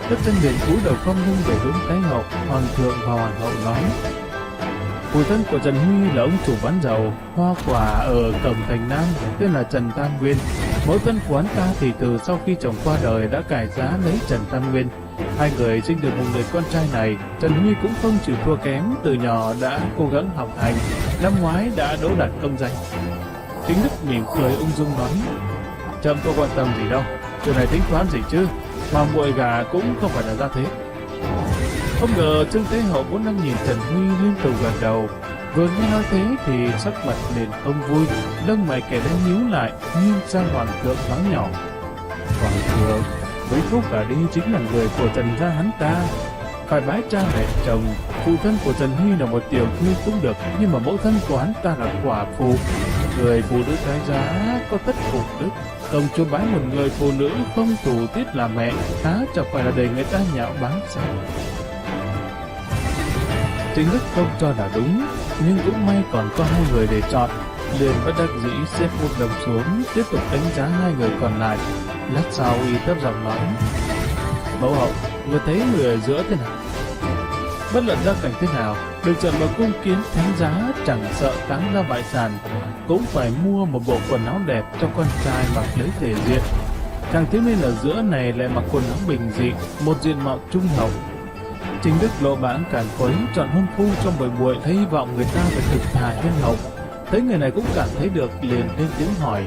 Tất Trân liền cúi đầu cong lưng về hướng Thái Hậu, Hoàng thượng và Hoàng hậu nói: "Phụ thân của Trần Huy là ông chủ bán dầu, hoa quả ở cổng thành Nam, tên là Trần Tam Nguyên. Mẫu thân của hắn ta thì từ sau khi chồng qua đời đã cải giá lấy Trần Tam Nguyên. Hai người sinh được một người con trai này. Trần Huy cũng không chịu thua kém, từ nhỏ đã cố gắng học hành, năm ngoái đã đỗ đạt công danh." Chính Đức mỉm cười ung dung nói: "Trẫm có quan tâm gì đâu, chuyện này tính toán gì chứ, mà muội gà cũng không phải là gia thế." Không ngờ Trương Thế Hậu 4 năm nhìn Trần Huy liên tục gật đầu. Vừa nghe nói thế thì sắc mặt liền không vui, lông mày kẻ đang nhíu lại, nghiêng sang Hoàng thượng nói nhỏ: "Hoàng thượng, với Phúc cả đi chính là người của Trần gia hắn ta, phải bái cha mẹ chồng. Phụ thân của Trần Huy là một tiểu thư cũng được, nhưng mà mẫu thân của hắn ta là quả phụ. Người phụ nữ tái giá có tất phục đức, công chúa bái một người phụ nữ không thủ tiết là mẹ, há chẳng phải là để người ta nhạo báng sao?" Chính Đức không cho là đúng, nhưng cũng may còn có 2 người để chọn, liền bất đắc dĩ xếp một đồng xuống, tiếp tục đánh giá 2 người còn lại. Lát sau y thấp giọng nói: "Mẫu hậu, người thấy người ở giữa thế nào? Bất luận gia cảnh thế nào, được chọn vào cung kiến thánh giá chẳng sợ táng ra bại sản, cũng phải mua một bộ quần áo đẹp cho con trai mặc lấy thể diện. Chàng thiếu niên ở giữa này lại mặc quần áo bình dị, một diện mạo trung hậu. Chính Đức lộ bãng càn quấy chọn hôn phu trong buổi buổi, thấy hy vọng người ta phải thực thà nhân hậu. Thấy người này cũng cảm thấy được, liền lên tiếng hỏi.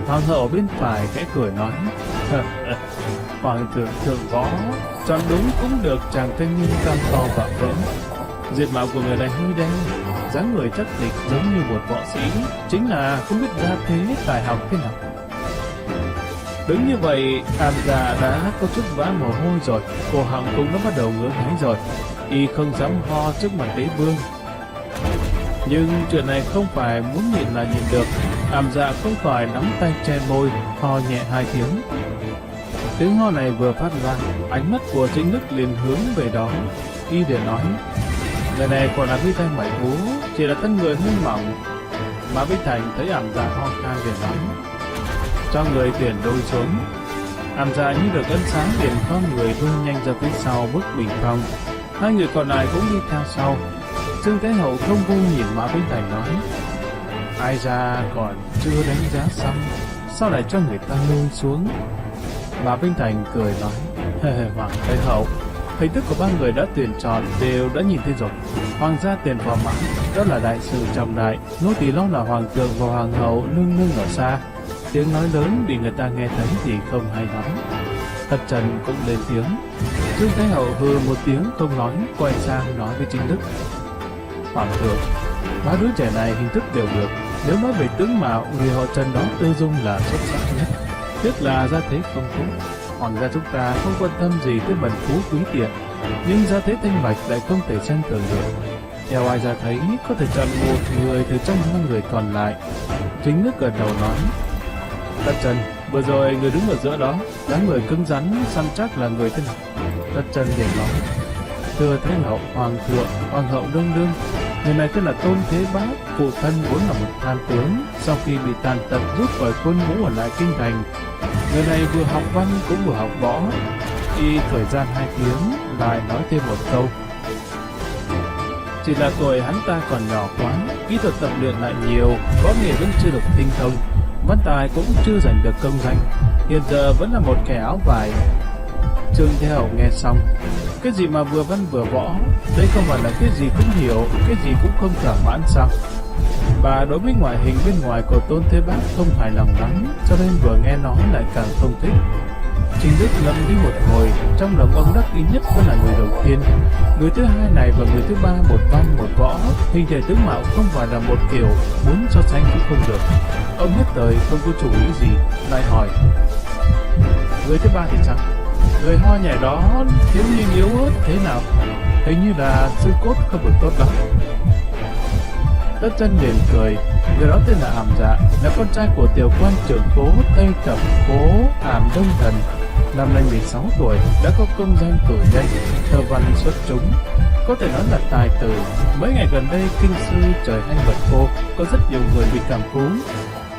Hoàng hậu ở bên phải khẽ cười nói: Hoàng thượng thượng võ, chọn đúng cũng được chàng thanh niên cam to và vững. Diện mạo của người này hơi đen, dáng người chắc lịch giống như một võ sĩ, chính là không biết gia thế tài học thế nào. Đứng như vậy, Am Dạ đã có chút vã mồ hôi rồi, cổ họng cũng đã bắt đầu ngứa ngáy rồi, y không dám ho trước mặt đế vương. Nhưng chuyện này không phải muốn nhìn là nhìn được, Am Dạ không khỏi nắm tay che môi, ho nhẹ 2 tiếng. Tiếng ho này vừa phát ra, ánh mắt của Chính Đức liền hướng về đó, y để nói: Người này còn là vi tay mảy vú, chỉ là thân người hơi mỏng. Mà Bích Thành thấy Am Dạ ho khan liền nói: Cho người tuyển đôi xuống. Am Dạ như được ân sáng liền con người lui nhanh ra phía sau bức bình phong. Hai người còn lại cũng đi theo sau. Dương Thái Hậu không vui nhìn Mã Bích Thành nói: Ai ra còn chưa đánh giá xong, sao lại cho người ta lui xuống? Mã Bích Thành cười nói: Hoàng Thái Hậu, hình thức của ba người đã tuyển chọn đều đã nhìn thấy rồi. Hoàng gia tiền phò mã, đó là đại sự trọng đại, nô tỳ lo là hoàng thượng và hoàng hậu nương nương ở xa, tiếng nói lớn bị người ta nghe thấy thì không hay lắm. Thất Trần cũng lên tiếng. Dương Thái Hậu hừ một tiếng không nói, quay sang nói với Chính Đức: Hoàng thượng, ba đứa trẻ này hình thức đều được, nếu nói về tướng mạo, người họ Trần đó Tư Dung là xuất sắc nhất, tiếc là gia thế không tốt. Hoàng gia chúng ta không quan tâm gì tới bần phú quý tiện, nhưng gia thế thanh bạch lại không thể xem thường được. Theo ai ra thấy, có thể chọn một người từ trong 2 người còn lại. Chính Đức gật đầu nói: Tất Trần, vừa rồi người đứng ở giữa đó, dáng người cứng rắn, săn chắc là người thế nào? Tất Trần liền nói: Thưa Thái Hậu, Hoàng thượng, Hoàng hậu nương nương, người này tên là Tôn Thế Bác, phụ thân vốn là một tham tướng, sau khi bị tàn tật rút khỏi quân ngũ ở lại kinh thành. Người này vừa học văn cũng vừa học võ. Y thời gian 2 tiếng lại nói thêm một câu: Chỉ là tuổi hắn ta còn nhỏ quá, kỹ thuật tập luyện lại nhiều, võ nghệ vẫn chưa được tinh thông, văn tài cũng chưa giành được công danh, hiện giờ vẫn là một kẻ áo vải. Trương Thế Hậu nghe xong: Cái gì mà vừa văn vừa võ, đây không phải là cái gì cũng hiểu, cái gì cũng không thỏa mãn sao? Bà đối với ngoại hình bên ngoài của Tôn Thế Bác không hài lòng lắm, cho nên vừa nghe nói lại càng không thích. Trình Đức ngẫm nghĩ một hồi, trong lòng ông đắc ý nhất vẫn là người đầu tiên. Người thứ hai này và người thứ ba một văn một võ, hình thể tướng mạo không phải là một kiểu, muốn so sánh cũng không được. Ông nhất thời không có chủ ý gì, lại hỏi: Người thứ ba thì sao? Người ho nhẹ đó thiếu nhiên yếu ớt thế nào? Hình như là xương cốt không được tốt lắm. Tất Chân liền cười: Người đó tên là Ảm Dạ, là con trai của tiểu quan trưởng phố Tây Tập phố Ảm Đông Thần. Năm nay 16 tuổi, đã có công danh cử nhân, thơ văn xuất chúng, có thể nói là tài tử. Mấy ngày gần đây kinh sư trời hanh vật khô, có rất nhiều người bị cảm cúm.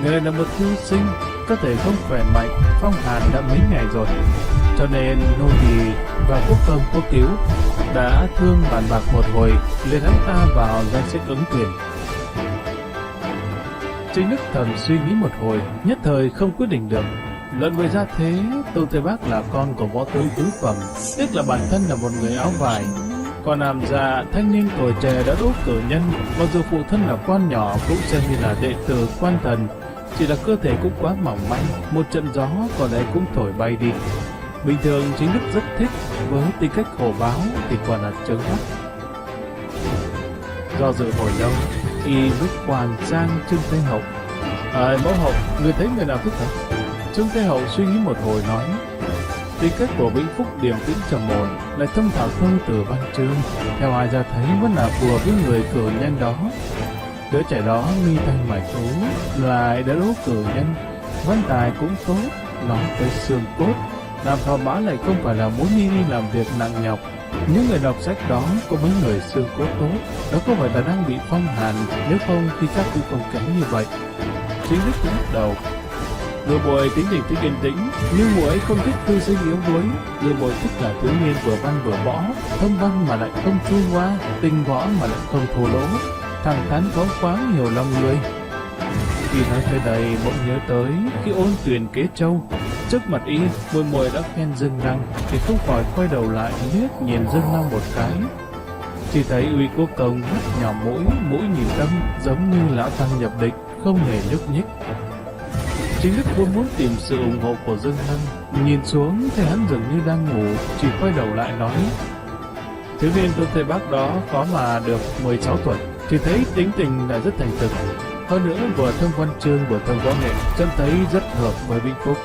Người này là một thư sinh, có thể không khỏe mạnh, phong hàn đã mấy ngày rồi, cho nên nô tỳ và quốc công quốc cứu đã thương bàn bạc một hồi, liền hắn ta vào danh sách ứng tuyển. Chính Đức thầm suy nghĩ một hồi, nhất thời không quyết định được. Luận về gia thế, Tôn Thế Bác là con của võ tướng tứ phẩm, tức là bản thân là một người áo vải. Còn Ảm Dạ thanh niên tuổi trẻ đã đỗ cử nhân, mặc dù phụ thân là quan nhỏ cũng xem như là đệ tử quan thần, chỉ là cơ thể cũng quá mỏng manh, một trận gió còn đấy cũng thổi bay đi. Bình thường Chính Đức rất thích, với tính cách hổ báo thì còn là trứng mắt. Do dự hồi lâu, y bước quan sang Trương Thái Hậu: Mẫu hậu, người thấy người nào thích hả? Trương Thái Hậu suy nghĩ một hồi nói: Tính cách của Vĩnh Phúc điềm tĩnh trầm ổn, lại thông thạo thơ từ văn chương, theo ai ra thấy vẫn là phù hợp với người cử nhân đó. Đứa trẻ đó mi thanh mạch tú, lại đã đỗ cử nhân, văn tài cũng tốt, nói tới xương cốt, làm phò mã lại không phải là muốn đi làm việc nặng nhọc. Những người đọc sách đó có mấy người xương cốt tốt, đó có phải là đang bị phong hàn, nếu không thì chắc cũng không kém như vậy. Chính Đức lắc đầu: Ngựa bội tính tình thích yên tĩnh, nhưng mụ ấy không thích thư sinh yếu đuối. Ngựa bội thích là thiếu niên vừa văn vừa võ, thông văn mà lại không chu hoa, tinh võ mà lại không thô lỗ, thẳng thắn phóng khoáng hiểu lòng người. Khi nói tới đây, bỗng nhớ tới khi ôn tuyển kế châu, trước mặt y, muội muội đã khen Dương Lăng, thì không khỏi quay đầu lại liếc nhìn Dương Lăng một cái. Chỉ thấy Uy Quốc Công mắt nhỏ mũi, mũi nhìn tâm, giống như lão tăng nhập định, không hề nhúc nhích. Chính Đức vốn muốn tìm sự ủng hộ của Dương Lăng, nhìn xuống thấy hắn dường như đang ngủ, chỉ quay đầu lại nói: thiếu niên tuấn Tây Bắc đó có mà được 16 tuổi, chỉ thấy tính tình là rất thành thực. Hơn nữa vừa thông văn chương vừa thông võ nghệ, chân thấy rất hợp với Vĩnh Phúc.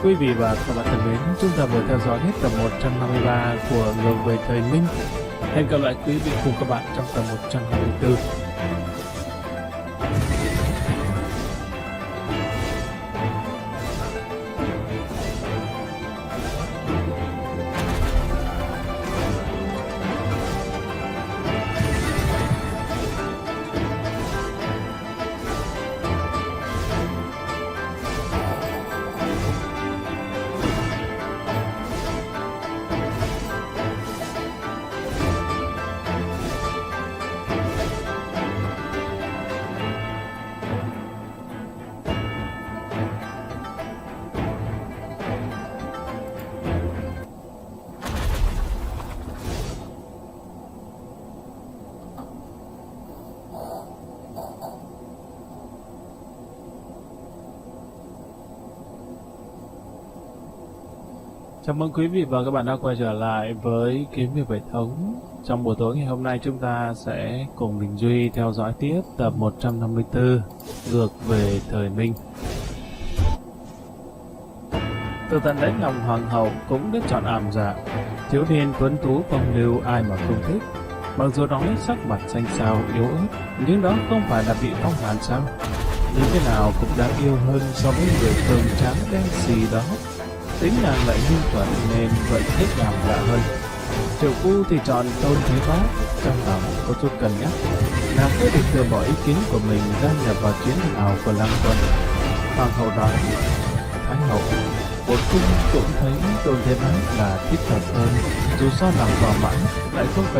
Quý vị và các bạn thân mến, chúng ta vừa theo dõi hết tập 153 của Ngược về thời Minh. Hẹn gặp lại quý vị cùng các bạn trong tập 124. Chào mừng quý vị và các bạn đã quay trở lại với Kiếm Việc Hệ Thống. Trong buổi tối ngày hôm nay chúng ta sẽ cùng Đình Duy theo dõi tiếp tập 154 Ngược về thời Minh. Từ tận đáy lòng hoàng hậu cũng đã chọn ảm dạ. Thiếu niên tuấn tú phong lưu ai mà không thích. Mặc dù nói sắc mặt xanh xao yếu ớt, nhưng đó không phải là bị phong hàn sao? Nhưng thế nào cũng đáng yêu hơn so với người cường tráng đen xì đó. Tính nàng lại nhu thuận nên vẫn thích làm lạ hơn. Triệu Phu thì chọn Tôn Thế Bác, trong lòng có chút cân nhắc. Nàng quyết định từ bỏ ý kiến của mình gia nhập vào chiến ảo của Lăng Quân. Hoàng hậu nói: Thái hậu, bổn cung cũng thấy Tôn Thế Bác là thích hợp hơn, dù sao lòng vào mãn lại không cần